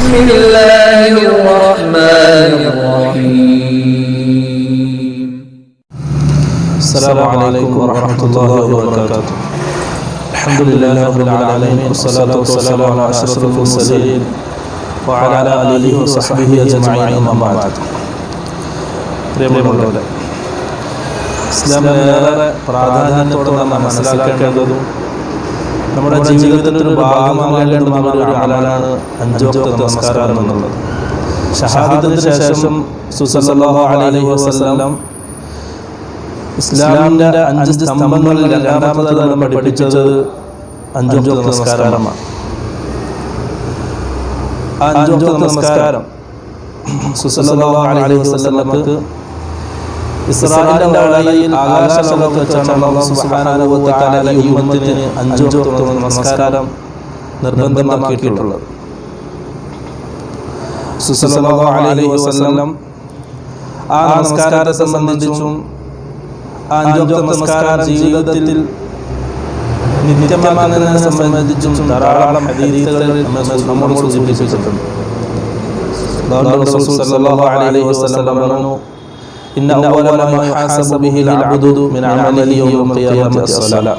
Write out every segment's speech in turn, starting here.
بسم الله الرحمن الرحيم. السلام عليكم ورحمة الله وبركاته. الحمد لله رب العالمين والصلاة والسلام على أشرف المرسلين وعلى آله وصحبه أجمعين أما بعد. പ്രിയമുള്ളവരെ, ഇസ്ലാമിലേറെ പ്രാധാന്യത്തോടെ നാം മനസ്സിലാക്കേണ്ടതും നമ്മുടെ ജീവിതത്തിൻ്റെ ഒരു ഭാഗമാകേണ്ടതുമായ ഒരു അമലാണ് അഞ്ച് വക്ത് നമസ്കാരം എന്നുള്ളത്. ഷഹാദത്തിന് ശേഷം സല്ലല്ലാഹു അലൈഹി വസല്ലം ഇസ്ലാമിൻ്റെ 5 സ്തംഭങ്ങളിൽ രണ്ടാമതായി പഠിപ്പിച്ചത് അഞ്ച് വക്ത് നമസ്കാരമാണ്. ആ 5 വക്ത് നമസ്കാരം സല്ലല്ലാഹു അലൈഹി വസല്ലമക്ക് ഇസ്രാഈലിന്റെ വേളയിൽ ആകാശലോകത്ത് വെച്ചാണ് അല്ലാഹു സുബ്ഹാനഹു വ തആല ഈ ഉമ്മത്തിന് 5 വക്ത് നമസ്കാരം നിർബന്ധമാക്കിയിട്ടുള്ളത്. സല്ലല്ലാഹു അലൈഹി വസല്ലം ആ നമസ്കാരത്തെ സംബന്ധിച്ചും 5 വക്ത് നമസ്കാരം ജീവിതത്തിൽ നിത്യമാക്കുന്നതിനെ സംബന്ധിച്ചും ധാരാളം ഹദീസുകളിൽ നമ്മോട് സൂചിപ്പിച്ചിട്ടുണ്ട്. റസൂൽ സല്ലല്ലാഹു അലൈഹി വസല്ലം പറഞ്ഞു, ഇന്ന അവ്വല മാ യുഹാസബു ബിഹിൽ അബ്ദു മിൻ അമലിഹി യൗമൽ ഖിയാമത്തി അസ്സലാ.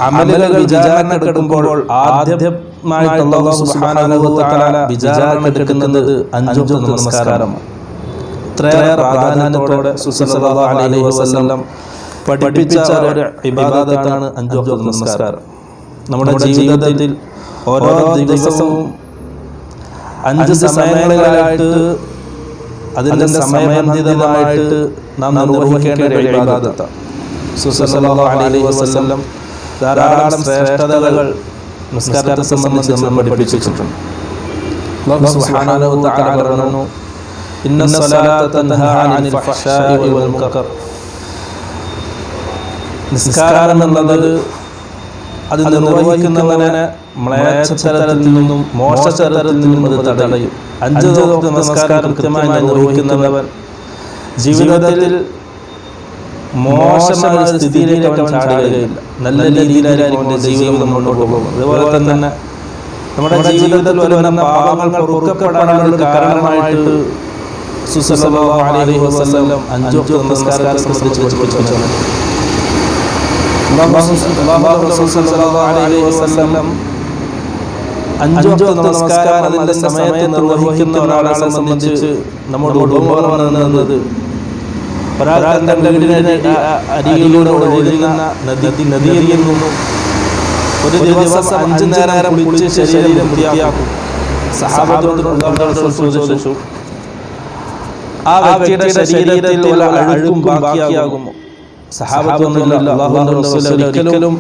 അമലുകൾ വിചാരണക്കെടുമ്പോൾ ആദ്യമായിട്ട് അല്ലാഹു സുബ്ഹാനഹു വ തആല വിചാരണക്കെടുക്കുന്നത് 5 വക്ത് നമസ്കാരമാണ്. ഇത്രയേറെ പ്രാധാന്യത്തോടെ സല്ലല്ലാഹു അലൈഹി വസല്ലം പഠിപ്പിച്ച ഒരു ഇബാദത്താണ് 5 വക്ത് നമസ്കാരം. നമ്മുടെ ജീവിതത്തിൽ ഓരോ ദിവസവും 5 സമയങ്ങളിലായിട്ട് അതിൻ്റെ സമയബന്ധിതമായിട്ട് നാം നിർവഹിക്കേണ്ട ഒരു ഇബാദത്താണ്. സല്ലല്ലാഹു അലൈഹി വസല്ലം ധാരാളം ശ്രേഷ്ഠതകൾ നമസ്കാരത്തെ സംബന്ധിച്ച് നമ്മൾ പഠിപ്പിച്ചിട്ടുണ്ട്. അല്ലാഹു സുബ്ഹാനഹു വ തആല പറഞ്ഞു, ഇന്ന സ്വലാത്ത തൻഹാ അനിൽ ഫഹ്ശാഇ വൽ മുൻകർ. നിസ്കാരം എന്നുള്ളത് അത് നിർവഹിക്കുന്നവനെ മ്ലേച്ഛതരത്തിൽ നിന്നും മോശതരത്തിൽ നിന്നും അത് തടയും. 5 വക്ത് നമസ്കാരം കൃത്യമായി നിർവഹിക്കുന്നവൻ ജീവിതത്തിൽ മോശമായ സ്ഥിതിയിലേക്ക് അവൻ ചാടുകയില്ല. നല്ല രീതിയിലായിരിക്കും അവൻ്റെ ജീവിതം മുന്നോട്ട് പോകും. അതുപോലെ തന്നെ നമ്മുടെ ജീവിതത്തിൽ വരുന്ന പാപങ്ങൾ പൊറുക്കപ്പെടാനുള്ള കാരണമായിട്ട് സല്ലല്ലാഹു അലൈഹി വസല്ലം 5 വക്ത് നമസ്കാരത്തെ സംബന്ധിച്ച് പഠിപ്പിച്ചിട്ടുണ്ട്. റസൂൽ സല്ലല്ലാഹു അലൈഹി വസല്ലം 5 വക്ത് നമസ്കാരം അതിൻ്റെ സമയത്ത് നിർവഹിക്കുന്ന ഒരാളെ സംബന്ധിച്ച് നമ്മുടെ ഉപകാരം എന്നത് ഒരാൾ തൻ്റെ വീടിൻ്റെ അരികിലൂടെ ഒഴുകുന്ന നദിയിൽ നിന്നും ഒരു ദിവസം 5 നേരം കുളിച്ച് ശരീരം വൃത്തിയാക്കും. സഹാബത്തോട് ചോദിച്ചു, ആ വ്യക്തിയുടെ ശരീരത്തിൽ വല്ല അഴുക്കും ബാക്കിയാകുമോ? സഹാബത്ത് ഒന്നുമില്ല, അല്ലാഹുവിന്റെ റസൂൽ ഒരിക്കലും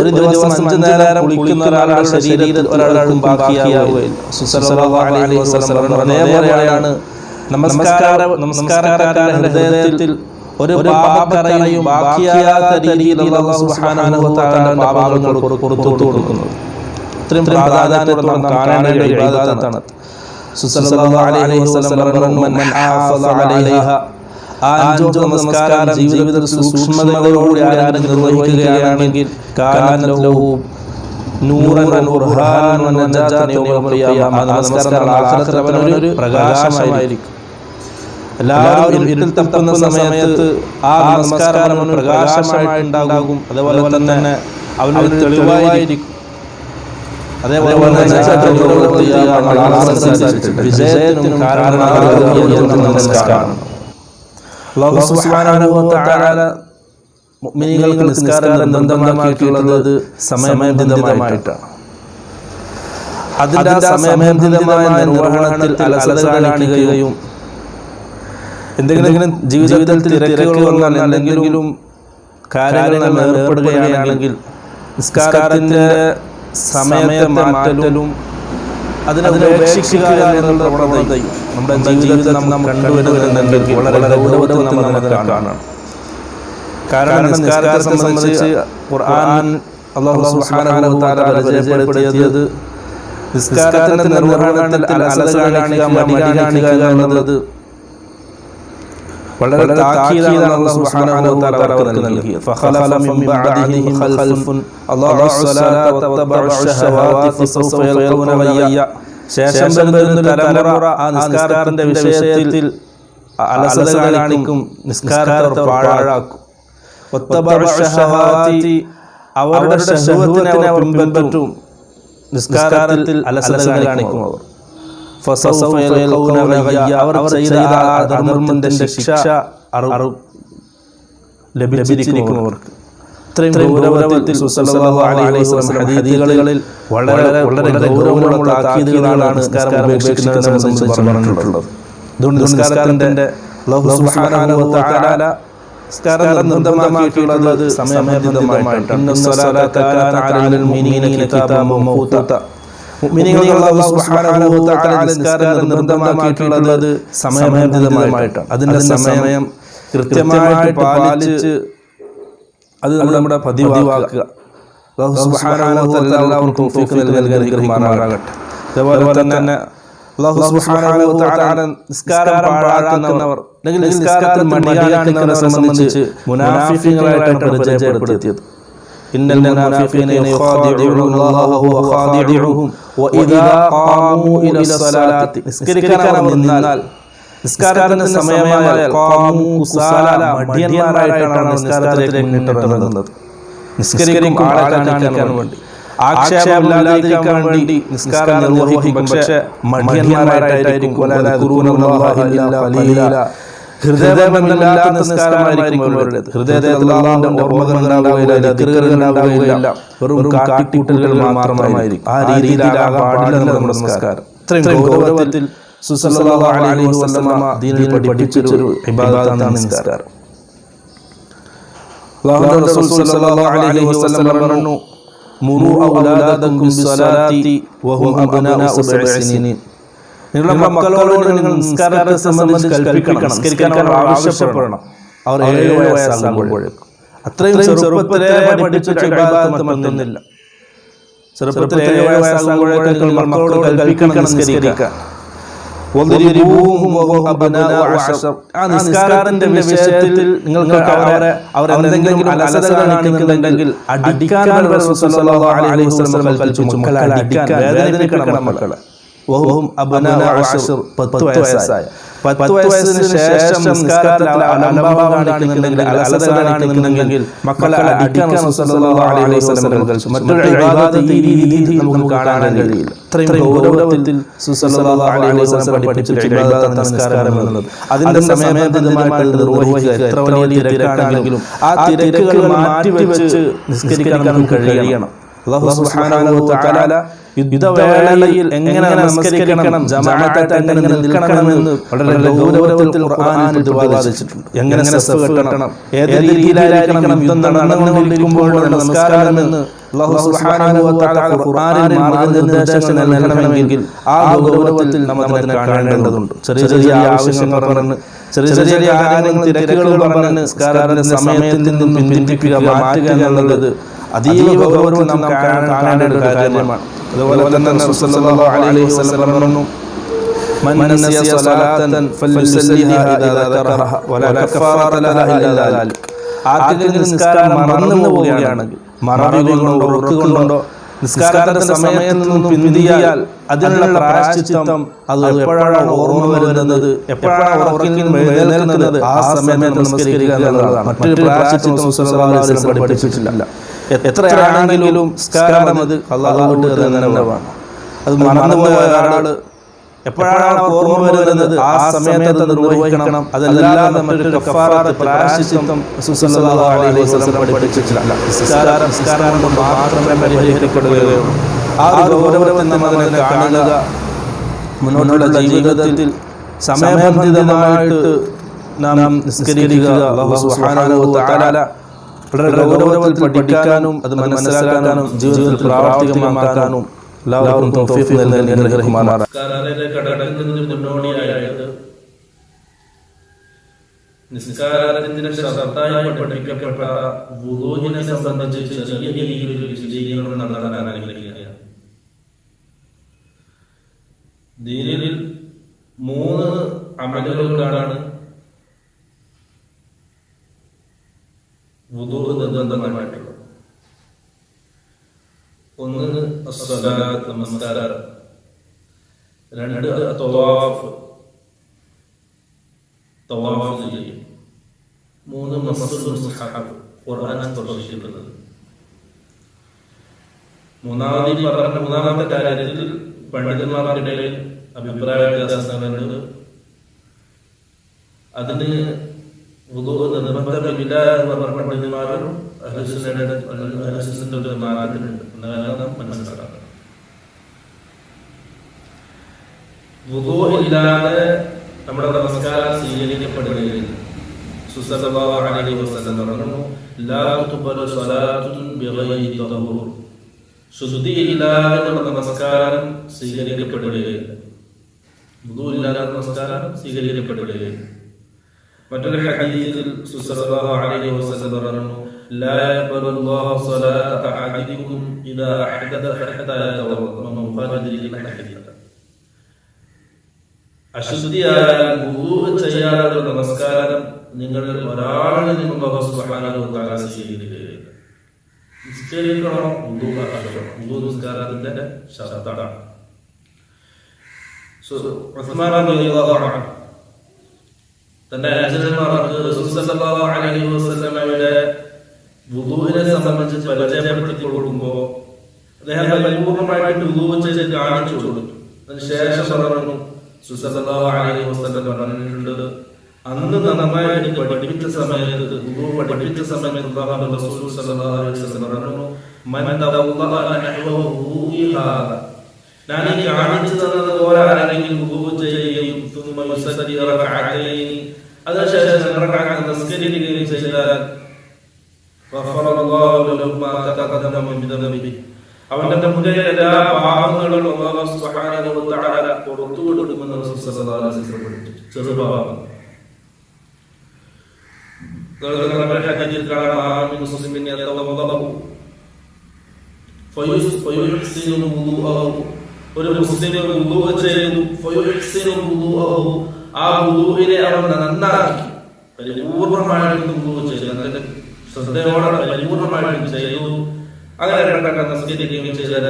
ഒരു ദിവസം 5 നേരം കുളിക്കുന്ന ഒരാളുടെ ശരീരത്തിൽ ഒരാൾക്കും ബാക്കിയാവുകയില്ല. സല്ലല്ലാഹു അലൈഹി വസല്ലം പറഞ്ഞതാണ്, നമസ്കാരക്കാരന്റെ ഹൃദയത്തിൽ ഒരു പാപക്കറയും ബാക്കിയാകാത്ത രീതിയിൽ അല്ലാഹു സുബ്ഹാനഹു വ തആല പാപങ്ങൾ പുറത്തു കൊടുക്കുന്നത്. ഇത്രയും പ്രാധാന്യത്തോടെ നാം കാണേണ്ട ഒരു ഇബാദത്താണ്. സല്ലല്ലാഹു അലൈഹി വസല്ലം പറഞ്ഞു, മൻ ഹാഫള അലൈഹ. ആ 5 വക്ത് നമസ്കാരം ജീവിതത്തിൽ സൂക്ഷ്മതയോടുകൂടി ആരും നിർവഹിക്കുകയാണെങ്കിൽ കാന ലഹു നൂറൻ വ ബുർഹാനൻ വ നജാതൻ യൗമൽ ഖിയാമ. ആ നമസ്കാരം ആഖിറത്തിൽ അവനൊരു പ്രകാശമായിരിക്കും. എല്ലാവരും ഇരുട്ടിൽ തപ്പുന്ന സമയത്ത് ആ നമസ്കാരം അവന് പ്രകാശമായിട്ടുണ്ടാകും. അതേപോലെ തന്നെ അവനൊരു തെളിവായിരിക്കും. അതേപോലെ വിജയത്തിനും കാരണമാകുന്ന നമസ്കാരമാണ്. അല്ലാഹു സുബ്ഹാനഹു വ തആല മുഅ്മിനീങ്ങൾക്ക് നിസ്കാരം നിർബന്ധമാക്കിയിട്ടുള്ളത് സമയബന്ധിതമായിട്ടാണ്. അതിൻ്റെ സമയബന്ധിതമായ നിർവഹണത്തിൽ അലസത കാണിക്കുകയും എന്തെങ്കിലും ജീവിതത്തിൽ തിരക്കുകൾ വന്നാൽ എന്തെങ്കിലും കാര്യങ്ങൾ ഏർപ്പെടുകയാണെങ്കിൽ നിസ്കാരത്തിൻ്റെ സമയത്തെ മാറ്റലും അതിനെ ഉപേക്ഷിക്കുക എന്നുള്ള പ്രവണതയും നമ്മുടെ ജീവിതത്തിൽ നാം കണ്ടുവരുന്നുണ്ടെങ്കിൽ വളരെ ഗൗരവത്തിൽ നമ്മൾ കാണണം. കാരണം നിസ്കാരത്തെ സംബന്ധിച്ച് ഖുർആൻ അല്ലാഹു സുബ്ഹാനഹു വ തആല പരിചയപ്പെടുത്തിയത് നിസ്കാരത്തിന്റെ നിർവഹണത്തിൽ അലസത കാണിക്കുക, മടി കാണിക്കുക എന്നുള്ളത് വളരെ താക്കീതാണ് അല്ലാഹു സുബ്ഹാനഹു വ തആല അവർക്ക് നൽകിയത്. ഫഖലഫ മിൻ ബഅദിഹിം ഖൽഫുൻ അല്ലാഹു സ്വലാത വത്തബഉ ശഹവാതി ഫസൗഫ യൽഖൂന ഗയ്യ. ശേഷം വരുന്ന തലമുറ ആ നിസ്കാരത്തിന്റെ വിഷയത്തിൽ അലസത കാണിക്കും, നിസ്കാരത്തെ പാഴാക്കും. വത്തബഉ ശഹവാതി അവരുടെ ശഹവത്തിനെ അവർ പിൻപറ്റും, നിസ്കാരത്തിൽ അലസത കാണിക്കും അവർ. ഫസൗഫ യൽഖൂന ഗയ്യ അവർ ചെയ്ത അധർമ്മത്തിന്റെ ശിക്ഷ ലഭിച്ചിരിക്കും അവർക്ക്. ഇത്രയും ഗൗരവത്തിൽ സല്ലല്ലാഹു അലൈഹി വസല്ലം ഹദീസുകളിൽ വളരെ ഗൗരവമുള്ള താക്കീതുകളാണ് നിസ്കാരം ഉപേക്ഷിക്കുന്നതിനെ സംബന്ധിച്ച് പറഞ്ഞിട്ടുള്ളത്. അതുകൊണ്ട് നിസ്കാരത്തിന്റെ അല്ലാഹു സുബ്ഹാനഹു വ തആല നിസ്കാരം നിർബന്ധമാക്കിയിട്ടുള്ളത് സമയബന്ധിതമായിട്ടാണ്. ഇന്നസ്സലാത കാനത അലൽ മുഅ്മിനീന കിതാബൻ മൗഖൂത. മുഅ്മിനീങ്ങൾക്ക് അല്ലാഹു സുബ്ഹാനഹു വ തആല നിസ്കാരം നിർബന്ധമാക്കിയിട്ടുള്ളത് സമയബന്ധിതമായിട്ടാണ്. അതിന്റെ സമയം കൃത്യമായിട്ട് പാലിച്ച് അത് നമ്മുടെ പതിവാക്കുക. അല്ലാഹു സുബ്ഹാനഹു വ തആല എല്ലാവർക്കും തൗഫീഖ് നൽകി അനുഗ്രഹിക്കുമാറാകട്ടെ. അതുപോലെ തന്നെ അല്ലാഹു സുബ്ഹാനഹു വ തആല നിസ്കാരം പാഴാക്കുന്നവർ അല്ലെങ്കിൽ നിസ്കാരത്തിൽ മടികാണിക്കുന്നവരെ സംബന്ധിച്ച് മുനാഫിഖീങ്ങളായിട്ടാണ് പരിചയപ്പെടുത്തിയത്. ഇന്നൽ മുനാഫിഖീന യുഖാദിഊന അല്ലാഹ വഹുവ ഖാദിഉഹും വഇദാ ഖാമൂ ഇലസ്സലാത്തി. നിസ്കരിക്കാൻ നിന്നാൽ നിസ്കാരത്തിന്റെ സമയമായാൽ ഖാമൂ കുസാല മടിയന്മാരായിട്ടാണ് നിസ്കാരത്തിലേക്ക് മുന്നിട്ടിറങ്ങുന്നത്. നിസ്കരിക്കും ആളെ കാണിക്കാൻ വേണ്ടി, ആക്ഷേപമില്ലാതിരിക്കാൻ വേണ്ടി നിസ്കാരം നിർവഹിക്കും. പക്ഷേ മടിയന്മാരായിട്ടായിരിക്കും. ഹൃദയബന്ധമില്ലാത്ത നിസ്കാരമായിരിക്കും അവരുടേത്. ഹൃദയത്തിൽ അല്ലാഹുവിന്റെ ഓർമ്മകൾ ഉണ്ടാവുകയില്ല, ദിക്റുകൾ ഉണ്ടാവുകയില്ല, വെറും കാട്ടിക്കൂട്ടലുകൾ മാത്രമായിരിക്കും. ആ രീതിയിലാകാൻ പാടില്ല നമ്മുടെ നിസ്കാരം. ഇത്രയും ഗൗരവത്തിൽ സല്ലല്ലാഹു അലൈഹി വസല്ലം ദീനിൽ പഠിപ്പിച്ചൊരു ഇബാദത്താണ് നിസ്കാരം. അല്ലാഹുവിന്റെ റസൂൽ സല്ലല്ലാഹു അലൈഹി വസല്ലം പറഞ്ഞു, മുറു ഔലാദക്കും ബിസ്സലാത്തി വഹും അബ്നാഉ സബ്ഇ സിനീൻ. നിങ്ങളുടെ മക്കളോട് നിങ്ങൾ നിസ്കാരത്തെ സംബന്ധിച്ച് കൽപ്പിക്കണം, നിസ്കരിക്കാൻ ആവശ്യപ്പെടണം. അവർ 7 വയസ്സാകുമ്പോഴേക്കും. അത്രയും ചെറുപ്പത്തിലേ പഠിപ്പിച്ച ഇബാദത്ത് മറ്റൊന്നില്ല. ചെറുപ്പത്തിൽ 7 വയസ്സാകുമ്പോഴേക്കും നിങ്ങൾ മക്കളോട് കൽപ്പിക്കണം നിസ്കരിക്കാൻ. ആ നിസ്കാരത്തിന്റെ വിഷയത്തിൽ നിങ്ങൾക്ക് അവർ എന്തെങ്കിലും അലസത കാണിക്കുന്നുണ്ടെങ്കിൽ അടിക്കാൻ റസൂൽ സല്ലല്ലാഹു അലൈഹി വസല്ലം കൽപ്പിച്ചു. മക്കളെ അടിക്കാൻ, വേദനിപ്പിക്കണം മക്കളെ. വഹും അബ്നാഉ 10 വയസ്സായ 10 വയസ്സിന് ശേഷം നിസ്കാരത്തിൽ അലംഭാവം കാണിക്കുന്നുണ്ടെങ്കിൽ, അലസത കാണിക്കുന്നുണ്ടെങ്കിൽ മക്കളെ അടിക്കാൻ റസൂൽ സല്ലല്ലാഹു അലൈഹി വസല്ലം കൽപ്പിച്ചു. മറ്റൊരു ഇബാദത്ത് ഈ രീതിയിൽ നമുക്ക് കാണാൻ കഴിയില്ല. ഇത്രയും ഗൗരവത്തിൽ റസൂൽ സല്ലല്ലാഹു അലൈഹി വസല്ലം പഠിപ്പിച്ച ഇബാദത്താണ് നിസ്കാരം എന്നുള്ളത്. അതിന്റെ സമയബന്ധിതമായിട്ട് നിർവഹിക്കുക. എത്ര വലിയ തിരക്കാണെങ്കിലും ആ തിരക്കുകൾ മാറ്റിവെച്ച് നിസ്കരിക്കാൻ നമുക്ക് കഴിയണം. അല്ലാഹു സുബ്ഹാനഹു വ തആല യുദ്ധവേളയിൽ എങ്ങനെ നമസ്കരിക്കണം, ജമാഅത്തായിട്ട് എങ്ങനെ നിൽക്കണമെന്ന് വളരെ ഗൗരവത്തിൽ ഖുർആനിൽ പ്രതിപാദിച്ചിട്ടുണ്ട്. എങ്ങനെ സഫ് കെട്ടണം, ഏത് രീതിയിലായിരിക്കണം യുദ്ധം നടന്നുകൊണ്ടിരിക്കുമ്പോൾ നമസ്കാരം എന്ന് അല്ലാഹു സുബ്ഹാനഹു വ തആല ഖുർആനിൽ മാർഗ്ഗനിർദ്ദേശം നൽകണമെങ്കിൽ ആ ഗൗരവത്തിൽ നമ്മൾ അതിനെ കാണേണ്ടതുണ്ട്. ചെറിയ ആവശ്യങ്ങൾ പറഞ്ഞ്, ചെറിയ കാര്യങ്ങൾ തിരക്കുകൾ പറഞ്ഞ് നിസ്കാരത്തിന്റെ സമയത്തിൽ നിന്നും പിന്തിരിപ്പിക്കുക, മാറ്റുക എന്നുള്ളത് അതീവ ഗൗരവത്തിൽ നാം കാണേണ്ട ഒരു കാര്യമാണ്. അതുപോലെ തന്നെ റസൂൽ സല്ലല്ലാഹു അലൈഹി വസല്ലം പറഞ്ഞു, മൻ നസിയ സ്വലാത്തൻ ഫൽയുസല്ലിഹാ ഇദാ ദക്കറഹ വലാ കഫാറത ലഹാ ഇല്ലാ ദാലിക്. ആർക്കെങ്കിലും നിസ്കാരം മറന്നു പോവുകയാണെങ്കിൽ, മറവി കൊണ്ടോ ഉറക്ക് കൊണ്ടോ നിസ്കാരത്തിന്റെ സമയത്ത് നിന്നും പിന്തിയാൽ അതിനുള്ള പ്രായശ്ചിത്തം അത് എപ്പോഴാണ് ഓർമ്മ വരുന്നത്, എപ്പോഴാണ് ഉറക്കിൽ നിന്ന് എഴുന്നേൽക്കുന്നത്, ആ സമയത്ത് നമസ്കരിക്കുക എന്നുള്ളതാണ്. മറ്റൊരു പ്രായശ്ചിത്തം റസൂൽ സല്ലല്ലാഹു അലൈഹി വസല്ലം പഠിപ്പിച്ചിട്ടില്ല. എത്രയാണെങ്കിലും നിസ്കാരം അത് അല്ലാഹു വിട്ടത് തന്നെയാണ്. അത് മറന്നുപോയ ഒരാള് എപ്പോഴാണ് ഓർമ്മ വരുന്നത് ആ സമയത്ത് അത് നിർവഹിക്കണം. അതല്ലാതെ മറ്റൊരു കഫാറത്ത് പ്രായശ്ചിത്തം റസൂൽ സല്ലല്ലാഹു അലൈഹി വസല്ലം പഠിപ്പിച്ചിട്ടില്ല. നിസ്കാരം കൊണ്ട് മാത്രമേ പരിഹരിക്കപ്പെടുകയുള്ളൂ. ആ ഒരു ഗൗരവത്തിൽ നാം അതിനെ കാണുക. മുന്നോട്ടുള്ള ജീവിതത്തിൽ സമയബന്ധിതമായിട്ട് നാം നിസ്കരിക്കുക. അല്ലാഹു സുബ്ഹാനഹു വ തആല വളരെ ഗൗരവത്തിൽ പഠിക്കാനും അത് മനസ്സിലാക്കാനും ജീവിതത്തിൽ പ്രാവർത്തികമാക്കാനും എല്ലാവർക്കും തൗഫീഖ് നൽകി അനുഗ്രഹിക്കുമാറാകട്ടെ. നിസ്കാരത്തിന്റെ ശർത്തായി പഠിപ്പിക്കപ്പെട്ട വുളൂഹിനെ സംബന്ധിച്ച് ചെറിയ രീതിയിൽ വിശദീകരണം നടത്താൻ ആഗ്രഹിക്കുക. ദീനിൽ 3 അമലുകളാണ് അസ്സലാത്ത് നമസ്കാരം, 2 തവാഫ് ചെയ്യും, 3 മസ്ഹുൽ മുസ്ഹഫ് ഖുർആൻ സ്പർശിക്കുന്നത്. മൂന്നാമത്തെ കാര്യത്തിൽ പണ്ഡിതന്മാർക്കിടയിൽ അഭിപ്രായ വ്യത്യാസങ്ങളുണ്ട്. അതിന് നിർബന്ധമില്ല എന്ന് പറഞ്ഞ പണ്ഡിതന്മാരും അഹ്ലുസുന്നത്തുൽ ജമാഅത്തിനുണ്ട് എന്നാണ് മനസ്സിലാക്കുന്നത്. വുദൂ ഇല്ലാതെ നമ്മുടെ നമസ്കാരം സ്വീകരിക്കപ്പെടുകയില്ല. സല്ലല്ലാഹു അലൈഹി വസല്ലം പറഞ്ഞു, ലാ തുഖബലു സ്വലാത്തുൻ ബിഗൈരി തഹൂർ, ശുദ്ധിയില്ലാതെ നമസ്കാരം സ്വീകരിക്കപ്പെടുകയില്ല. വുദൂ ഇല്ലാതെ നമസ്കാരം സ്വീകരിക്കപ്പെടുകയില്ല. മറ്റൊരു ഹദീസിൽ സല്ലല്ലാഹു അലൈഹി വസല്ലം പറഞ്ഞു, ലാ യഖബലു അല്ലാഹു സ്വലാത അഹദികും ഇദാ അഹദത ഹത്താ യതവദ്ദഅ. മുഖാരിജിൽ ഹദീസ്. അശുദ്ധിയായാൽ വുദൂ ചെയ്യാതെ നമസ്കാരം നിങ്ങളിൽ ഒരാളിൽ നിന്നും അല്ലാഹു സുബ്ഹാനഹു വ തആല സ്വീകരിക്കുകയില്ല. നിസ്കരിക്കണം, വുദൂ ആക്കണം. വുദൂ നിസ്കാരത്തിന്റെ ശർത്താണ്. ഉസ്മാൻ റളിയല്ലാഹു അൻഹു തന്റെ അനുചരന്മാർക്ക് റസൂൽ സല്ലല്ലാഹു അലൈഹി വസല്ലമയുടെ വുദൂഇനെ സംബന്ധിച്ച് പരിചയപ്പെടുത്തി കൊടുക്കുമ്പോൾ അദ്ദേഹം പരിപൂർണമായിട്ട് വുദൂ ചെയ്ത് കാണിച്ചു കൊടുത്തു. അതിനുശേഷം പറഞ്ഞു, റസൂൽ സല്ലല്ലാഹു അലൈഹി വസല്ലം പറഞ്ഞിട്ടുണ്ട്, അന്ന് നന്നായി പഠിപ്പിച്ച സമയത്ത് വുദൂ പഠിപ്പിച്ച സമയത്ത് റസൂൽ സല്ലല്ലാഹു അലൈഹി വസല്ലം പറഞ്ഞു, മൻ തവല്ലഅ നഹ്വ വുദൂഇ ഹാദാ, ഞാൻ ഈ കാണിച്ചു തന്നതുപോലെ ആരെങ്കിലും വുദൂ ചെയ്യുകയും ثم يصلي ركعتين, അതിനുശേഷം നിസ്കരിക്കുകയും ചെയ്താൽ അവന്റെ മുന്നിലെ എല്ലാ പാപങ്ങളും അല്ലാഹു സുബ്ഹാനഹു വ തആല പുറത്തു കൊടുക്കുമെന്ന് റസൂൽ സല്ലല്ലാഹു അലൈഹി വസല്ലം പഠിപ്പിച്ചു. ചെറുപാപം ഒരു മുസ്ലിം വുദൂ ചെയ്തു, ആ വുദൂഇനെ അവൻ നന്നാക്കി പരിപൂർണമായിട്ട് വുദൂ ചെയ്തു, അതിന്റെ ശ്രദ്ധയോടെ പരിപൂർണമായിട്ട് ചെയ്തു. അങ്ങനെ നമസ്കരിക്കുകയും ചെയ്താൽ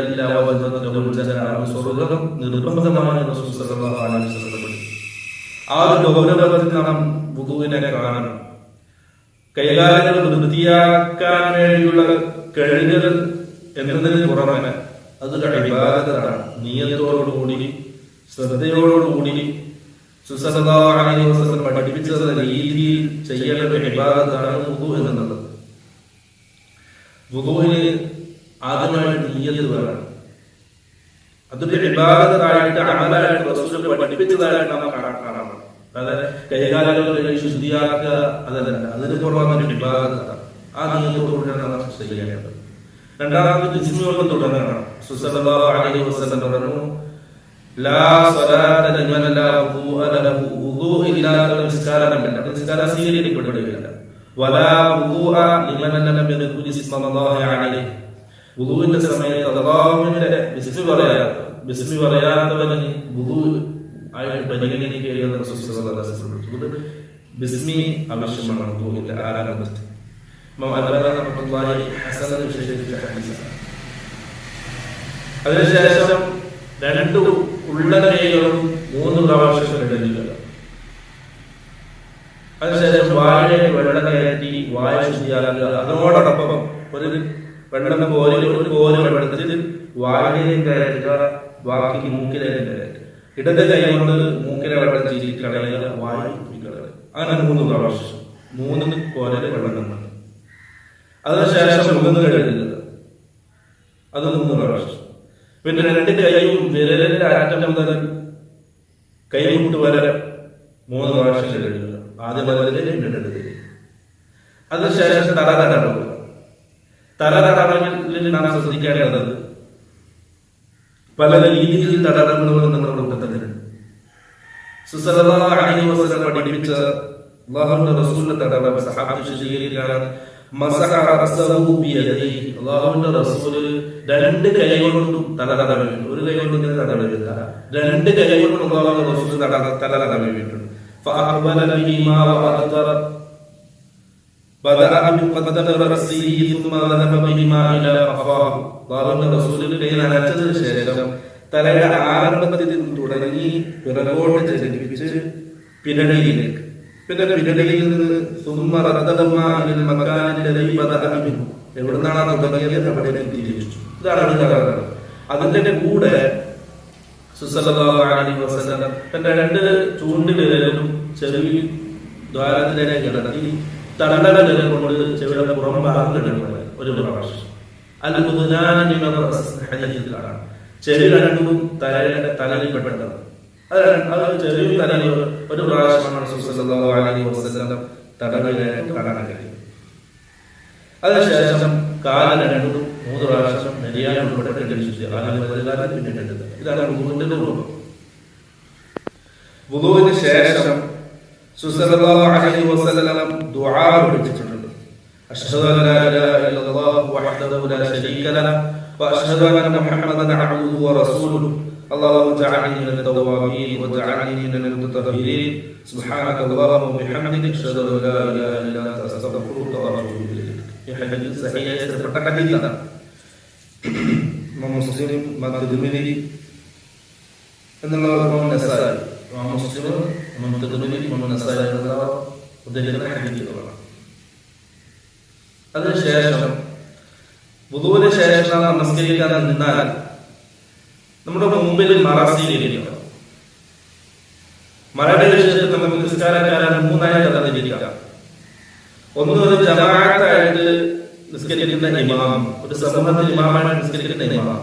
സ്വർഗ്ഗം നിർബന്ധമാണ് റസൂൽ സല്ലല്ലാഹു അലൈഹി വസല്ലം പഠിപ്പിച്ചു. ആ ഒരു ഗൗരവത്തിൽ നാം വുദൂഇനെ കാണണം. കൈകാലുകൾ വൃത്തിയാക്കാൻ വേണ്ടിയുള്ള കഴുകൽ എന്നതിന് പുറമെ അതൊരു ഇബാദത്താണ്. നിയത്തോടുകൂടി ശ്രദ്ധയോടുകൂടി സല്ലല്ലാഹു അലൈഹി വസല്ലം പഠിപ്പിച്ച രീതിയിൽ ചെയ്യേണ്ട ഒരു ഇബാദത്താണ് വുദൂ എന്നുള്ളത്. വുദൂഇന് ആദ്യമായിട്ട് നിയ്യത്ത് വേണം. അതൊരു ഇബാദത്തായിട്ട് അമലായിട്ട് റസൂൽ പഠിപ്പിച്ചതായിട്ട് നാം കാണണം. അതായത് കൈകാലുകൾ ശുദ്ധിയാക്കുക അതല്ല, അതിന് പുറമെ ഒരു ഇബാദത്താണ്. ആ നിയ്യത്തോടുകൂടിയാണ് നാം ചെയ്യേണ്ടത്. രണ്ടാമത് ബിസ്മിയോട് തുടങ്ങണം. സല്ലല്ലാഹു അലൈഹി വസല്ലം പറഞ്ഞു, ലാ സ്വലാത ലിമൻ ലാ വുദൂഅ ലഹു, വുദൂ ഇല്ലാത്ത നിസ്കാരമില്ല, നിസ്കാരം സ്വീകരിക്കപ്പെടുകയില്ല. വലാ വുദൂഅ ലിമൻ ലം യദ്കുർ ഇസ്മല്ലാഹി അലൈഹി, വുദൂഇന്റെ സമയത്ത് അല്ലാഹുവിന്റെ ബിസ്മി പറയാത്തവന് വുദൂ ആയിട്ട് പരിഗണിക്കുകയെന്ന് റസൂൽ സല്ലല്ലാഹു അലൈഹി വസല്ലം പറഞ്ഞു. ബിസ്മി ആവശ്യമാണ് വുദൂഇന്റെ ആരംഭത്തിൽ. അതിനുശേഷം 2 ഉള്ളകൈകളും 3 പ്രാവശ്യം ഇടലില്ല. അതിനുശേഷം വായയിൽ വെള്ളം കയറ്റി വായ ശുദ്ധിയാക്കുക. അതോടൊപ്പം ഒരു വെള്ളം കോരി വെള്ളത്തിൽ വായയിൽ കയറ്റുക, ബാക്കി മൂക്കിലേക്ക് കയറ്റുക. ഇടത് കൈ കൊണ്ട് മൂക്കിലെ വെള്ളം ചീറ്റി കളയുക, വായ കളയുക. അങ്ങനെ 3 പ്രാവശ്യം 3 കോരല് വെള്ളം. അതിനുശേഷം മുഖം കഴുകുക, അത് 3 പ്രാവശ്യം. പിന്നെ 2 കൈയും വിരലിന്റെ അറ്റം മുതൽ കൈമുട്ട് വരെ 3 പ്രാവശ്യം കഴുകുക. ആദ്യം അതിനുശേഷം തലതടവിൽ നാം ശ്രദ്ധിക്കേണ്ടത് പല രീതിയിൽ തടവുകളും നമ്മുടെ കൂട്ടത്തിലുണ്ട്. സല്ലല്ലാഹു അലൈഹി വസല്ലം പഠിപ്പിച്ച അല്ലാഹുവിന്റെ റസൂലിന്റെ തടവ് സഹാബത്ത് വിശദീകരിക്കുകയാണ്. അല്ലാഹുവിന്റെ റസൂല് 2 കൈ കൊണ്ടും തല തടവിട്ടുണ്ട്. ഒരു കൈ കൊണ്ട് തടവില്ല, 2 കൈ കൊണ്ടും അല്ലാഹുവിന്റെ റസൂൽ തല തടവിട്ടുണ്ട്. فأقبل بهما وأدبر بدأ بقدر رأسه ثم ذهب بهما إلى قفاه അല്ലാഹുവിന്റെ റസൂൽ കൈ നനച്ചതിന് ശേഷം തലയുടെ ആരംഭത്തിൽ തുടങ്ങി പിറകോട്ട് ചലിപ്പിച്ച് പിരടിയിലേക്ക്, പിന്നെ പിരടിയിൽ നിന്ന് എവിടുന്നാണ് തുടങ്ങിയത് അവിടേക്ക് തിരിച്ചു. ഇതാണ്. അതിന്റെ കൂടെ സല്ലല്ലാഹു അലൈഹി വസല്ലം തന്റെ 2 ചൂണ്ടുവിരലും ചെവി ദ്വാരത്തിലേക്ക് കിടത്തി തടവിരൽ കൊണ്ട് ചെവിയുടെ പുറം ഭാഗം കിടക്കുന്നത് ഒരു പ്രാവശ്യം. ഹദീസിലാണ് ചെവി രണ്ടും തലയിൽ പെട്ടതാണ്. അത് ചെവിയും തലയിൽ ഒരു പ്രാവശ്യമാണ് സല്ലല്ലാഹു അലൈഹി വസല്ലം തടവിലേക്ക് കാണാൻ കഴിയും. അതിനുശേഷം കാല് 2-3 പ്രാവശ്യം നെരിയാൻ ഉൾപ്പെടെ പിന്നിട്ടത്. ഇതാണ് വുദൂഇന്റെ രൂപം. വുദൂഇന് ശേഷം സല്ലല്ലാഹു അലൈഹി വസല്ലം ദുആ പഠിപ്പിച്ചിട്ടുണ്ട്. അശ്ഹദു അൻ ലാ ഇലാഹ ഇല്ലല്ലാഹു വഹ്ദഹു ലാ ശരീക ലഹു വഅശ്ഹദു അന്ന മുഹമ്മദൻ അബ്ദുഹു വറസൂലുഹു اللهم اجعلني من التوابين واجعلني من المتطهرين سبحانك اللهم وبحمدك اشهد ان لا اله الا انت استغفرك واتوب اليك. ഈ ഹദീസ് സഹീഹപ്പെട്ട ഹദീസാണ്. മുസ്ലിം, തിർമിദി എന്നുള്ളവർ നസായി, മുസ്ലിം, തിർമിദി, നസായി എന്നുള്ളവർ ഉദ്ധരിക്കുന്ന ഹദീസുകളാണ്. അതിനുശേഷം വുദൂഇന് ശേഷം നമസ്കരിക്കാൻ നിന്നാൽ നമ്മുടെ മുമ്പിൽ മറ സ്വീകരിക്കണം. മറയുടെ വിഷയത്തിൽ നമുക്ക് നിസ്കാരക്കാരൻ 3 തരത്തിലിരിക്കാം. ഒന്ന്, ഒരു ജമാഅത്തായിട്ട് നിസ്കരിക്കുന്ന ഇമാം, ഒരു സമൂഹത്തിൽ ഇമാമായിട്ട് നിസ്കരിക്കുന്ന ഇമാം.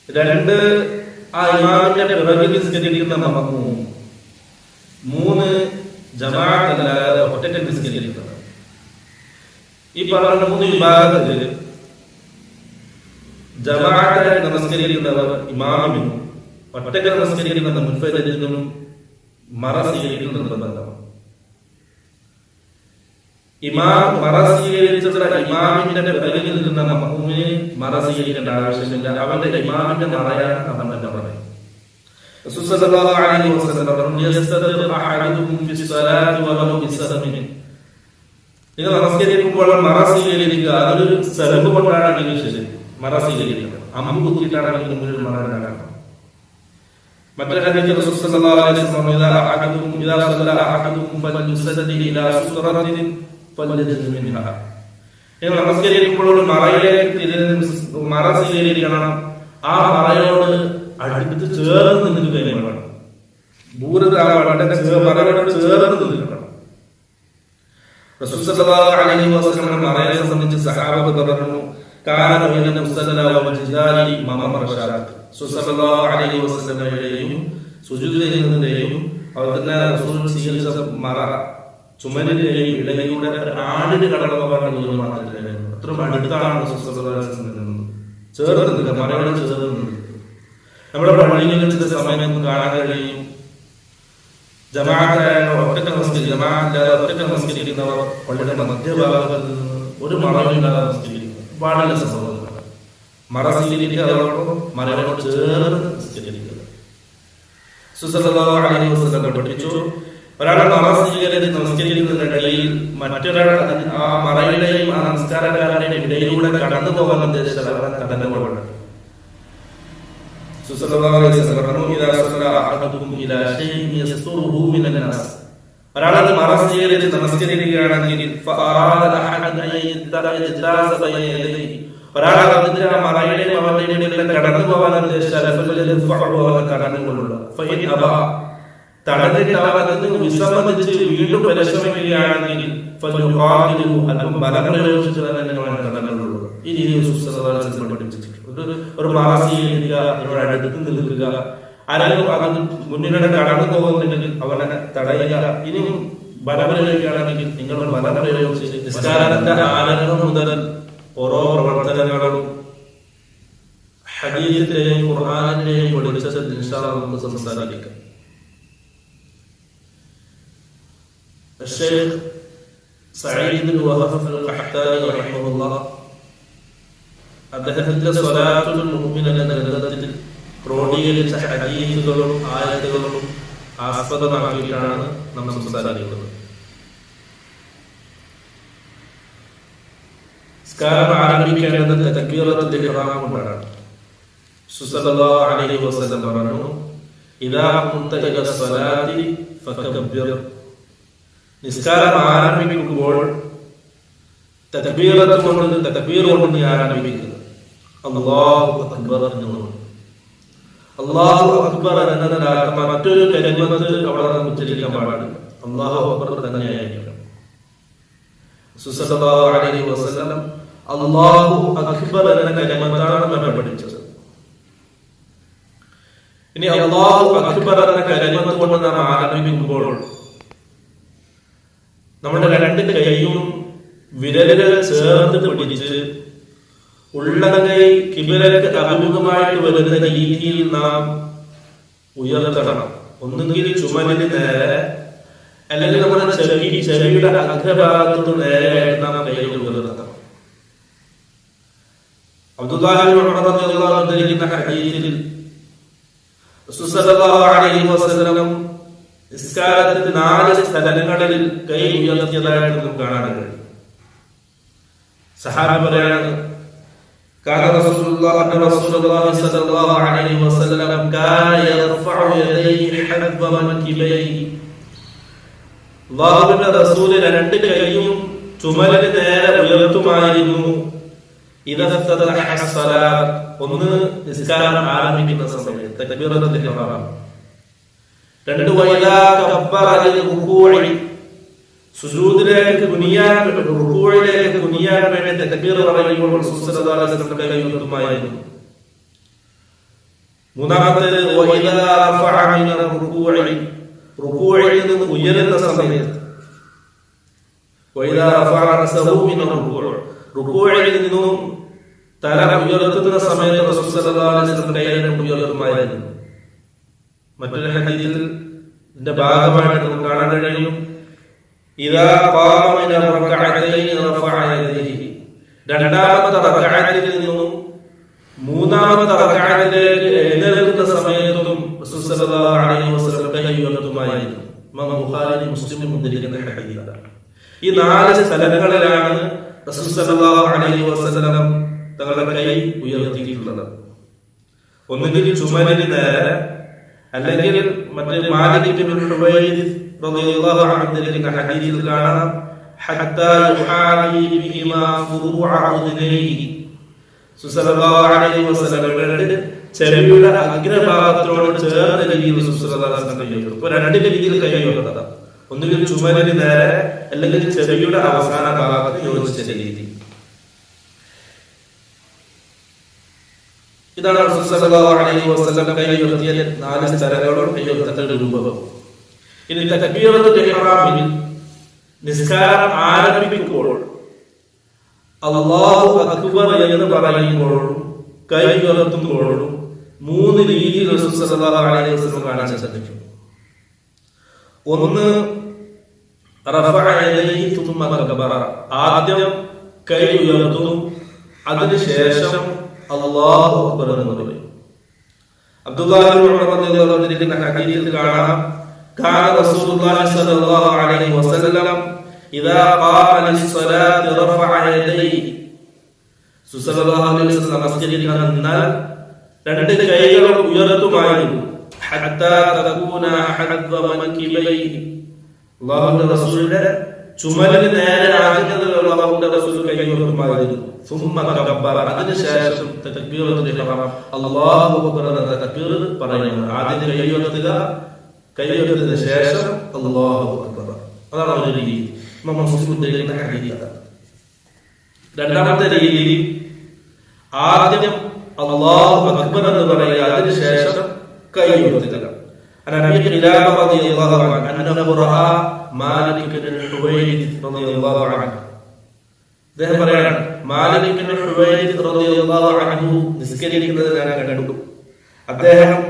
2, ആ ഇമാമിന്റെ പിറകിൽ നിസ്കരിക്കുന്ന മഅ്മൂം. 3, ജമാഅത്തല്ലാതെ ഒറ്റയ്ക്ക് നിസ്കരിക്കുന്നത്. ഈ പറഞ്ഞ 3 വിഭാഗത്തിൽ ജമാഅത്തായിട്ട് നമസ്കരിക്കുന്നവർ ഇമാമിനും ഒറ്റയ്ക്ക് നമസ്കരിക്കുന്ന മുൻഫരിദിനും മറ സ്വീകരിക്കുന്നത് നിർബന്ധമാണ്. ഇമാം മറ സ്വീകരിച്ചിട്ടുള്ള ഇമാമിന്റെ പിറകിൽ നിൽക്കുന്ന മഅ്മൂമിന് മറ സ്വീകരിക്കേണ്ട ആവശ്യമില്ല. അവന്റെ ഇമാമിന്റെ മറയാണ് അവന്റെ മറ. റസൂൽ സല്ലല്ലാഹു അലൈഹി വസല്ലം പറഞ്ഞു, യസ്തദിർ അഹദുകും ഫിസ്സലാത്തി വലൗ ബിസഹമിൻ. നിങ്ങൾ നമസ്കരിക്കുമ്പോൾ മറ സ്വീകരിക്കുക. അതൊരു സലബ് കൊണ്ടാണെങ്കിൽ ശരി, മറ സ്വീകരിക്കുക. അമ്പ് കുത്തിയിട്ടാണെങ്കിൽ മുന്നിൽ മറ ഉണ്ടാകണം. മറ്റൊരു ഹദീസിൽ റസൂൽ സല്ലല്ലാഹു അലൈഹി വസല്ലം പറഞ്ഞു, ഇദാ സല്ലല അഹദുകും ഫൽയുസല്ലി ഇലാ സുറത്തിൻ ഫൽയദ്ഖുൽ മിൻഹാ. നിങ്ങൾ നമസ്കരിക്കുമ്പോൾ മറയിലേക്ക് മറ സ്വീകരിക്കണം. ആ മറയോട് അടുത്ത് ചേർന്ന് നിൽക്കുകയും വേണം. മറയോട് ചേർന്ന് നിൽക്കണം. റസൂൽ സല്ലല്ലാഹു അലൈഹി വസല്ലം മറയെ സംബന്ധിച്ച് സഹാബത്ത് പറഞ്ഞു, കാന ബൈന മുസല്ല വജിദാരി മമ റശാദ്. റസൂൽ സല്ലല്ലാഹു അലൈഹി വസല്ലമയുടെയും സുജൂദ് ചെയ്യുന്നതിന്റെയും അവരുടെ റസൂൽ സ്വീകരിച്ച മറ ചുമലിന്റെയും ഇടയിലൂടെ ആടിന് കടന്നു പോകാനുള്ള ദൂരം മാത്രമേ. അത്രയും അടുത്താണ് റസൂൽ സല്ലല്ലാഹു അലൈഹി വസല്ലം ചേർന്ന് നിൽക്കുക, മറയോട് ചേർന്ന് നിൽക്കുക. നമ്മുടെ പള്ളികളിൽ ചില സമയം കാണാൻ കഴിയും, ഒറ്റയ്ക്ക് നമസ്കരിക്കുന്നവർ പള്ളിയുടെ മധ്യഭാഗത്ത് നിന്ന് ഒരു മറവില്ലാതെ നമസ്കരിക്കുന്നു. പാടില്ല സംഭവങ്ങൾ. മറ സ്വീകരിക്കാതോടൊപ്പം മറയോട് ചേർന്ന് നിസ്കരിക്കുക. സല്ലല്ലാഹു അലൈഹി വസല്ലം പഠിപ്പിച്ചു, ഒരാൾ മറ സ്വീകരിച്ച് നമസ്കരിക്കുന്നതിനിടയിൽ മറ്റൊരാൾ ആ മറയുടെയും ആ നമസ്കാരക്കാരുടെയും ഇടയിലൂടെ കടന്നു പോകാൻ ഉദ്ദേശിച്ചാൽ അവരെ തടഞ്ഞുകൊള്ളണം. ഒരാളത് മറ സ്വീകരിച്ച് നമസ്കരിക്കുകയാണെങ്കിൽ ഒരാൾ അതിന്റെ ആ മറയുടെയും അവരുടെയും കടന്നു പോകാൻ ഉദ്ദേശിച്ചാൽ തടഞ്ഞിട്ട് അവർ അതിന് വിസമ്മതിച്ച് വീണ്ടും പരിശ്രമിക്കുകയാണെങ്കിൽ അല്പം ബലം പ്രയോഗിച്ചിട്ട് തന്നെ കടന്നുള്ളൂ. ഈ രീതിയിൽ പഠിപ്പിച്ചിട്ടുണ്ട്. ഒരു മറ സ്വീകരിക്കുക, അതിനോട് അടുത്ത് നിൽക്കുക. ആരെങ്കിലും അത് മുന്നിലൂടെ കടന്നു പോകുന്നുണ്ടെങ്കിൽ അവരെ തടയുക. ഇനിയും ബലം പ്രയോഗിക്കുകയാണെങ്കിൽ നിങ്ങൾ ബലം പ്രയോഗിച്ച് നിസ്കാരത്തിന്റെ ആരംഭം മുതൽ ഓരോ പ്രവർത്തനങ്ങളും ഹദീസിന്റെയും ഖുർആനിന്റെയും വെളിച്ചത്തിൽ ഇൻഷാ അല്ലാഹ് നമുക്ക് സംസാരിക്കാം. الشيخ سعيد بن وهب القحطاني رحمه الله അദ്ദേഹത്തിന്റെ സ്വലാത്തുൽ മുഅ്മിൻ എന്ന ഗ്രന്ഥത്തിൽ ക്രോഡീകരിച്ച ഹദീസുകളും ആയത്തുകളും ആസ്പദമാക്കിയിട്ടാണ് നമ്മൾ സംസാരിക്കുന്നത്. നിസ്കാരം ആരംഭിക്കേണ്ടത് തക്ബീറത്തുൽ ഇഹ്റാം കൊണ്ടാണ്. സല്ലല്ലാഹു അലൈഹി വസല്ലം പറഞ്ഞു, ഇദാ ഖുംത ഇല സ്വലാത്തി ഫകബ്ബിർ. നിസ്കാരം ആരംഭിക്കുമ്പോൾ തക്ബീർ കൊണ്ട് ആരംഭിക്കുക. അല്ലാഹു അക്ബർ എന്നുള്ളത്. അല്ലാഹു അക്ബർ എന്നതിനർത്ഥം മറ്റൊരു കലിമത്ത് അവിടെ ഉച്ചരിക്കാൻ പാടില്ല. അല്ലാഹു അക്ബർ തന്നെയായിരിക്കണം. സല്ലല്ലാഹു അലൈഹി വസല്ലം അല്ലാഹു അക്ബർ എന്ന കലിമത്താണ് നമ്മൾ പഠിച്ചത്. ഇനി അല്ലാഹു അക്ബർ എന്ന കലിമത്ത് കൊണ്ട് നാം ആരംഭിക്കുമ്പോൾ നമ്മുടെ രണ്ട് കൈയും വിരലുകൾ ചേർത്ത് പിടിച്ച് ഉള്ളകൈ കിബിലക്ക് അഭിമുഖമായിട്ട് വരുന്ന രീതിയിൽ നാം ഉയർത്തണം. ഒന്നുകിൽ ചുമലിന് നേരെ, അല്ലെങ്കിൽ നമ്മുടെ ചെവിയുടെ അഗ്രഭാഗത്ത് നേരെയായിട്ട് നാം കൈകൾ ഉയർത്തണം. അബ്ദുല്ലാഹി ഇബ്നു ഉമർ റളിയല്ലാഹു അൻഹു ഉദ്ധരിക്കുന്ന ഹദീസിൽ റസൂൽ സല്ലല്ലാഹു അലൈഹി വസല്ലം നിസ്കാരത്തിൽ 4 സ്ഥലങ്ങളിൽ കൈ ഉയർത്തിയതായിട്ട് നമുക്ക് കാണാൻ കഴിയും. സഹാബി പറയാണ്, കാന റസൂലുള്ളാഹി സ്വല്ലല്ലാഹു അലൈഹി വസല്ലം കാന യർഫഉ യദൈഹി ഹബ്ബ മൻകിബൈഹി. അല്ലാഹുവിന്റെ റസൂൽ രണ്ട് കൈയും ചുമലിന് നേരെ ഉയർത്തുമായിരുന്നു. ഇദാ ഫതഹ അസ്സലാത്ത്, ഒന്ന് നിസ്കാരം ആരംഭിക്കുന്ന സമയത്ത് തക്ബീറത്തുൽ ഇഹ്റാം. രണ്ട് വൈദാ കബ്ബറ ലിൽറുകൂഇ, സുജൂദിലേക്ക് കുനിയാൻ, റുകൂഇലേക്ക് കുനിയാൻ വേണ്ടി തക്ബീർ പറയുമ്പോൾ റസൂൽ സല്ലല്ലാഹു അലൈഹി വസല്ലം കൈ ഉയർത്തുമായിരുന്നു. മൂന്നാമത്തേത് വൈദാ റഫഅ മിനർ റുകൂഇ, റുകൂഇൽ നിന്ന് ഉയരുന്ന സമയത്ത്, വൈദാ റഫഅ റസഹു മിനർ റുകൂഇ, റുകൂഇൽ നിന്നും തല ഉയർത്തുന്ന സമയത്ത് റസൂൽ സല്ലല്ലാഹു അലൈഹി വസല്ലം കൈ ഉയർത്തുമായിരുന്നു. മറ്റൊരു ഹദീസിൽ ഇതിന്റെ ഭാഗമായിട്ട് നമുക്ക് കാണാൻ കഴിയും, ഇദാ ഖാമ മിന റകഅതൈനി റഫഅ യദൈഹി, രണ്ടാമത്തെ റകഅത്തിൽ നിന്നും മൂന്നാമത്തെ റകഅത്തിലേക്ക് എഴുന്നേൽക്കുന്ന സമയത്തും റസൂൽ സല്ലല്ലാഹു അലൈഹി വസല്ലം കൈ ഉയർത്തുമായിരുന്നു. ഇമാം ബുഖാരി മുസ്ലിം ഉദ്ധരിക്കുന്ന ഹദീസാണ്. ഈ 4 സ്ഥലങ്ങളിലാണ് റസൂൽ സല്ലല്ലാഹു അലൈഹി വസല്ലം തങ്ങളുടെ കൈ ഉയർത്തിയിട്ടുള്ളത്. ഒന്നുകിൽ ചുമലിന് നേരെ, അല്ലെങ്കിൽ മറ്റേ മാലിക് ഇബ്നു ഹുവൈരിസ് റളിയല്ലാഹു അൻഹു ഉദ്ധരിക്കുന്ന ഹദീസിൽ കാണാം, ഹത്താ യുഹാദി ബിഹിമാ ഫുറൂഅ ഉദ്നൈഹി. സല്ലല്ലാഹു അലൈഹി വസല്ലം ചെവിയുടെ അഗ്രഭാഗത്തോട് ചേർന്ന രീതിയിൽ സല്ലല്ലാഹു അലൈഹി വസല്ലം കൈ. ഇപ്പോൾ രണ്ട് രീതിയിൽ കൈ ഉയർത്താം. ഒന്നുകിൽ ചുമലിന് നേരെ, അല്ലെങ്കിൽ ചെവിയുടെ അവസാന ഭാഗത്ത് യോജിച്ച രീതി. ഇതാണ് റസൂൽ സല്ലല്ലാഹു അലൈഹി വസല്ലം കൈ ഉയർത്തിയ 4 സ്ഥലങ്ങളോട് കൈ ഉയർത്തേണ്ട രൂപം. ഇനി തക്ബീറത്തുൽ ഇഹ്റാമിൽ നിസ്കാരം ആരംഭിക്കുമ്പോൾ അല്ലാഹു അക്ബർ എന്ന് പറയുമ്പോഴും കൈ ഉയർത്തുമ്പോഴും 3 രീതിയിൽ റസൂൽ സല്ലല്ലാഹു അലൈഹി വസല്ലം കാണാൻ സാധിക്കും. ഒന്ന്, റഫഅ യദൈഹി തുമ്മ കബ്ബറ, ആദ്യം കൈ ഉയർത്തും, അതിനുശേഷം അല്ലാഹു അക്ബർ എന്ന് പറയും. അബ്ദുല്ലാഹി ഇബ്നു ഉമർ റളിയല്ലാഹു അൻഹു ഉദ്ധരിക്കുന്ന ഹദീസിൽ കാണാം, കാന റസൂലുള്ളാഹി സ്വല്ലല്ലാഹു അലൈഹി വസല്ലം ഇദാ ഖാമ ലിസ്സലാത്തി റഫഅ യദൈഹി. സല്ലല്ലാഹു അലൈഹി വസല്ലം മസ്ജിദിൽ നിന്നാൽ 2 കൈകൾ ഉയർത്തുമായിരുന്നു. ഹത്താ തകൂന ഹദ്വ മൻകിബൈഹി, അല്ലാഹുവിന്റെ റസൂലിന്റെ ചുമലിന് നേരെ ആകുന്നതിലുള്ള അല്ലാഹുവിന്റെ റസൂൽ കൈ ഉയർത്തുമായിരുന്നു. ثم كبر, അതിനുശേഷം തക്ബീറത്തുൽ ഇഹ്റാം അല്ലാഹു അക്ബർ എന്ന തക്ബീർ പറയുന്നു. ആദ്യം കൈ ഉയർത്തുക, കൈ ഉയർത്തിയതിനു ശേഷം അല്ലാഹു അക്ബർ. അതാണ് ഒരു രീതി. ഇമാം മുസ്ലിം ഉദ്ധരിക്കുന്ന ഹദീസാണ്. രണ്ടാമത്തെ രീതി, ആദ്യം അല്ലാഹു അക്ബർ എന്ന് പറയുക, അതിനുശേഷം കൈ ഉയർത്തുക. അനബി ഖിലാഫ റളിയല്ലാഹു അൻഹു അന്നഹു റഅ മാലിക് ഇബ്നു ഹുവൈരിസ് റളിയല്ലാഹു അൻഹു, അദ്ദേഹം പറയാണ്, മാലിക് ഇബ്നു ഹുവൈരിസ് റളിയല്ലാഹു അൻഹു നിസ്കരിക്കുന്നത് ഞാൻ കണ്ടു. അദ്ദേഹം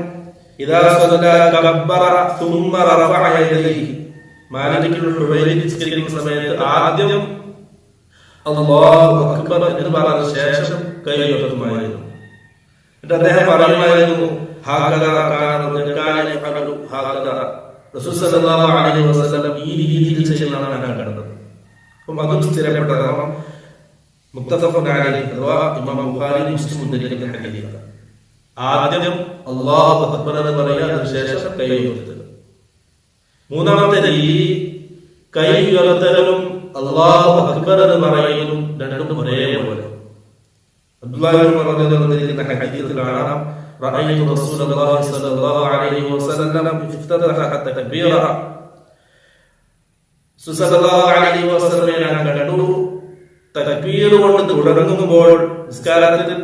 ഇദാ സല്ലല്ലാ കബ്ബറ സുമ്മ റഫഅ യദൈഹി, മാലിക് ഇബ്നു ഹുവൈരിസ് നിസ്കരിക്കുന്ന സമയത്ത് ആദ്യം അല്ലാഹു അക്ബർ എന്ന് പറഞ്ഞ ശേഷം കൈ ഉയർത്തുമായിരുന്നു. എന്നിട്ട് അദ്ദേഹം പറയുമായിരുന്നു, ഹാകദാ കാന യഫഅലു ഹാകദാ, റസൂൽ സല്ലല്ലാഹു അലൈഹി വസല്ലം ഈ രീതിയിൽ ചെയ്യുന്നതാണ് ഞാൻ കണ്ടത്. അപ്പം അതും സ്ഥിരപ്പെട്ടതാണ്. മുത്തഫഖുൻ അലൈഹി അഥവാ ഇമാം ബുഖാരി മുസ്ലിം ഉദ്ധരിക്കുന്ന ഹദീസാണ്. ആദ്യം അല്ലാഹു അക്ബർ എന്ന് പറയുക, അതിനുശേഷം കൈ ഉയർത്തുക. മൂന്നാമത്തെ രീതി കൈ ഉയർത്തലും അല്ലാഹു അക്ബർ എന്ന് പറയുന്നതും രണ്ടും ഒരേപോലെ. അബ്ദുല്ലാഹി ഇബ്നു ഉമർ റളിയല്ലാഹു അൻഹു ഹദീസിൽ കാണാം, റഅയ്തു റസൂലല്ലാഹി സ്വല്ലല്ലാഹു അലൈഹി വസല്ലം ഇഫ്തതഹ തക്ബീറ. സല്ലല്ലാഹു അലൈഹി വസല്ലം ഞാൻ കണ്ടു തക്ബീർ കൊണ്ട് തുടങ്ങുമ്പോൾ, നിസ്കാരത്തിൽ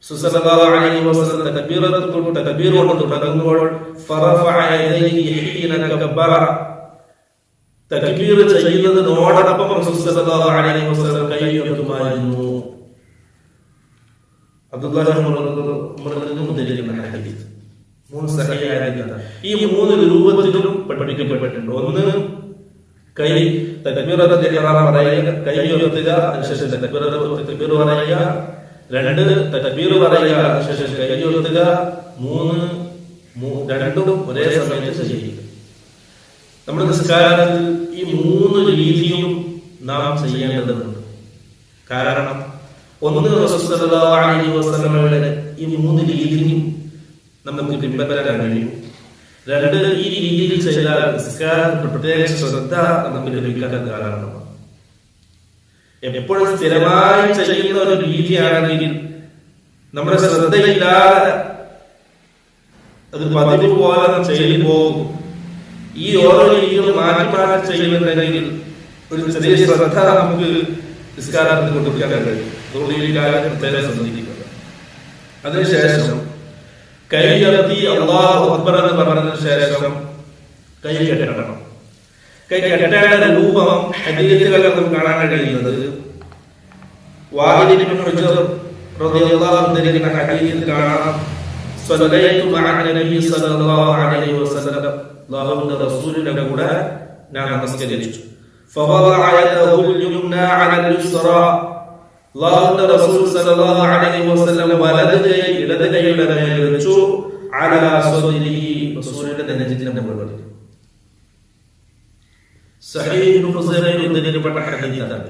സല്ലല്ലാഹു അലൈഹി വസല്ലം തക്ബീർ കൊണ്ട് തുടങ്ങുമ്പോൾ ഫറഫഅ യദൈഹി ഹീന കബ്ബറ, തക്ബീർ ചെയ്യുന്നതിനോടൊപ്പം സല്ലല്ലാഹു അലൈഹി വസല്ലം കൈ ഉയർത്തുമായിരുന്നു. അബ്ദുല്ലാഹി ഉദ്ധരിക്കുന്ന ഹദീസ്. മൂന്ന് സഹീഹായ ഹദീസാണ്. ഈ മൂന്ന് രൂപത്തിലും പഠിപ്പിക്കപ്പെട്ടിട്ടുണ്ട്. ഒന്ന്, കൈ തക്ബീറത്തുൽ ഇഹ്റാം പറയുക, കൈ ഉയർത്തുക, അതിനുശേഷം തക്ബീർ പറയുക. രണ്ട്, തക്ബീർ പറയുക, അതിനുശേഷം കൈ ഉയർത്തുക. മൂന്ന്, രണ്ടും ഒരേ സമയത്ത് ചെയ്യുക. നമ്മുടെ നിസ്കാരത്തിൽ ഈ മൂന്ന് രീതിയും നാം ചെയ്യേണ്ടതുണ്ട്. കാരണം ഒന്ന്, റസൂൽ സല്ലല്ലാഹു അലൈഹി വസല്ലമയുടെ ഈ മൂന്ന് രീതിയും നമുക്ക് പിൻപറ്റാൻ കഴിയും. രണ്ട്, ഈ രീതിയിൽ ചെയ്താൽ നിസ്കാരത്തിൽ പ്രത്യേക ശ്രദ്ധ നമുക്ക് ലഭിക്കാൻ കാരണമാണ്. എപ്പോഴും സ്ഥിരമായി ചെയ്യുന്ന ഒരു രീതിയാണെങ്കിൽ നമ്മുടെ ശ്രദ്ധയില്ലാതെ അത് പതിവ് പോലെ ചെയ്തു പോകും. ഈ ഓരോ രീതികളും മാറ്റി മാറ്റി ചെയ്യുന്നുണ്ടെങ്കിൽ ഒരു ചെറിയ ശ്രദ്ധ നമുക്ക് നിസ്കാരത്തിൽ കൊടുക്കാൻ കഴിയും. അതുകൊണ്ട് ഈ കാര്യം പ്രത്യേകം ശ്രദ്ധിക്കുക. അതിനുശേഷം കൈ ഉയർത്തി അല്ലാഹു അക്ബർ എന്ന് പറഞ്ഞതിന് ശേഷം കൈ കെട്ടണം. കൈ കെട്ടേണ്ട രൂപം ഹദീസുകളിൽ നമുക്ക് കാണാൻ കഴിയുന്നത്, വാഇദ് ഇബ്നു ഹുജർ റളിയല്ലാഹു അൻഹു ഹദീസിൽ കാണാം, സ്വല്ലൈതു മഅ നബി സല്ലല്ലാഹു അലൈഹി വസല്ലം, അല്ലാഹുവിന്റെ റസൂലിന്റെ കൂടെ ഞാൻ നമസ്കരിച്ചു. ഫവദഅ യദഹു യംനാ അലൽ യുസ്റാ, അല്ലാഹുവിന്റെ റസൂൽ സല്ലല്ലാഹു അലൈഹി വസല്ലം വലത് കൈ ഇടത് കൈയുടെ മേൽ വെച്ചു. അലാ സദ്രിഹി, റസൂലിന്റെ നെഞ്ചിന്റെ മുകളിൽ. സഹീഹ് ഇബ്നു ഖുസൈമയിൽ ഉദ്ധരിക്കപ്പെട്ട ഹദീസാണ്.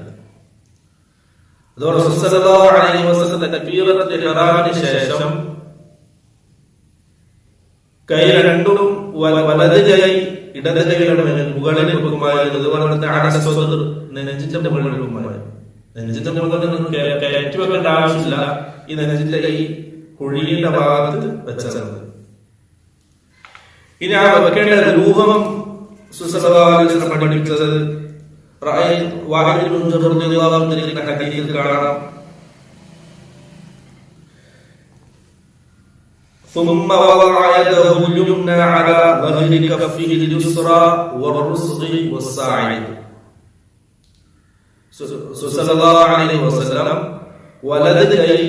അതോടെ റസൂൽ സല്ലല്ലാഹു അലൈഹി വസല്ലം തക്ബീറത്തുൽ ഇഹ്റാമിന് ശേഷം കൈ രണ്ടും വലത് കൈ ഇടത് കൈയുടെ മേൽ മുകളിൽ വെക്കുമായിരുന്നു. അതുപോലെ അലാ സദ്ർ, നെഞ്ചിന്റെ മുകളിൽ വെക്കുമായിരുന്നു. നെഞ്ചിന്റെ മുകളിൽ കയറ്റി വെക്കേണ്ട ആവശ്യമില്ല. ഈ നെഞ്ചിന്റെ കൈ കുഴിയുടെ ഭാഗത്ത് വെച്ചത്. ഇനി ആ വെക്കേണ്ട രൂപം പഠിപ്പിച്ചത് വാഇദ് ഇബ്നു ഹുജർ റളിയല്ലാഹു അൻഹു ഹദീസിൽ കാണാം, ثم وضع يده اليمنى على ظهر كفه اليسرى والرسغ والساعد. സല്ലല്ലാഹു അലൈഹി വസല്ലം വലത് കൈ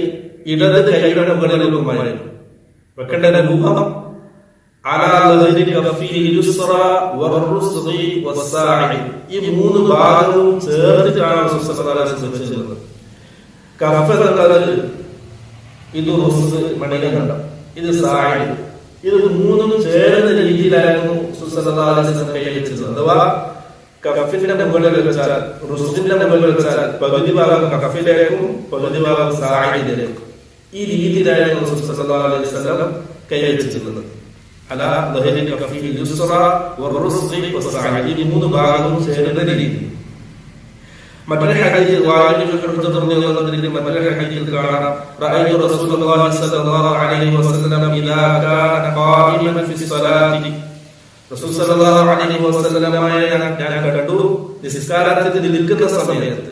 ഇടത് കൈയുടെ മുകളിൽ വെക്കുമായിരുന്നു. വെക്കേണ്ട രൂപം അലാ ളഹരി കഫിഹി യുസ്റാ വറുസ്ഗി വസ്സാഇ, ഈ മൂന്ന് ഭാഗവും ചേർത്തിട്ടാണ് റസൂൽ സല്ലല്ലാഹു അലൈഹി വസല്ലം വെച്ചത്. കഫ് എന്നത് ഇത് റുസ്ഗ് മണികണ്ഠം, ഇത് സാഇ, ഇത് മൂന്നും ചേർന്ന രീതിയിലായിരുന്നു റസൂൽ സല്ലല്ലാഹു അലൈഹി വസല്ലം കൈ വെച്ചത്. അഥവാ കഫിന്റെ മുകളിൽ വെച്ചാൽ, റുസ്ഗിന്റെ മുകളിൽ വെച്ചാൽ പകുതി ഭാഗം കഫിലേക്കും പകുതി ഭാഗം സാഇദിലേക്കും. ഈ രീതിയിലായിരുന്നു റസൂൽ സല്ലല്ലാഹു അലൈഹി വസല്ലം കൈ വെച്ചിട്ടുള്ളത്. അലാ ളഹരി കഫിഹി യുസ്റാ വറുസ്ഗി വസ്സാഇ, ഈ മൂന്ന് ഭാഗവും ചേരുന്ന രീതി. മറ്റൊരു ഹദീസ് വാഇദ് ഇബ്നു ഹുജർ റളിയല്ലാഹു അൻഹു മറ്റൊരു ഹദീസിൽ കാണാം, റഅയ്തു റസൂലുള്ളാഹി സ്വല്ലല്ലാഹു അലൈഹി വസല്ലം ഇദാ കാന ഖായിമൻ ഫി സ്വലാത്തി, റസൂൽ സല്ലല്ലാഹു അലൈഹി വസല്ലമയെ ഞാൻ കണ്ടു നിസ്കാരത്തിൽ നിൽക്കുന്ന സമയത്ത്.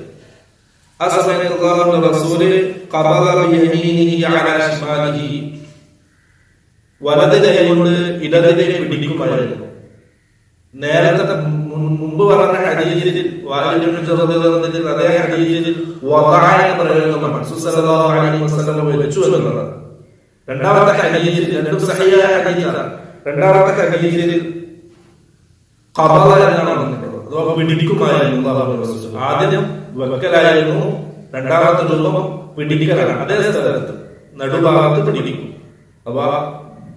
ആ സമയത്ത് അല്ലാഹുവിന്റെ റസൂൽ ഖബല ബിയമീനിഹി അലാ ശിമാലിഹി, വലത് കൈ കൊണ്ട് ഇടത് കൈ പിടിക്കുമായിരുന്നു. നേരത്തെ മുമ്പ് പറഞ്ഞ ഹദീസിൽ വാഇദ് ഇബ്നു ഹുജർ റളിയല്ലാഹു അൻഹു അതേ ഹദീസിൽ വദഅ എന്ന പ്രയോഗമാണ് റസൂൽ സല്ലല്ലാഹു അലൈഹി വസല്ലം വെച്ചു എന്നുള്ളത്. രണ്ടാമത്തെ ഹദീസിൽ, രണ്ടും സഹീഹായ ഹദീസാണ്. രണ്ടാമത്തെ ഹദീസിൽ ഖബല എന്നാണ് വന്നിട്ടുള്ളത്, അഥവാ പിടിക്കുമായിരുന്നു അല്ലാഹുവിന്റെ റസൂൽ. ആദ്യം വെക്കലായിരുന്നു, രണ്ടാമത്തെ രൂപം പിടിക്കലാണ്. അതേ സ്ഥലത്ത് നടുഭാഗത്ത് പിടിക്കും, അഥവാ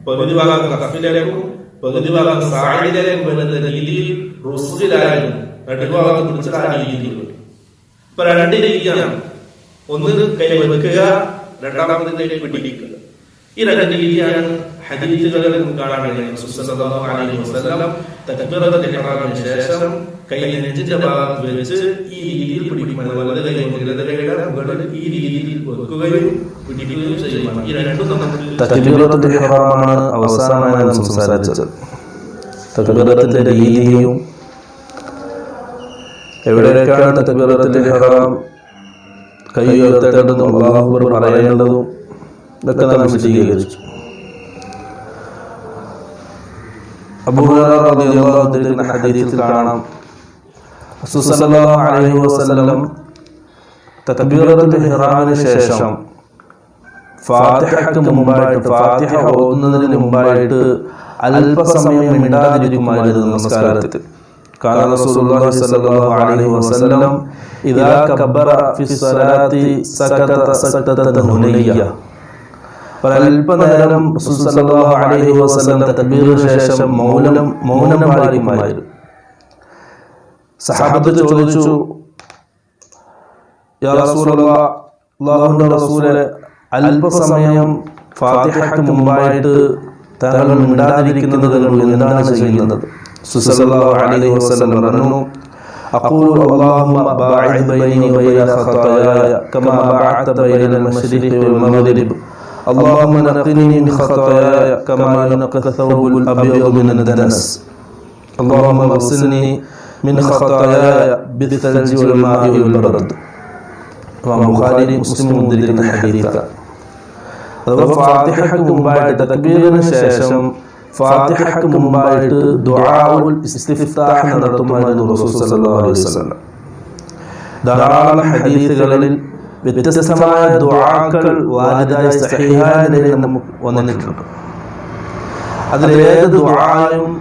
പകുതി ഭാഗം കഫിലേക്കും പകുതി ഭാഗം സാഇദിലേക്കും വരുന്ന രീതിയിൽ റുസ്ഗിലായിരുന്നു, നടുഭാഗത്ത് പിടിച്ച ആ രീതിയിൽ. ഇപ്പൊ രണ്ട് രീതിയാണ്. ഒന്ന് കൈ വെക്കുക, രണ്ടാമത് കൈ പിടിക്കുക. ഈ രണ്ട് രീതിയാണ് ഹദീസുകളിൽ നമുക്ക് കാണാൻ കഴിയുന്നത്. റസൂൽ സല്ലല്ലാഹു അലൈഹി വസല്ലം തക്ബീറത്തുൽ ഇഹ്റാമിന് ശേഷം കൈ നെഞ്ചിന്റെ ഭാഗത്ത് വെച്ച് ഈ രീതിയിൽ പിടിക്കും. വലത് കൈ ഇടത് കൈയുടെ മുകളിൽ ഈ രീതിയിൽ വെക്കുകയും പിടിക്കുകയും ചെയ്യുമാണ്. ഈ രണ്ടും നമുക്ക് തക്ബീറത്തുൽ ഇഹ്റാമാണ് അവസാനമായി നാം സംസാരിച്ചത്. തക്ബീറത്തിന്റെ രീതിയും എവിടെയൊക്കെയാണ് തക്ബീറത്തുൽ ഇഹ്റാം കൈ ഉയർത്തേണ്ടതും അല്ലാഹു അക്ബർ പറയേണ്ടതും ഇതൊക്കെ നാം വിശദീകരിച്ചു. അബൂ ഹുറൈറ റളിയല്ലാഹു അൻഹു ഹദീസിൽ കാണാം, റസൂൽ സല്ലല്ലാഹു അലൈഹി വസല്ലം തക്ബീറത്തുൽ ഇഹ്റാമിന് ശേഷം ഫാത്തിഹയ്ക്ക് മുമ്പായിട്ട്, ഫാത്തിഹ ഓതുന്നതിന് മുമ്പായിട്ട് അല്പസമയം മിണ്ടാതിരിക്കുമായിരുന്നു നമസ്കാരത്തിൽ. കാന റസൂലുള്ളാഹി സ്വല്ലല്ലാഹു അലൈഹി വസല്ലം ഇദാ കബ്ബറ ഫി സ്വലാത്തി സകത സക്തതൻ ഹുനയ്യ. ഒരൽപനേരം റസൂൽ സല്ലല്ലാഹു അലൈഹി വസല്ലം തക്ബീറിന് ശേഷം മൗനം പാലിക്കുമായിരുന്നു. സഹാബത്ത് ചോദിച്ചു, യാ റസൂലല്ലാഹ്, അല്ലാഹുവിന്റെ റസൂലേ, അല്പസമയം ഫാത്തിഹയ്ക്ക് മുമ്പായിട്ട് താങ്കൾ മിണ്ടാതിരിക്കുന്നത് എന്താണ് ചെയ്യുന്നത്? റസൂൽ സല്ലല്ലാഹു അലൈഹി വസല്ലം പറഞ്ഞു, അഖൂലു അല്ലാഹുമ്മ ബാഇദ് ബൈനി വബൈന ഖതായായ കമാ ബഅഅത ബൈന അൽ-മശ്രിഖി വൽ-മഗ്രിബ് اللهم نقني من خطاياي كما ينقى الثوب الأبيض من الدنس اللهم اغسلني من خطاياي بالثلج والماء والبرد. ബുഖാരി മുസ്ലിം ഉദ്ധരിക്കുന്ന ഹദീസാണ്. അഥവാ ഫാത്തിഹയ്ക്ക് മുമ്പായിട്ട്, തക്ബീറിന് ശേഷം ഫാത്തിഹയ്ക്ക് മുമ്പായിട്ട് ദുആഉൽ ഇസ്തിഫ്താഹ് നടത്തുമായിരുന്നു റസൂൽ സല്ലല്ലാഹു അലൈഹി വസല്ലം. ധാരാളം ഹദീസുകളിൽ വ്യത്യസ്തമായ ദുആകൾ വാരിദായ സഹീഹായ നിലയിൽ നമുക്ക് വന്നിട്ടുണ്ട്. അതിലേത് ദുആയും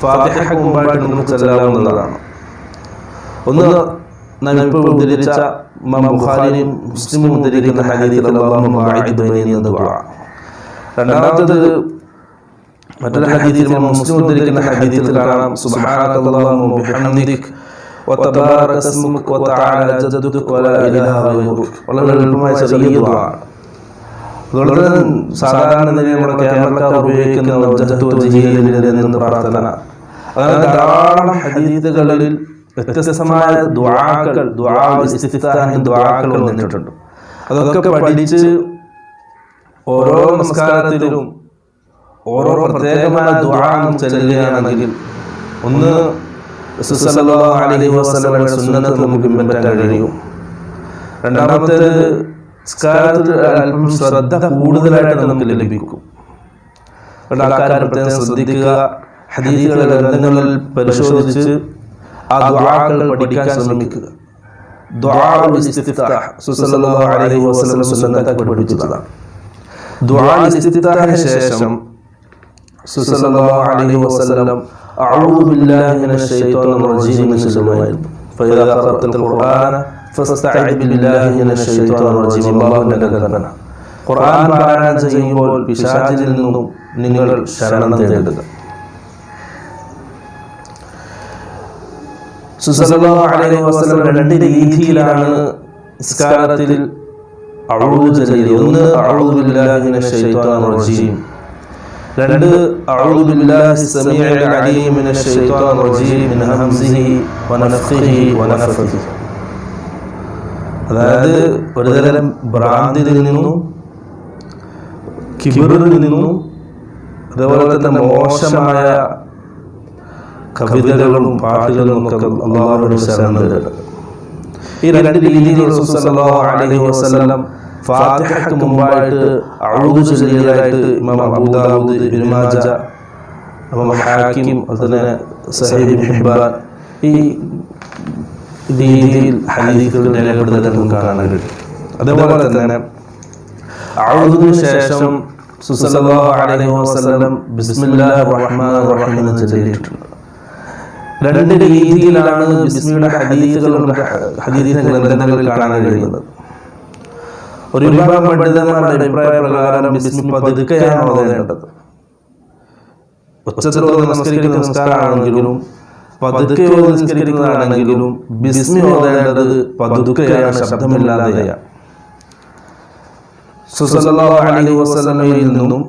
ഫാത്തിഹയ്ക്ക് മുമ്പായിട്ട് നമുക്ക് ചൊല്ലാവുന്നതാണ്. ഒന്ന് നാം ഇപ്പോൾ ഉദ്ധരിച്ച ഇമാം ബുഖാരിയും മുസ്ലിമും ഉദ്ധരിക്കുന്ന ഹദീസിൽ അല്ലാഹുമ്മ ബാഇദ് ബൈനി എന്ന ദുആ. രണ്ടാമത്തേത് മറ്റൊരു ഹദീസിൽ ഇമാം മുസ്ലിം ഉദ്ധരിക്കുന്ന ഹദീസിൽ കാണാം, സുബ്ഹാനക്കല്ലാഹുമ്മ വബിഹംദിക വതബാറക ഇസ്മുക വതആല ജദ്ദുക വലാ ഇലാഹ ഗൈറുക. വളരെ എളുപ്പമായ ചെറിയ ദുആ. അതുകൊണ്ട് സാധാരണ നിലയിൽ നമ്മുടെ കേരളക്കാർ ഉപയോഗിക്കുന്ന വജ്ഹത്തു വജ്ഹിയ എന്ന പ്രാർത്ഥന, അങ്ങനെ ധാരാളം ഹദീസുകളിൽ വ്യത്യസ്തമായ ദുആകൾ, ദുആഉൽ ഇസ്തിഫ്താഹ് ദുആകൾ വന്നിട്ടുണ്ട്. അതൊക്കെ പഠിച്ച് ഓരോ നമസ്കാരത്തിലും ഓരോ പ്രത്യേകമായ ദുആ ചൊല്ലുകയാണെങ്കിൽ ഒന്ന് റസൂൽ സല്ലല്ലാഹു അലൈഹി വസല്ലമയുടെ സുന്നത്ത് നമുക്ക് പിൻപറ്റാൻ കഴിയും. രണ്ടാമത്തേത് നമസ്കാരത്തിൽ അല്പം ശ്രദ്ധ കൂടുതലായിട്ട് നമുക്ക് ലഭിക്കും. ആൾക്കാർ പ്രത്യേകം ശ്രദ്ധിക്കുക, ഹദീസുകളുടെ ഗ്രന്ഥങ്ങളിൽ പരിശോധിച്ച് ആ ദുആകൾ പഠിക്കാൻ ശ്രമിക്കുക. ദുആഉൽ ഇസ്തിഫ്താഹ് റസൂൽ സല്ലല്ലാഹു അലൈഹി വസല്ലം സുന്നത്താക്കി പഠിപ്പിച്ചതാണ്. ദുആഉൽ ഇസ്തിഫ്താഹിന് ശേഷം റസൂൽ സല്ലല്ലാഹു അലൈഹി വസല്ലം അഊദു ബില്ലാഹി മിനശ് ശൈത്വാനിർ റജീം എന്ന് ചൊല്ലുമായിരുന്നു. ഫഇദാ ഖറഅതൽ ഖുർആന ഫസ്തഈദ് ബില്ലാഹി മിനശ് ശൈത്വാനിർ റജീം. അല്ലാഹുവിന്റെ കൽപ്പന, ഖുർആൻ പാരായണം ചെയ്യുമ്പോൾ പിശാചിൽ നിന്നും നിങ്ങൾ ശരണം തേടുക. സല്ലല്ലാഹു അലൈഹി വസല്ലം രണ്ട് രീതിയിലാണ് നിസ്കാരത്തിൽ അഊദു ചൊല്ലിയത്. ഒന്ന് അഊദു ബില്ലാഹി മിനശ് ശൈത്വാനിർ റജീം, രണ്ട് അഊദു ബില്ലാഹി സമീഉൽ അലീം മിനശ് ശൈത്വാനിർ റജീം മിൻ ഹംസിഹി വനഫ്ഖിഹി വനഫ്ഖിഹി. അതായത് ഒരുതരം ഭ്രാന്തിൽ നിന്നും കിബറിൽ നിന്നും അതുപോലെ തന്നെ മോശമായ കവിതകളും പാട്ടുകളും ഒക്കെ അല്ലാഹുവിനോട് ശരണം തേടുക. ഈ രണ്ട് രീതിയിൽ റസൂൽ സല്ലല്ലാഹു അലൈഹി വസല്ലം ഫാത്തിഹയ്ക്ക് മുമ്പായിട്ട് അഊദു ചൊല്ലിയതായിട്ട് ഇമാം അബൂ ദാവൂദ്, ഇബ്നു മാജ, ഇമാം ഹാക്കിം, അതുപോലെ സഹീഹ് ഇബ്നു ഹിബ്ബാൻ ഈ രീതിയിൽ ഹദീസുകൾ രേഖപ്പെടുത്തുന്നത് നമുക്ക് കാണാൻ കഴിയും. അതുപോലെ തന്നെ അഊദുവിന് ശേഷം റസൂൽ സല്ലല്ലാഹു അലൈഹി വസല്ലം ബിസ്മില്ലാഹിർ റഹ്മാനിർ റഹീം എന്ന് ചൊല്ലിയിട്ടുണ്ട്. രണ്ട് രീതിയിലാണ് ബിസ്മിയുടെ ഹദീസിന്റെ ഗ്രന്ഥങ്ങളിൽ കാണാൻ കഴിയുന്നത്. ഒരു വിഭാഗം പണ്ഡിതന്മാരുടെ അഭിപ്രായ പ്രകാരം ബിസ്മി പതുക്കെയാണ് ഓതേണ്ടത്. ഉച്ചത്തിൽ നമസ്കരിക്കുന്ന നമസ്കാരമാണെങ്കിലും പതുക്കെ നിസ്കരിക്കുന്നതാണെങ്കിലും ബിസ്മി ഓതേണ്ടത് പതുക്കെയാണ്, ശബ്ദമില്ലാതെയാണ്. സല്ലല്ലാഹു അലൈഹി വസല്ലമയിൽ നിന്നും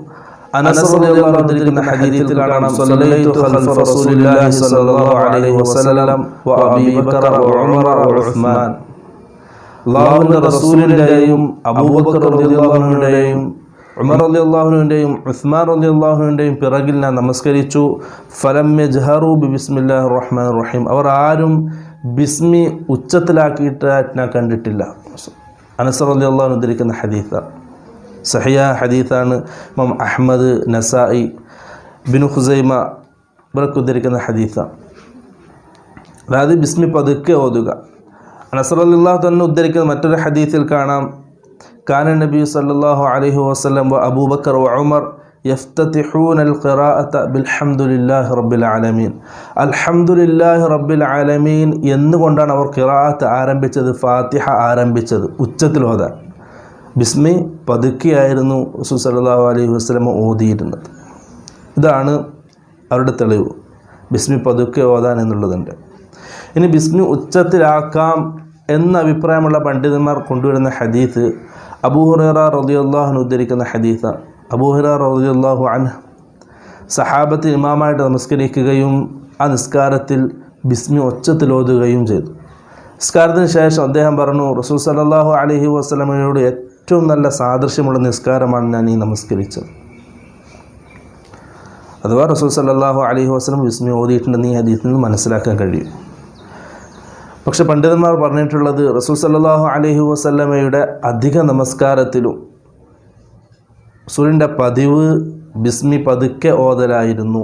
അനസ് റളിയല്ലാഹു അൻഹു ഉദ്ധരിക്കുന്ന ഹദീസിൽ കാണാം, സല്ലൈതു ഖൽഫ റസൂലില്ലാഹി സല്ലല്ലാഹു അലൈഹി വസല്ലം വ അബീ ബക്കർ വ ഉമർ വ ഉസ്മാൻ. അല്ലാഹുവിന്റെ റസൂലിന്റെയും അബൂബക്കർ റളിയല്ലാഹു അൻഹുവിന്റെയും ഉമർ റളിയല്ലാഹു അൻഹുവിന്റെയും ഉസ്മാൻ റളിയല്ലാഹു അൻഹുവിന്റെയും പിറകിൽ ഞാൻ നമസ്കരിച്ചു. ഫലം യജ്ഹറു ബിസ്മില്ലാഹിർ റഹ്മാനിർ റഹീം. അവർ ആരും ബിസ്മി ഉച്ചത്തിലാക്കിയിട്ട് ഞാൻ കണ്ടിട്ടില്ല. അനസ് റളിയല്ലാഹു അൻഹു ഉദ്ധരിക്കുന്ന ഹദീസാണ്, സഹിഹ ഹദീസാണ്. ഇമാം അഹ്മദ്, നസായി, ഇബ്നു ഖുസൈമ ഇവരൊക്കെ ഉദ്ധരിക്കുന്ന ഹദീസാണ്. അതായത് ബിസ്മി പതുക്കെ ഓതുക. അനസ് റളിയല്ലാഹു അൻഹു ഉദ്ധരിക്കുന്ന മറ്റൊരു ഹദീസിൽ കാണാം, കാന നബി സല്ലല്ലാഹു അലൈഹി വസല്ലം വ അബൂബക്കർ വ ഉമർ യഫ്തതിഹൂനൽ ഖിറാഅത ബിൽഹംദുലില്ലാഹി റബ്ബിൽ ആലമീൻ. അൽഹംദുലില്ലാഹി റബ്ബിൽ ആലമീൻ എന്നുകൊണ്ടാണ് അവർ ഖിറാഅത്ത് ആരംഭിച്ചത്, ഫാത്തിഹ ആരംഭിച്ചത് ഉച്ചത്തിൽ ഓതാൻ. ബിസ്മി പതുക്കെയായിരുന്നു റസൂൽ സല്ലല്ലാഹു അലൈഹി വസല്ലം ഓതിയിരുന്നത്. ഇതാണ് അവരുടെ തെളിവ്, ബിസ്മി പതുക്കെ ഓതാൻ എന്നുള്ളതുണ്ട്. ഇനി ബിസ്മി ഉച്ചത്തിലാക്കാം എന്ന അഭിപ്രായമുള്ള പണ്ഡിതന്മാർ കൊണ്ടുവരുന്ന ഹദീസ് അബൂ ഹുറൈറ റളിയല്ലാഹു അൻഹു ഉദ്ധരിക്കുന്ന ഹദീസാണ്. അബൂ ഹുറൈറ റളിയല്ലാഹു അൻഹു സഹാബത്ത് ഇമാമായിട്ട് നമസ്കരിക്കുകയും ആ നിസ്കാരത്തിൽ ബിസ്മി ഉച്ചത്തിൽ ഓതുകയും ചെയ്തു. നിസ്കാരത്തിന് ശേഷം അദ്ദേഹം പറഞ്ഞു, റസൂൽ സല്ലല്ലാഹു അലൈഹി വസല്ലമയോട് ഏറ്റവും നല്ല സാദൃശ്യമുള്ള നിസ്കാരമാണ് ഞാൻ ഈ നമസ്കരിച്ചത്. അഥവാ റസൂൽ സല്ലല്ലാഹു അലൈഹി വസല്ലം ബിസ്മി ഓതിയിട്ടുണ്ടെന്ന് ഈ ഹദീസിൽ നിന്ന് മനസ്സിലാക്കാൻ കഴിയും. പക്ഷെ പണ്ഡിതന്മാർ പറഞ്ഞിട്ടുള്ളത് റസൂൽ സല്ലല്ലാഹു അലൈഹി വസല്ലമയുടെ അധിക നമസ്കാരത്തിലും റസൂലിൻ്റെ പതിവ് ബിസ്മി പതുക്കെ ഓതലായിരുന്നു.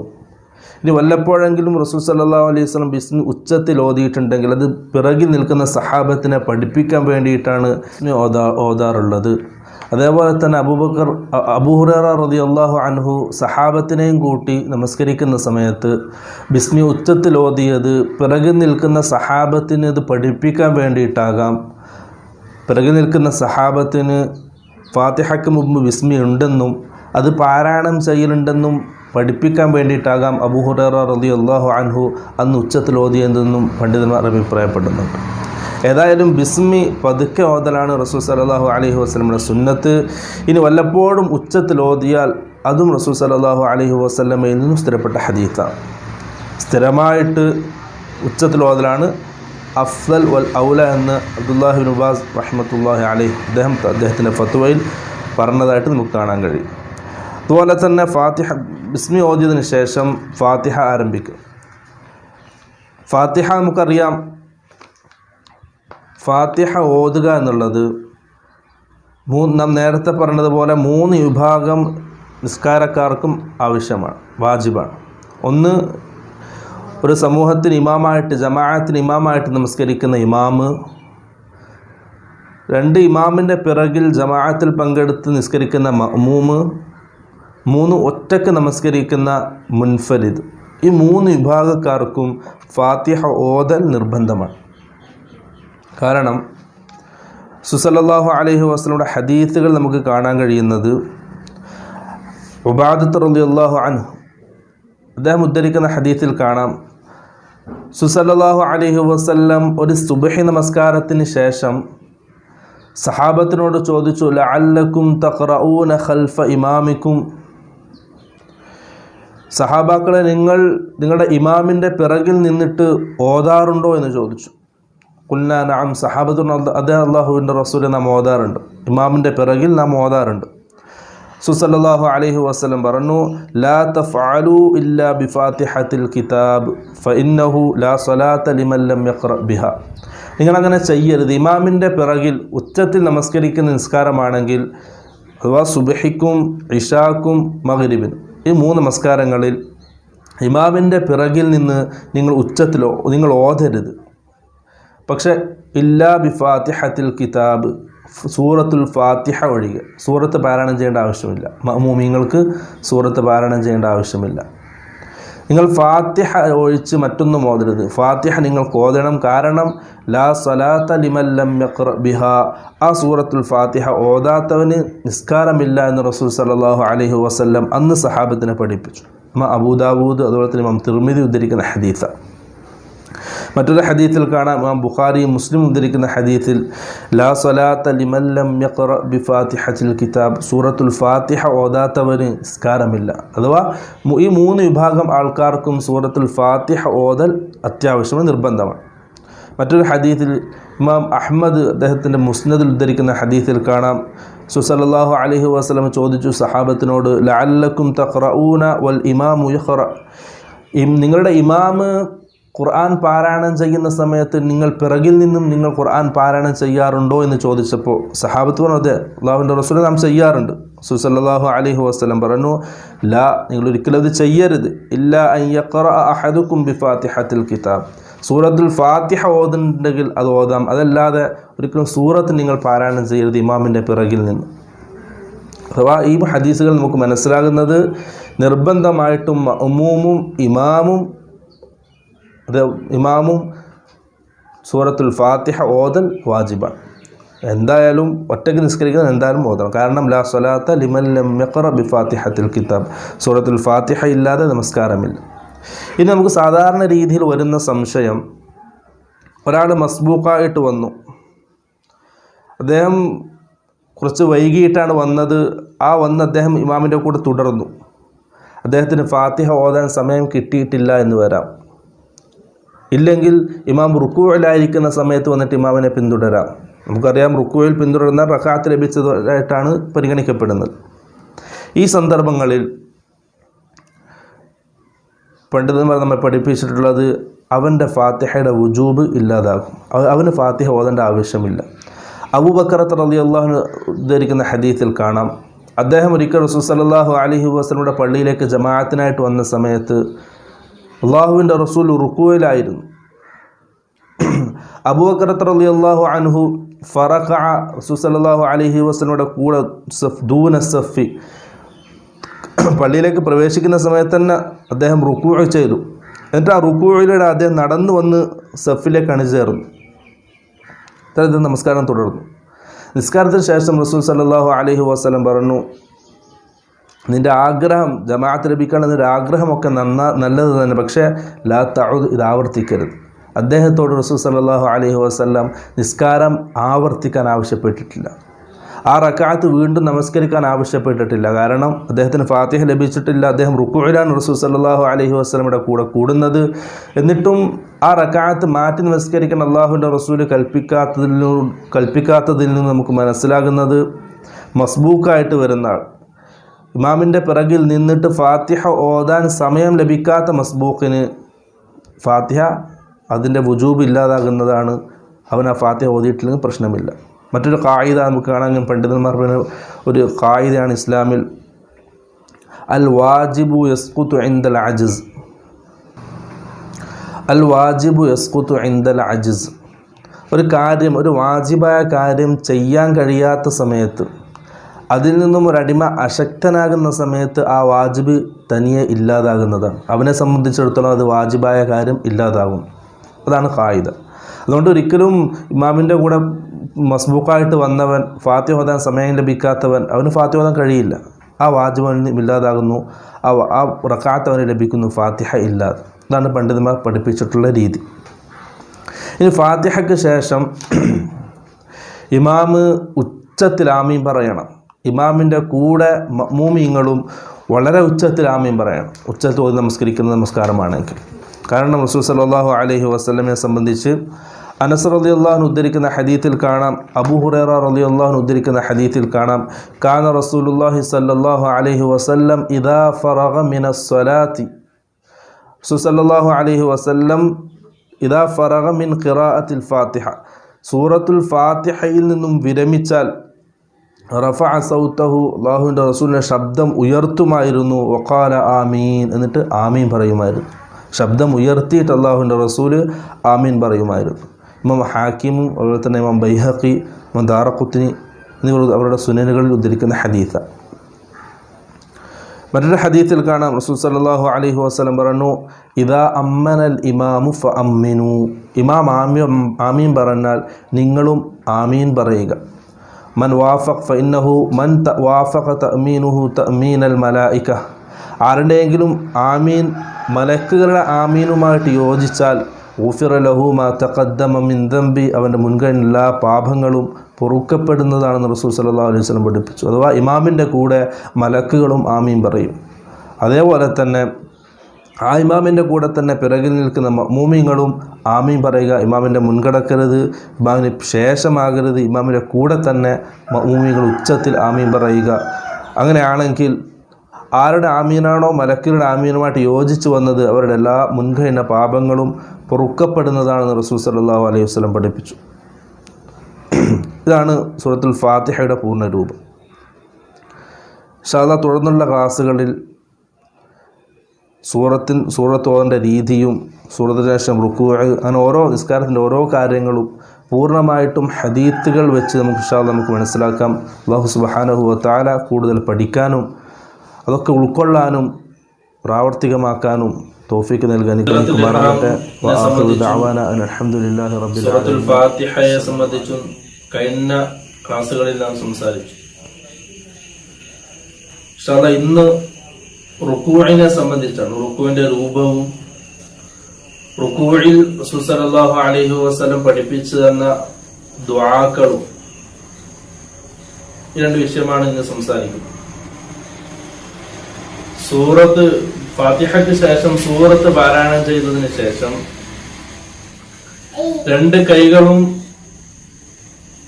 ഇനി വല്ലപ്പോഴെങ്കിലും റസൂൽ സല്ലല്ലാഹു അലൈഹി വസല്ലം ബിസ്മി ഉച്ചത്തിൽ ഓതിയിട്ടുണ്ടെങ്കിൽ അത് പിറകിൽ നിൽക്കുന്ന സഹാബത്തിനെ പഠിപ്പിക്കാൻ വേണ്ടിയിട്ടാണ് ഓതാറുള്ളത്. അതേപോലെ തന്നെ അബൂ ഹുറൈറ റളിയല്ലാഹു അൻഹു സഹാബത്തിനെയും കൂട്ടി നമസ്കരിക്കുന്ന സമയത്ത് ബിസ്മി ഉച്ചത്തിൽ ഓതിയത് പിറകിൽ നിൽക്കുന്ന സഹാബത്തിന് ഇത് പഠിപ്പിക്കാൻ വേണ്ടിയിട്ടാകാം. പിറകിൽ നിൽക്കുന്ന സഹാബത്തിന് ഫാത്തിഹയ്ക്ക് മുമ്പ് ബിസ്മി ഉണ്ടെന്നും അത് പാരായണം ചെയ്യലുണ്ടെന്നും പഠിപ്പിക്കാൻ വേണ്ടിയിട്ടാകാം അബൂ ഹുറൈറ റളിയല്ലാഹു അൻഹു അന്ന് ഉച്ചത്തിൽ ഓതിയതെന്നും പണ്ഡിതന്മാർ അഭിപ്രായപ്പെടുന്നുണ്ട്. ഏതായാലും ബിസ്മി പതുക്കെ ഓതലാണ് റസൂൽ സല്ലല്ലാഹു അലൈഹി വസല്ലമയുടെ സുന്നത്ത്. ഇനി വല്ലപ്പോഴും ഉച്ചത്തിൽ ഓതിയാൽ അതും റസൂൽ സല്ലല്ലാഹു അലൈഹി വസല്ലമയിൽ നിന്നും സ്ഥിരപ്പെട്ട ഹദീസാണ്. സ്ഥിരമായിട്ട് ഉച്ചത്തിൽ ഓതലാണ് അഫ്ദൽ വൽ ഔല എന്ന് അബ്ദുല്ലാഹി ഇബ്നു ബാസ് റഹ്മത്തുള്ളാഹി അലൈഹി അദ്ദേഹത്തിൻ്റെ ഫത്വയിൽ പറഞ്ഞതായിട്ട് നമുക്ക് കാണാൻ കഴിയും. അതുപോലെ തന്നെ ബിസ്മി ഓതിയതിന് ശേഷം ഫാത്തിഹ ആരംഭിക്കുക. ഫാത്തിഹ നമുക്കറിയാം, ഫാത്തിഹ ഓതുക എന്നുള്ളത് നാം നേരത്തെ പറഞ്ഞതുപോലെ 3 വിഭാഗം നിസ്കാരക്കാർക്കും ആവശ്യമാണ്, വാജിബാണ്. ഒന്ന്, ഒരു സമൂഹത്തിന് ഇമാമായിട്ട്, ജമാഅത്തിന് ഇമാമായിട്ട് നമസ്കരിക്കുന്ന ഇമാമ്. 2, ഇമാമിൻ്റെ പിറകിൽ ജമാഅത്തിൽ പങ്കെടുത്ത് നിസ്കരിക്കുന്ന മഅ്മൂമ്. 3, ഒറ്റക്ക് നമസ്കരിക്കുന്ന മുൻഫരിദ്. ഈ 3 വിഭാഗക്കാർക്കും ഫാത്തിഹ ഓതൽ നിർബന്ധമാണ്. കാരണം സല്ലല്ലാഹു അലൈഹി വസല്ലമയുടെ ഹദീസുകൾ നമുക്ക് കാണാൻ കഴിയുന്നത്, ഉബാദത്ത് റളിയല്ലാഹു അൻഹു അദ്ദേഹം ഉദ്ധരിക്കുന്ന ഹദീസിൽ കാണാം, സല്ലല്ലാഹു അലൈഹി വസല്ലം ഒരു സുബ്ഹി നമസ്കാരത്തിന് ശേഷം സഹാബത്തിനോട് ചോദിച്ചു, ലഅല്ലക്കും തഖറഊന ഖൽഫ ഇമാമിക്കും, സഹാബാക്കളെ നിങ്ങളുടെ ഇമാമിൻ്റെ പിറകിൽ നിന്നിട്ട് ഓതാറുണ്ടോ എന്ന് ചോദിച്ചു. ഖുൽനാ നഅം, സഹാബത്തുൻ അതേ അല്ലാഹുവിൻ്റെ റസൂലെ നാം ഓതാറുണ്ട്, ഇമാമിൻ്റെ പിറകിൽ നാം ഓതാറുണ്ട്. സല്ലല്ലാഹു അലൈഹി വസല്ലം പറഞ്ഞു, ലാ തഫ്അലു ഇല്ലാ ബിഫാത്തിഹത്തിൽ കിതാബ് ഫഇന്നഹു ലാ സ്വലാത്ത ലിമൻ ലം യഖ്റ ബിഹാ. നിങ്ങളങ്ങനെ ചെയ്യരുത്. ഇമാമിൻ്റെ പിറകിൽ ഉച്ചത്തിൽ നമസ്കരിക്കുന്ന നിസ്കാരമാണെങ്കിൽ, അഥവാ സുബ്ഹിക്കും ഇശാക്കും മഗ്രിബിനും, ഈ 3 നമസ്കാരങ്ങളിൽ ഇമാമിൻ്റെ പിറകിൽ നിന്ന് നിങ്ങൾ ഓതരുത്. പക്ഷേ ഇല്ലാ ബിഫാത്തിഹത്തിൽ കിതാബ്, സൂറത്തുൽ ഫാത്തിഹ ഒഴികെ സൂറത്ത് പാരായണം ചെയ്യേണ്ട ആവശ്യമില്ല. മഅ്മൂമീങ്ങൾക്ക് സൂറത്ത് പാരായണം ചെയ്യേണ്ട ആവശ്യമില്ല. നിങ്ങൾ ഫാത്തിഹ ഒഴിച്ച് മറ്റൊന്നും ഓതരുത്. ഫാത്തിഹ നിങ്ങൾക്ക് ഓതണം. കാരണം ലാ സ്വലാത്ത ലിമൻ ലം യഖ്റ ബിഹാ, ആ സൂറത്തുൽ ഫാത്തിഹ ഓതാത്തവന് നിസ്കാരമില്ല എന്ന് റസൂൽ സല്ലല്ലാഹു അലൈഹി വസല്ലം അന്ന് സഹാബത്തിനെ പഠിപ്പിച്ചു. അബൂ ദാവൂദ് അതുപോലെ തന്നെ ഇമാം തിർമിദി ഉദ്ധരിക്കുന്ന ഹദീസ. മറ്റൊരു ഹദീത്തിൽ കാണാം, ഇമാം ബുഖാരി മുസ്ലിം ഉദ്ധരിക്കുന്ന ഹദീത്തിൽ ലാ സ്വലാത്ത ലിമൻ ലം യഖ്റ ബിഫാത്തിഹത്തിൽ കിതാബ്, സൂറത്തുൽ ഫാത്തിഹ ഓതാത്തവന് നിസ്കാരമില്ല. അഥവാ ഈ 3 വിഭാഗം ആൾക്കാർക്കും സൂറത്തുൽ ഫാത്തിഹ ഓതൽ അത്യാവശ്യമായി നിർബന്ധമാണ്. മറ്റൊരു ഹദീത്തിൽ ഇമാം അഹ്മദ് അദ്ദേഹത്തിൻ്റെ മുസ്നദിൽ ഉദ്ധരിക്കുന്ന ഹദീത്തിൽ കാണാം, സല്ലല്ലാഹു അലൈഹി വസല്ലം ചോദിച്ചു സഹാബത്തിനോട്, ലഅല്ലക്കും തഖ്റഊന വൽ ഇമാമു യഖ്റ, നിങ്ങളുടെ ഇമാമ് ഖുർആൻ പാരായണം ചെയ്യുന്ന സമയത്ത് നിങ്ങൾ പിറകിൽ നിന്നും നിങ്ങൾ ഖുർആൻ പാരായണം ചെയ്യാറുണ്ടോ എന്ന് ചോദിച്ചപ്പോൾ സഹാബത്ത് പറഞ്ഞു, അതെ അള്ളാഹുവിൻ്റെ റസൂൽ നാം ചെയ്യാറുണ്ട്. സല്ലല്ലാഹു അലൈഹി വസല്ലം പറഞ്ഞു, ലാ, നിങ്ങൾ ഒരിക്കലും അത് ചെയ്യരുത്, ഇല്ലാ അൻ യഖ്റഅ അഹദുക്കും ബിഫാത്തിഹത്തിൽ കിതാബ്, സൂറത്തുൽ ഫാത്തിഹ ഓതുന്നുണ്ടെങ്കിൽ അത് ഓതാം, അതല്ലാതെ ഒരിക്കലും സൂറത്ത് നിങ്ങൾ പാരായണം ചെയ്യരുത് ഇമാമിൻ്റെ പിറകിൽ നിന്ന്. അഥവാ ഈ ഹദീസുകൾ നമുക്ക് മനസ്സിലാകുന്നത് നിർബന്ധമായിട്ടും ഇമാമും സൂറത്തുൽ ഫാത്തിഹ ഓതൽ വാജിബാണ്. എന്തായാലും ഒറ്റയ്ക്ക് നിസ്കരിക്കുന്നത് എന്തായാലും ഓതണം. കാരണം ലാ സ്വലാത്ത ലിമൻ ലം യഖ്റ ബിഫാത്തിഹത്തിൽ കിതാബ്, സൂറത്തുൽ ഫാത്തിഹ ഇല്ലാതെ നമസ്കാരമില്ല. ഇനി നമുക്ക് സാധാരണ രീതിയിൽ വരുന്ന സംശയം, ഒരാൾ മസ്ബൂക്കായിട്ട് വന്നു, അദ്ദേഹം കുറച്ച് വൈകിയിട്ടാണ് വന്നത്, വന്ന് അദ്ദേഹം ഇമാമിൻ്റെ കൂടെ തുടർന്നു, അദ്ദേഹത്തിന് ഫാത്തിഹ ഓതാൻ സമയം കിട്ടിയിട്ടില്ല എന്ന് വരാം. ഇല്ലെങ്കിൽ ഇമാം റുക്കൂഇലായിരിക്കുന്ന സമയത്ത് വന്നിട്ട് ഇമാമിനെ പിന്തുടരാം. നമുക്കറിയാം റുക്കൂഇൽ പിന്തുടരുന്ന റക്അത്ത് ലഭിച്ചതായിട്ടാണ് പരിഗണിക്കപ്പെടുന്നത്. ഈ സന്ദർഭങ്ങളിൽ പണ്ഡിതന്മാർ നമ്മെ പഠിപ്പിച്ചിട്ടുള്ളത് അവൻ്റെ ഫാത്തിഹയുടെ വുജൂബ് ഇല്ലാതാകും, അവന് ഫാത്തിഹ ഓതേണ്ട ആവശ്യമില്ല. അബൂബക്കർ റളിയല്ലാഹു അൻഹു ഉദ്ധരിക്കുന്ന ഹദീസിൽ കാണാം, അദ്ദേഹം ഒരിക്കൽ റസൂൽ സല്ലല്ലാഹു അലൈഹി വസല്ലമയുടെ പള്ളിയിലേക്ക് ജമാഅത്തിനായിട്ട് വന്ന സമയത്ത് അള്ളാഹുവിൻ്റെ റസൂൽ റുക്കൂയിലായിരുന്നു. അബൂബക്കർ റളിയല്ലാഹു അൻഹു ഫറഖഅ റസൂൽ സല്ലല്ലാഹു അലൈഹി വസല്ലമയുടെ കൂടെ ദൂന സഫി, പള്ളിയിലേക്ക് പ്രവേശിക്കുന്ന സമയത്ത് തന്നെ അദ്ദേഹം റുക്കൂ ചെയ്തു. എന്നിട്ട് ആ റുക്കൂയിലൂടെ അദ്ദേഹം നടന്നു വന്ന് സഫിലേക്ക് അണിചേർന്നു. ഇത്തരത്തിൽ നമസ്കാരം തുടർന്നു. നിസ്കാരത്തിന് ശേഷം റസൂൽ സല്ലല്ലാഹു അലൈഹി വസല്ലം പറഞ്ഞു, നിൻ്റെ ആഗ്രഹം ജമാഅത്ത് ലഭിക്കണം എന്നൊരു ആഗ്രഹമൊക്കെ നല്ലത് തന്നെ, പക്ഷേ ലാ തഉദ്, ഇത് ആവർത്തിക്കരുത്. അദ്ദേഹത്തോട് റസൂൽ സല്ലല്ലാഹു അലൈഹി വസല്ലം നിസ്കാരം ആവർത്തിക്കാൻ ആവശ്യപ്പെട്ടിട്ടില്ല, ആ റക്അത്ത് വീണ്ടും നമസ്കരിക്കാൻ ആവശ്യപ്പെട്ടിട്ടില്ല. കാരണം അദ്ദേഹത്തിന് ഫാത്തിഹ ലഭിച്ചിട്ടില്ല, അദ്ദേഹം റുക്കൂഇലാണ് റസൂൽ സല്ലല്ലാഹു അലൈഹി വസല്ലമയുടെ കൂടെ കൂടുന്നത്. എന്നിട്ടും ആ റക്അത്ത് മാറ്റി നമസ്കരിക്കാൻ അള്ളാഹുവിൻ്റെ റസൂൽ കൽപ്പിക്കാത്തതിൽ നിന്ന് നമുക്ക് മനസ്സിലാകുന്നത് മസ്ബൂക്കായിട്ട് വരുന്ന ആൾ, ഇമാമിൻ്റെ പിറകിൽ നിന്നിട്ട് ഫാത്തിഹ ഓതാൻ സമയം ലഭിക്കാത്ത മസ്ബൂക്കിന് ഫാത്തിഹ അതിൻ്റെ വുജൂബ് ഇല്ലാതാകുന്നതാണ്. അവൻ ആ ഫാത്തിഹ ഓതിയിട്ടില്ലെങ്കിൽ പ്രശ്നമില്ല. മറ്റൊരു ഖായിദ നമുക്ക് കാണാൻ പണ്ഡിതന്മാർ പറഞ്ഞ ഒരു ഖായിദയാണ് ഇസ്ലാമിൽ, അൽ വാജിബു യസ്ഖുതു ഇൻദൽ അജ്സ്, അൽ വാജിബു യസ്ഖുതു ഇൻദൽ അജ്സ്, ഒരു കാര്യം, ഒരു വാജിബായ കാര്യം ചെയ്യാൻ കഴിയാത്ത സമയത്ത്, അതിൽ നിന്നും ഒരടിമ അശക്തനാകുന്ന സമയത്ത് ആ വാജിബ് തനിയെ ഇല്ലാതാകുന്നതാണ്. അവനെ സംബന്ധിച്ചിടത്തോളം അത് വാജിബായ കാര്യം ഇല്ലാതാകും. അതാണ് ഖായിദ. അതുകൊണ്ട് ഒരിക്കലും ഇമാമിൻ്റെ കൂടെ മസ്ബൂക്കായിട്ട് വന്നവൻ, ഫാത്തിഹ ഓതാൻ സമയം ലഭിക്കാത്തവൻ, അവന് ഫാത്തിഹ ഓതാൻ കഴിയില്ല. ആ വാജിബ് ഇല്ലാതാകുന്നു, ആ റക്അത്ത് അവന് ലഭിക്കുന്നു, ഫാത്തിഹ ഇല്ലാതെ. ഇതാണ് പണ്ഡിതന്മാർ പഠിപ്പിച്ചിട്ടുള്ള രീതി. ഇനി ഫാത്തിഹയ്ക്ക് ശേഷം ഇമാമ് ഉച്ചത്തിൽ ആമീൻ പറയണം. ഇമാമിൻ്റെ കൂടെ മഅ്മൂമീങ്ങളും വളരെ ഉച്ചത്തിൽ ആമീൻ പറയണം, ഉച്ചത്തിൽ ഓതി നമസ്കരിക്കുന്ന നമസ്കാരമാണെങ്കിൽ. കാരണം റസൂൽ സല്ലല്ലാഹു അലൈഹി വസല്ലമയെ സംബന്ധിച്ച് അനസ് റളിയല്ലാഹു അൻഹു ഉദ്ധരിക്കുന്ന ഹദീത്തിൽ കാണാം, അബൂ ഹുറൈറ റളിയല്ലാഹു അൻഹു ഉദ്ധരിക്കുന്ന ഹദീത്തിൽ കാണാം, കാന റസൂലുള്ളാഹി സല്ലല്ലാഹു അലൈഹി വസല്ലം ഇദാ ഫറഗ മിനസ് സ്വലാത്തി, റസൂൽ സല്ലല്ലാഹു അലൈഹി വസല്ലം ഇദാ ഫറഗ മിൻ ഖിറാഅത്തിൽ ഫാത്തിഹ, സൂറത്തുൽ ഫാത്തിഹയിൽ നിന്നും വിരമിച്ചാൽ റഫഅ സൗതഹു, അല്ലാഹുവിൻ്റെ റസൂലിൻ്റെ ശബ്ദം ഉയർത്തുമായിരുന്നു, വഖാല ആമീൻ, എന്നിട്ട് ആമീൻ പറയുമായിരുന്നു. ശബ്ദം ഉയർത്തിയിട്ട് അല്ലാഹുവിൻ്റെ റസൂൽ ആമീൻ പറയുമായിരുന്നു. ഇമാം ഹാക്കിമും അതുപോലെ തന്നെ ഇമാം ബൈഹഖി, ഇമാം ദാറഖുത്നി എന്നിവർ അവരുടെ സുനനുകളിൽ ഉദ്ധരിക്കുന്ന ഹദീസാണ്. മറ്റൊരു ഹദീസിൽ കാണാം, റസൂൽ സല്ലല്ലാഹു അലൈഹി വസല്ലം പറഞ്ഞു, ഇദാ അമ്മനൽ ഇമാമു ഫഅമ്മിനു, ഇമാം ആമീൻ പറഞ്ഞാൽ നിങ്ങളും ആമീൻ പറയുക. മൻ വാഫഖ് ഫഇന്നഹു മൻ വാഫഖ തഅമീനുഹു തഅമീനൽ മലായിക, ആരുടെയെങ്കിലും ആമീൻ മലക്കുകളുടെ ആമീനുമായിട്ട് യോജിച്ചാൽ ഊഫിറ ലഹു മാ തഖദ്ദമ മിൻ ദംബി, അവൻ്റെ മുൻകഴിഞ്ഞ എല്ലാ പാപങ്ങളും പൊറുക്കപ്പെടുന്നതാണെന്ന് റസൂൽ സല്ലല്ലാഹു അലൈഹി വസല്ലം പഠിപ്പിച്ചു. അഥവാ ഇമാമിൻ്റെ കൂടെ മലക്കുകളും ആമീൻ പറയും. അതേപോലെ തന്നെ ആ ഇമാമിൻ്റെ കൂടെ തന്നെ പിറകിൽ നിൽക്കുന്ന മഅ്മൂമീങ്ങളും ആമീൻ പറയുക. ഇമാമിൻ്റെ മുൻകടക്കരുത്, ഇമാമിന് ശേഷമാകരുത്, ഇമാമിൻ്റെ കൂടെ തന്നെ മഅ്മൂമീങ്ങൾ ഉച്ചത്തിൽ ആമീൻ പറയുക. അങ്ങനെയാണെങ്കിൽ ആരുടെ ആമീനാണോ മലക്കുകളുടെ ആമീനുമായിട്ട് യോജിച്ച് വന്നത് അവരുടെ എല്ലാ മുൻകഴിഞ്ഞ പാപങ്ങളും പൊറുക്കപ്പെടുന്നതാണെന്ന് റസൂൽ സല്ലല്ലാഹു അലൈഹി വസല്ലം പഠിപ്പിച്ചു. ഇതാണ് സൂറത്തുൽ ഫാത്തിഹയുടെ പൂർണ്ണ രൂപം. ഇൻഷാ അല്ലാഹ് തുടർന്നുള്ള ക്ലാസ്സുകളിൽ സൂറത്ത് ഓതേണ്ട രീതിയും സൂറത്തിന് ശേഷം റുക്കൂഅ്, അങ്ങനെ ഓരോ നിസ്കാരത്തിൻ്റെ ഓരോ കാര്യങ്ങളും പൂർണ്ണമായിട്ടും ഹദീത്തുകൾ വെച്ച് നമുക്ക് ഇൻഷാ അല്ലാഹ് നമുക്ക് മനസ്സിലാക്കാം. അല്ലാഹു സുബ്ഹാനഹു വ തആല കൂടുതൽ പഠിക്കാനും അതൊക്കെ ഉൾക്കൊള്ളാനും പ്രാവർത്തികമാക്കാനും തൗഫീഖ് നൽകാൻ അനുഗ്രഹിക്കുമാറാകട്ടെ. വആഖിറു ദഅവാനാ അൽഹംദുലില്ലാഹി റബ്ബിൽ ആലമീൻ. സൂറത്തുൽ ഫാത്തിഹയെ സംബന്ധിച്ചും കഴിഞ്ഞ ക്ലാസ്സുകളിൽ നാം സംസാരിച്ചു. ഇൻഷാ അല്ലാഹ് ഇന്ന് റുക്കൂഇനെ സംബന്ധിച്ചാണ്. റുക്കൂഇന്റെ രൂപവും റുക്കൂഇൽ റസൂൽ സല്ലല്ലാഹു അലൈഹി വസല്ലം പഠിപ്പിച്ചു തന്ന ദുആകളും ഈ രണ്ട് വിഷയമാണ് ഇന്ന് സംസാരിക്കുന്നത്. സൂറത്ത് ഫാത്തിഹയ്ക്ക് ശേഷം സൂറത്ത് പാരായണം ചെയ്തതിന് ശേഷം രണ്ട് കൈകളും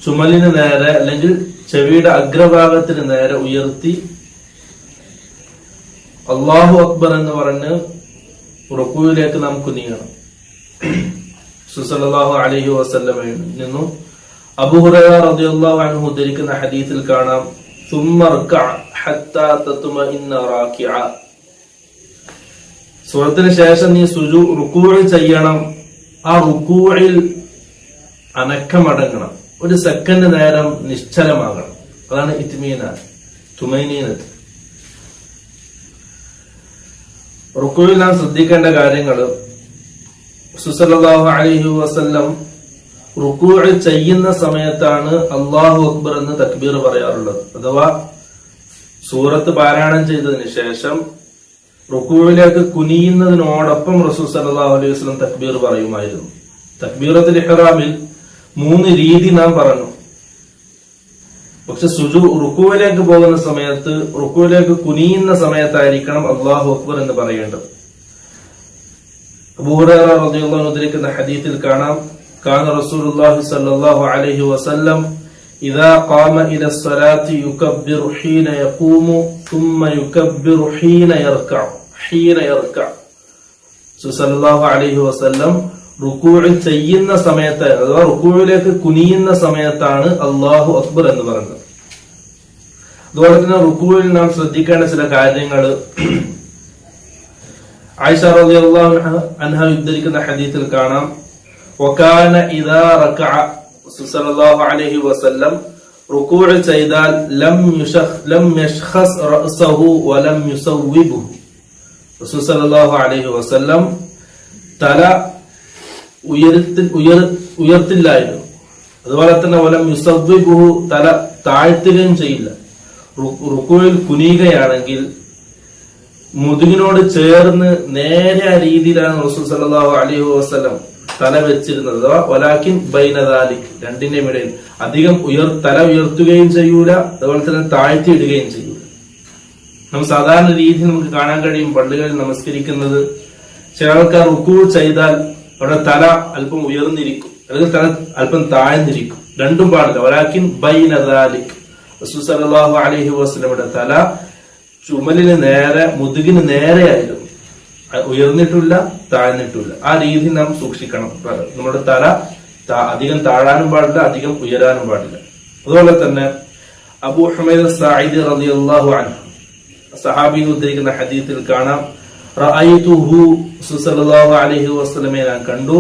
ചുമലിന് നേരെ അല്ലെങ്കിൽ ചെവിയുടെ അഗ്രഭാഗത്തിന് നേരെ ഉയർത്തി അല്ലാഹു അക്ബർ എന്ന് പറഞ്ഞ് റുക്കൂയിലേക്ക് നാം കുനിയണം. സല്ലല്ലാഹു അലൈഹി വസല്ലമയിൽ നിന്നും അബൂ ഹുറൈറ റളിയല്ലാഹു അൻഹു ഉദ്ധരിക്കുന്ന ഹദീസിൽ കാണാം, ثم اركع حتى تطمئن راكعا. സൂറത്തിന് ശേഷം നീ റുക്കൂഅ് ചെയ്യണം. ആ റുക്കൂഇൽ അനക്കമടങ്ങണം, ഒരു സെക്കൻഡ് നേരം നിശ്ചലമാകണം. അതാണ് ഇത്മീനാൻ, തുമൈനീനത്ത്. റുക്കൂഇൽ നാം ശ്രദ്ധിക്കേണ്ട കാര്യങ്ങൾ, സല്ലല്ലാഹു അലൈഹി വസല്ലം റുക്കൂഅ് ചെയ്യുന്ന സമയത്താണ് അല്ലാഹു അക്ബർ എന്ന് തക്ബീർ പറയാറുള്ളത്. അഥവാ സൂറത്ത് പാരായണം ചെയ്തതിന് ശേഷം റുക്കൂഇലേക്ക് കുനിയുന്നതിനോടൊപ്പം റസൂൽ സല്ലല്ലാഹു അലൈഹി വസല്ലം തക്ബീർ പറയുമായിരുന്നു. തക്ബീറത്തുൽ ഇഹ്റാമിൽ 3 രീതി നാം പറഞ്ഞു. പക്ഷെ റുക്കൂഇലേക്ക് പോകുന്ന സമയത്ത്, റുക്കൂഇലേക്ക് കുനിയുന്ന സമയത്തായിരിക്കണം അല്ലാഹു അക്ബർ എന്ന് പറയേണ്ടത്. അബൂ ഹുറൈറ റളിയല്ലാഹു അൻഹു ഉദ്ധരിക്കുന്ന ഹദീസിൽ കാണാം, കാന റസൂലുള്ളാഹി സ്വല്ലല്ലാഹു അലൈഹി വസല്ലം ഇദാ ഖാമ ഇല സ്വലാത്തി യുകബ്ബിറു ഹീന യഖൂമു ثم യുകബ്ബിറു ഹീന യർകഉ. സല്ലല്ലാഹു അലൈഹി വസല്ലം റുക്കൂഅ് ചെയ്യുന്ന സമയത്ത്, അഥവാ റുക്കൂഇലേക്ക് കുനിയുന്ന സമയത്താണ് അല്ലാഹു അക്ബർ എന്ന് പറയുന്നത്. അതുപോലെ തന്നെ റുക്കൂഇൽ നാം ശ്രദ്ധിക്കേണ്ട ചില കാര്യങ്ങൾ, ആയിഷ റളിയല്ലാഹു അൻഹ ഉദ്ധരിക്കുന്ന ഹദീസിൽ കാണാം, വകാന ഇദാ റകഅ സല്ലല്ലാഹു അലൈഹി വസല്ലം റുക്കൂഅ് ചെയ്താൽ ലം യശ്ഖസ് റഅസഹു വലം യുസവ്വിബുഹു. റസൂൽ സല്ലല്ലാഹു അലൈഹി വസല്ലം തല ഉയർത്തില്ലായിരുന്നു. അതുപോലെ തന്നെ വലം യുസവ്വിബുഹു, തല താഴ്ത്തുകയും ചെയ്യില്ല. റുക്കൂഇൽ കുനിയുകയാണെങ്കിൽ മുതുകിനോട് ചേർന്ന് നേരെ ആ രീതിയിലാണ് റസൂൽ സല്ലല്ലാഹു അലൈഹി വസല്ലം തല വെച്ചിരുന്നത്. അഥവാ വലാകിൻ ബൈന ദാലിക്, രണ്ടിന്റെയും ഇടയിൽ അധികം തല ഉയർത്തുകയും ചെയ്യൂല, അതുപോലെ തന്നെ താഴ്ത്തിയിടുകയും ചെയ്യൂല. നാം സാധാരണ രീതിയിൽ നമുക്ക് കാണാൻ കഴിയും, പള്ളികളിൽ നമസ്കരിക്കുന്നത് ചില ആൾക്കാർ റുക്കൂഅ് ചെയ്താൽ അവിടെ തല അല്പം ഉയർന്നിരിക്കും, അല്ലെങ്കിൽ തല അല്പം താഴ്ന്നിരിക്കും. രണ്ടും പാടില്ല. വലാകിൻ ബൈന ദാലിക്, റസൂൽ സല്ലല്ലാഹു അലൈഹി വസല്ലമയുടെ തല ചുമലിന് നേരെ, മുതുകിന് നേരെയായിരുന്നു, ഉയർന്നിട്ടില്ല താഴ്ന്നിട്ടില്ല. ആ രീതി നാം സൂക്ഷിക്കണം. നമ്മുടെ തല അധികം താഴാനും പാടില്ല, അധികം ഉയരാനും പാടില്ല. അതുപോലെ തന്നെ അബൂ ഹുമൈദ് സാഇദി റളിയല്ലാഹു അൻഹു സഹാബി ഉദ്ധരിക്കുന്ന ഹദീസിൽ കാണാം, റഅയ്തുഹു സല്ലല്ലാഹു അലൈഹി വസല്ലമയെ ഞാൻ കണ്ടു,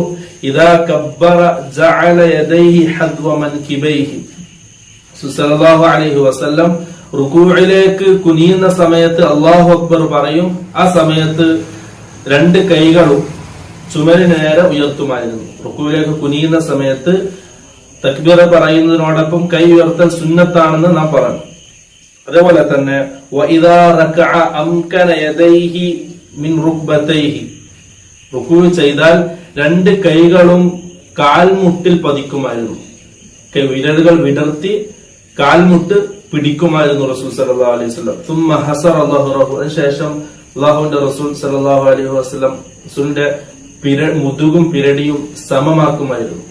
ഇദാ കബ്ബറ ജഅല യദൈഹി ഹദ്വ മൻകിബൈഹി. സല്ലല്ലാഹു അലൈഹി വസല്ലം റുക്കൂഇലേക്ക് കുനിയുന്ന സമയത്ത് അല്ലാഹു അക്ബർ പറയും. ആ സമയത്ത് രണ്ട് കൈകളും ചുമലിന് നേരെ ഉയർത്തുമായിരുന്നു. റുക്കൂഇലേക്ക് കുനിയുന്ന സമയത്ത് തക്ബീർ പറയുന്നതിനോടൊപ്പം കൈ ഉയർത്തൽ സുന്നത്താണെന്ന് നാം പറഞ്ഞു. അതേപോലെ തന്നെ വഇദാ റകഅ അംകന യദൈഹി മിൻ റുക്ബതൈഹി, റുക്കൂഅ് ചെയ്താൽ രണ്ട് കൈകളും കാൽമുട്ടിൽ പതിക്കുമായിരുന്നു. വിരലുകൾ വിടർത്തി കാൽമുട്ട് പിടിക്കുമായിരുന്നു റസൂൽ സല്ലല്ലാഹു അലൈഹി വസല്ലം. തുമ്മ ഹസറ ളഹ്റഹു, അതിനുശേഷം അല്ലാഹുവിന്റെ റസൂൽ സല്ലല്ലാഹു അലൈഹി വസല്ലം റസൂലിന്റെ മുതുകും പിരടിയും സമമാക്കുമായിരുന്നു.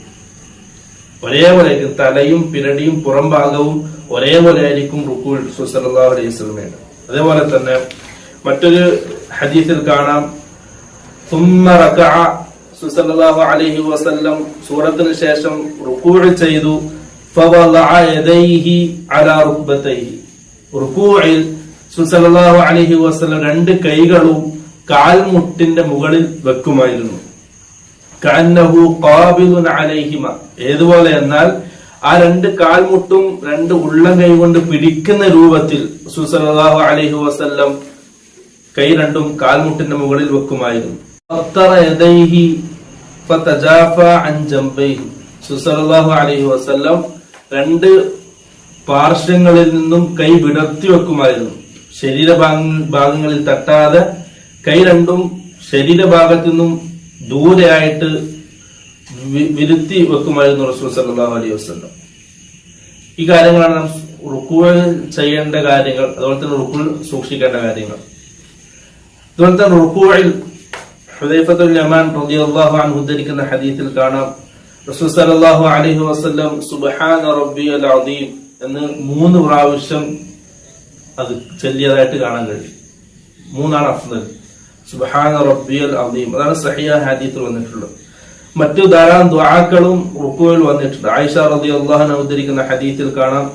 ഒരേപോലെ തലയും പിരടിയും പുറം ഭാഗവും ഒരേപോലെ ആയിരിക്കും റുക്കൂൽ റസൂൽ സല്ലല്ലാഹു അലൈഹി വസല്ലമയുടെ. അതേപോലെ തന്നെ മറ്റൊരു ഹദീസിൽ കാണാം, തുമ്മ റകഅ, റസൂൽ സല്ലല്ലാഹു അലൈഹി വസല്ലം സൂറത്തിന് ശേഷം റുക്കൂഅ് ചെയ്തു. ഫവളഅ യദൈഹി അലാ റുക്ബതൈഹി, റുക്കൂഇൽ റസൂൽ സല്ലല്ലാഹു അലൈഹി വസല്ലം രണ്ട് കൈകളും കാൽമുട്ടിന്റെ മുകളിൽ വെക്കുമായിരുന്നു. കഅന്നഹു ഖാബിദുൻ അലൈഹിമ, ഏതുപോലെ എന്നാൽ ആ രണ്ട് കാൽമുട്ടും രണ്ട് ഉള്ളം കൈ കൊണ്ട് പിടിക്കുന്ന രൂപത്തിൽ റസൂൽ സല്ലല്ലാഹു അലൈഹി വസല്ലം കൈ രണ്ടും കാൽമുട്ടിന്റെ മുകളിൽ വെക്കുമായിരുന്നു. അത്തറ യദൈഹി ഫതജാഫ അൻ ജംബൈഹി, റസൂൽ സല്ലല്ലാഹു അലൈഹി വസല്ലം രണ്ട് പാർശ്വങ്ങളിൽ നിന്നും കൈ വിടർത്തി വെക്കുമായിരുന്നു. ശരീരഭാഗങ്ങളിൽ തട്ടാതെ കൈ രണ്ടും ശരീരഭാഗത്തു നിന്നും ദൂരെയായിട്ട് വിരുത്തി വെക്കുമായിരുന്നു റസൂൽ സല്ലല്ലാഹു അലൈഹി വസല്ലം. ഈ കാര്യങ്ങളാണ് നാം റുക്കൂഅ് ചെയ്യേണ്ട കാര്യങ്ങൾ, അതുപോലെ തന്നെ റുക്കൂഅ് സൂക്ഷിക്കേണ്ട കാര്യങ്ങൾ. അതുപോലെ തന്നെ റുക്കൂഇൽ ഹുദൈഫത്തുൽ യമാൻ റളിയല്ലാഹു അൻഹു ഉദ്ധരിക്കുന്ന ഹദീസിൽ കാണാം, റസൂൽ സല്ലല്ലാഹു അലൈഹി വസല്ലം സുബ്ഹാന റബ്ബിയൽ അദീം എന്ന് 3 പ്രാവശ്യം അത് ചൊല്ലിയതായിട്ട് കാണാൻ കഴിയും. 3 അഫ്ദൽ, സുബ്ഹാന റബ്ബിയൽ അദീം, അതാണ് സഹിഹ ഹദീസിൽ വന്നിട്ടുള്ളത്. മറ്റു ധാരാളം ദുആക്കളും റുക്കൂഇൽ വന്നിട്ടുണ്ട്. ആയിഷ റളിയല്ലാഹു അൻഹ ഉദ്ധരിക്കുന്ന ഹദീസിൽ കാണാം,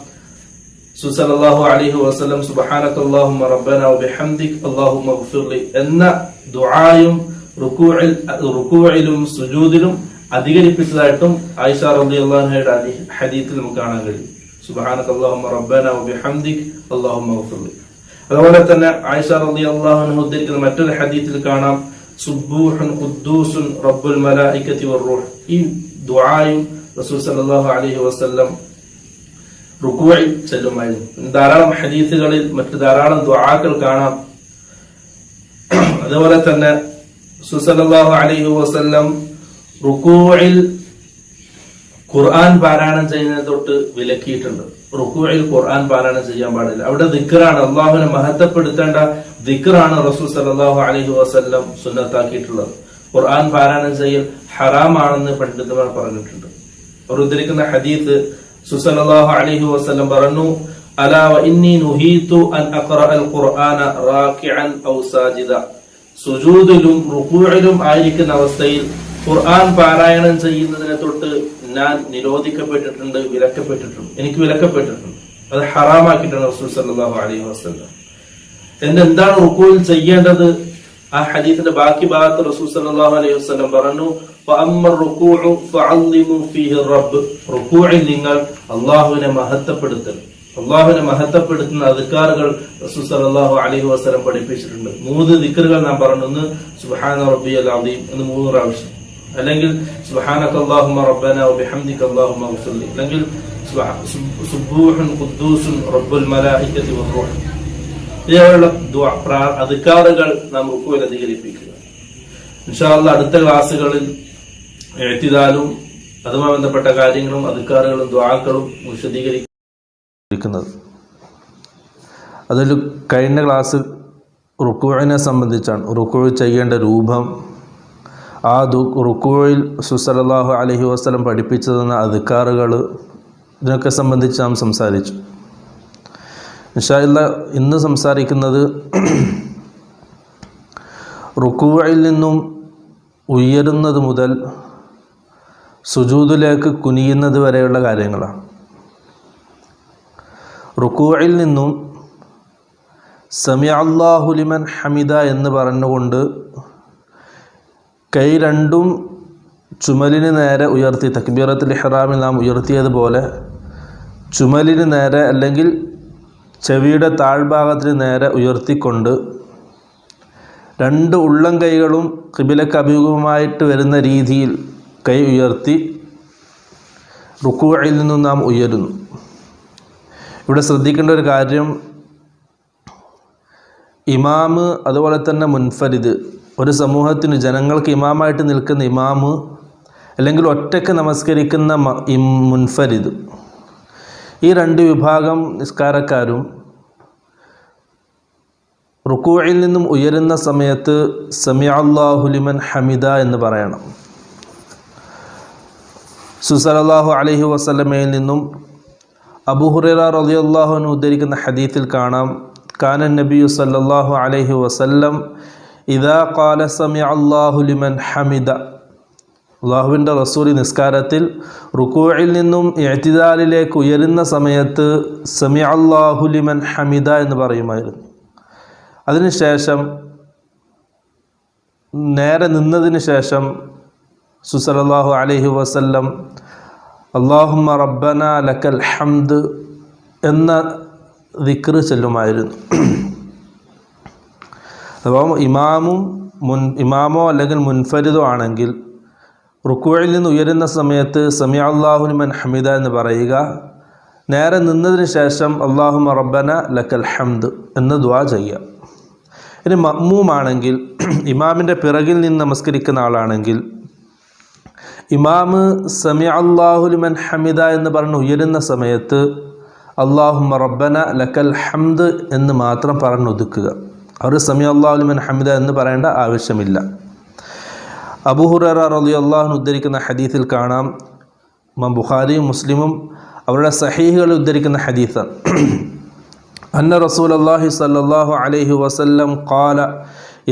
റസൂൽ സല്ലല്ലാഹു അലൈഹി വസല്ലം സുബ്ഹാനകല്ലാഹുമ്മ റബ്ബനാ വബിഹംദിക അല്ലാഹുമ്മഗ്ഫിർലി എന്ന ദുആയും റുക്കൂഇലും സുജൂദിലും അധികരിപ്പിച്ചതായിട്ടും ആയിഷ റളിയല്ലാഹു അൻഹയുടെ ഹദീസിൽ നമുക്ക് കാണാൻ കഴിയും. സുബ്ഹാനകല്ലാഹുമ്മ റബ്ബനാ വബിഹംദിക അല്ലാഹുമ്മഗ്ഫിർലി. അതുപോലെ തന്നെ ആയിഷ റളിയല്ലാഹു അൻഹ ഉദ്ധരിക്കുന്ന മറ്റൊരു ഹദീസിൽ കാണാം, സുബ്ബൂഹുൻ ഖുദ്ദൂസുൻ റബ്ബുൽ മലായികതി വറൂഹ്. ഈ ദുആയും റസൂൽ സല്ലല്ലാഹു അലൈഹി വസല്ലം റുക്കൂഇൽ ചൊല്ലുമായിരുന്നു. ധാരാളം ഹദീസുകളിൽ മറ്റു ധാരാളം ദുആകൾ കാണാം. അതുപോലെ തന്നെ റസൂൽ സല്ലല്ലാഹു അലൈഹി വസല്ലം റുക്കൂഇൽ ഖുർആൻ പാരായണം ചെയ്യുന്നതിനെ തൊട്ട് വിലക്കിയിട്ടുണ്ട്. റുക്കൂഇൽ ഖുർആൻ പാരായണം ചെയ്യാൻ പാടില്ല. അവിടെ ദിക്റാണ്, അള്ളാഹുവിനെ മഹത്വപ്പെടുത്തേണ്ട ദിക്റാണ് റസൂൽ സല്ലല്ലാഹു അലൈഹി വസല്ലം സുന്നത്താക്കിയിട്ടുള്ളത്. ഖുർആൻ പാരായണം ചെയ്യൽ ഹറാമാണെന്ന് പണ്ഡിതന്മാർ പറഞ്ഞിട്ടുണ്ട്. അവർ ഉദ്ധരിക്കുന്ന ഹദീസ് റസൂൽ സല്ലല്ലാഹു അലൈഹി വസല്ലം പറഞ്ഞു, അലാ വ ഇന്നി നുഹീതു അൻ അഖറഅൽ ഖുർആന റാകിഅൻ ഔ സാജിദ, സുജൂദിലും റുക്കൂഇലും ആയിരിക്കുന്ന അവസ്ഥയിൽ ഖുർആൻ പാരായണം ചെയ്യുന്നതിനെ തൊട്ട് ഞാൻ നിരോധിക്കപ്പെട്ടിട്ടുണ്ട്, വിലക്കപ്പെട്ടിട്ടുണ്ട്, എനിക്ക് വിലക്കപ്പെട്ടിട്ടുണ്ട്. അത് ഹറാമാക്കിയിട്ടാണ് റസൂൽ സല്ലല്ലാഹു അലൈഹി വസല്ലം. എന്താണ് റുക്കൂഇൽ ചെയ്യേണ്ടത്? ആ ഹദീസിന്റെ ബാക്കി ഭാഗത്ത് റസൂൽ സല്ലല്ലാഹു അലൈഹി വസല്ലം പറഞ്ഞു, ഫഅമ്മർ റുക്കൂഉ ഫഅള്ളിമു ഫീഹി റബ്ബ്, റുക്കൂഇൽ നിങ്ങൾ അല്ലാഹുവിനെ മഹത്വപ്പെടുത്തൽ, അല്ലാഹുവിനെ മഹത്വപ്പെടുത്തുന്ന അദ്കാറുകൾ റസൂൽ സല്ലല്ലാഹു അലൈഹി വസല്ലം പഠിപ്പിച്ചിട്ടുണ്ട്. 3 ദിക്റുകൾ നാം പറഞ്ഞു. ഒന്ന് സുബ്ഹാന റബ്ബിയൽ അദീം എന്ന് 3 പ്രാവശ്യം, അല്ലെങ്കിൽ സുബ്ഹാനകല്ലാഹുമ്മ റബ്ബനാ വബിഹംദിക അല്ലാഹുമ്മ ഗ്ഫിർലി, അല്ലെങ്കിൽ സുബ്ബൂഹുൻ ഖുദ്ദൂസുൻ റബ്ബുൽ മലായികതി വറൂഹ്. ഇതേപോലുള്ള അദ്കാറുകൾ നാം റുക്കൂഇൽ അധികരിപ്പിക്കുക. ഇൻഷാ അല്ലാഹ് അടുത്ത ക്ലാസ്സുകളിൽ ഇഅ്തിദാലും അതുമായി ബന്ധപ്പെട്ട കാര്യങ്ങളും അദ്കാറുകളും ദുആകളും വിശദീകരിക്കുന്നത്. അതിൽ കഴിഞ്ഞ ക്ലാസ് റുക്കൂഇനെ സംബന്ധിച്ചാണ്, റുക്കൂഇ ചെയ്യേണ്ട രൂപം, ആ റുക്കൂഇൽ റസൂൽ സല്ലല്ലാഹു അലൈഹി വസല്ലം പഠിപ്പിച്ചു തന്ന അദ്കാറുകൾ, ഇതിനൊക്കെ സംബന്ധിച്ച് നാം സംസാരിച്ചു. ഇൻഷാ അല്ലാഹ് ഇന്ന് സംസാരിക്കുന്നത് റുക്കൂഇൽ നിന്നും ഉയരുന്നത് മുതൽ സുജൂദിലേക്ക് കുനിയുന്നത് വരെയുള്ള കാര്യങ്ങളാണ്. റുക്കൂഇൽ നിന്നും സമിഅ അല്ലാഹു ലിമൻ ഹമിദ എന്ന് പറഞ്ഞുകൊണ്ട് കൈ രണ്ടും ചുമലിന് നേരെ ഉയർത്തി, തക്ബീറത്തുൽ ഇഹ്റാമിൽ നാം ഉയർത്തിയതുപോലെ ചുമലിന് നേരെ അല്ലെങ്കിൽ ചെവിയുടെ താഴ്ഭാഗത്തിന് നേരെ ഉയർത്തിക്കൊണ്ട് 2 ഉള്ളം കൈകളും ഖിബിലക്ക് അഭിമുഖമായിട്ട് വരുന്ന രീതിയിൽ കൈ ഉയർത്തി റുക്കൂഇൽ നിന്നും നാം ഉയരുന്നു. ഇവിടെ ശ്രദ്ധിക്കേണ്ട ഒരു കാര്യം, ഇമാമ് അതുപോലെ തന്നെ മുൻഫരിദ് ഒരു സമൂഹത്തിന് ജനങ്ങൾക്ക് ഇമാമായിട്ട് നിൽക്കുന്ന ഇമാമ്, അല്ലെങ്കിൽ ഒറ്റയ്ക്ക് നമസ്കരിക്കുന്ന മുൻഫരിദ്, ഈ രണ്ട് വിഭാഗം നിസ്കാരക്കാരും റുക്കൂഇൽ നിന്നും ഉയരുന്ന സമയത്ത് സമിഅല്ലാഹു ലിമൻ ഹമിദ എന്ന് പറയണം. സല്ലല്ലാഹു അലൈഹി വസല്ലമയിൽ നിന്നും അബൂ ഹുറൈറ റളിയല്ലാഹു അൻഹു ഉദ്ധരിക്കുന്ന ഹദീസിൽ കാണാം, കാന നബിയു സല്ലല്ലാഹു അലൈഹി വസല്ലം ഇദാ ഖാല സമിഅല്ലാഹു ലിമൻ ഹമിദ, അല്ലാഹുവിൻ്റെ റസൂൽ നിസ്കാരത്തിൽ റുക്കൂഇൽ നിന്നും ഇഅ്തിദാലിലേക്ക് ഉയരുന്ന സമയത്ത് സമിഅല്ലാഹു ലിമൻ ഹമിദ എന്ന് പറയുമായിരുന്നു. അതിനുശേഷം നേരെ നിന്നതിന് ശേഷം സല്ലല്ലാഹു അലൈഹി വസല്ലം അല്ലാഹുമ്മ റബ്ബന ലക്കൽ ഹംദ് എന്ന ദിക്ർ ചൊല്ലുമായിരുന്നു. അപ്പോൾ ഇമാമോ അല്ലെങ്കിൽ മുൻഫരിദോ ആണെങ്കിൽ റുക്കൂഇൽ നിന്ന് ഉയരുന്ന സമയത്ത് സമിഅല്ലാഹു ലിമൻ ഹമിദ എന്ന് പറയുക, നേരെ നിന്നതിന് ശേഷം അല്ലാഹുമ്മ റബ്ബന ലക്കൽ ഹംദ് എന്ന് ദുആ ചെയ്യുക. ഇനി മഅ്മൂമാണെങ്കിൽ, ഇമാമിൻ്റെ പിറകിൽ നിന്ന് നമസ്കരിക്കുന്ന ആളാണെങ്കിൽ, ഇമാമ് സമിഅല്ലാഹു ലിമൻ ഹമിദ എന്ന് പറഞ്ഞ് ഉയരുന്ന സമയത്ത് അല്ലാഹുമ്മ റബ്ബന ലക്കൽ ഹംദ് എന്ന് മാത്രം പറഞ്ഞൊതുക്കുക. അവർ സമിഅല്ലാഹു ലിമൻ ഹമിദ എന്ന് പറയേണ്ട ആവശ്യമില്ല. അബൂ ഹുറൈറ റളിയല്ലാഹു അൻഹു ഉദ്ധരിക്കുന്ന ഹദീസിൽ കാണാം, ഇമാം ബുഖാരിയും മുസ്ലിമും അവരുടെ സഹീഹുകൾ ഉദ്ധരിക്കുന്ന ഹദീസാണ്, അന്ന റസൂലുള്ളാഹി സ്വല്ലല്ലാഹു അലൈഹി വസല്ലം ഖാല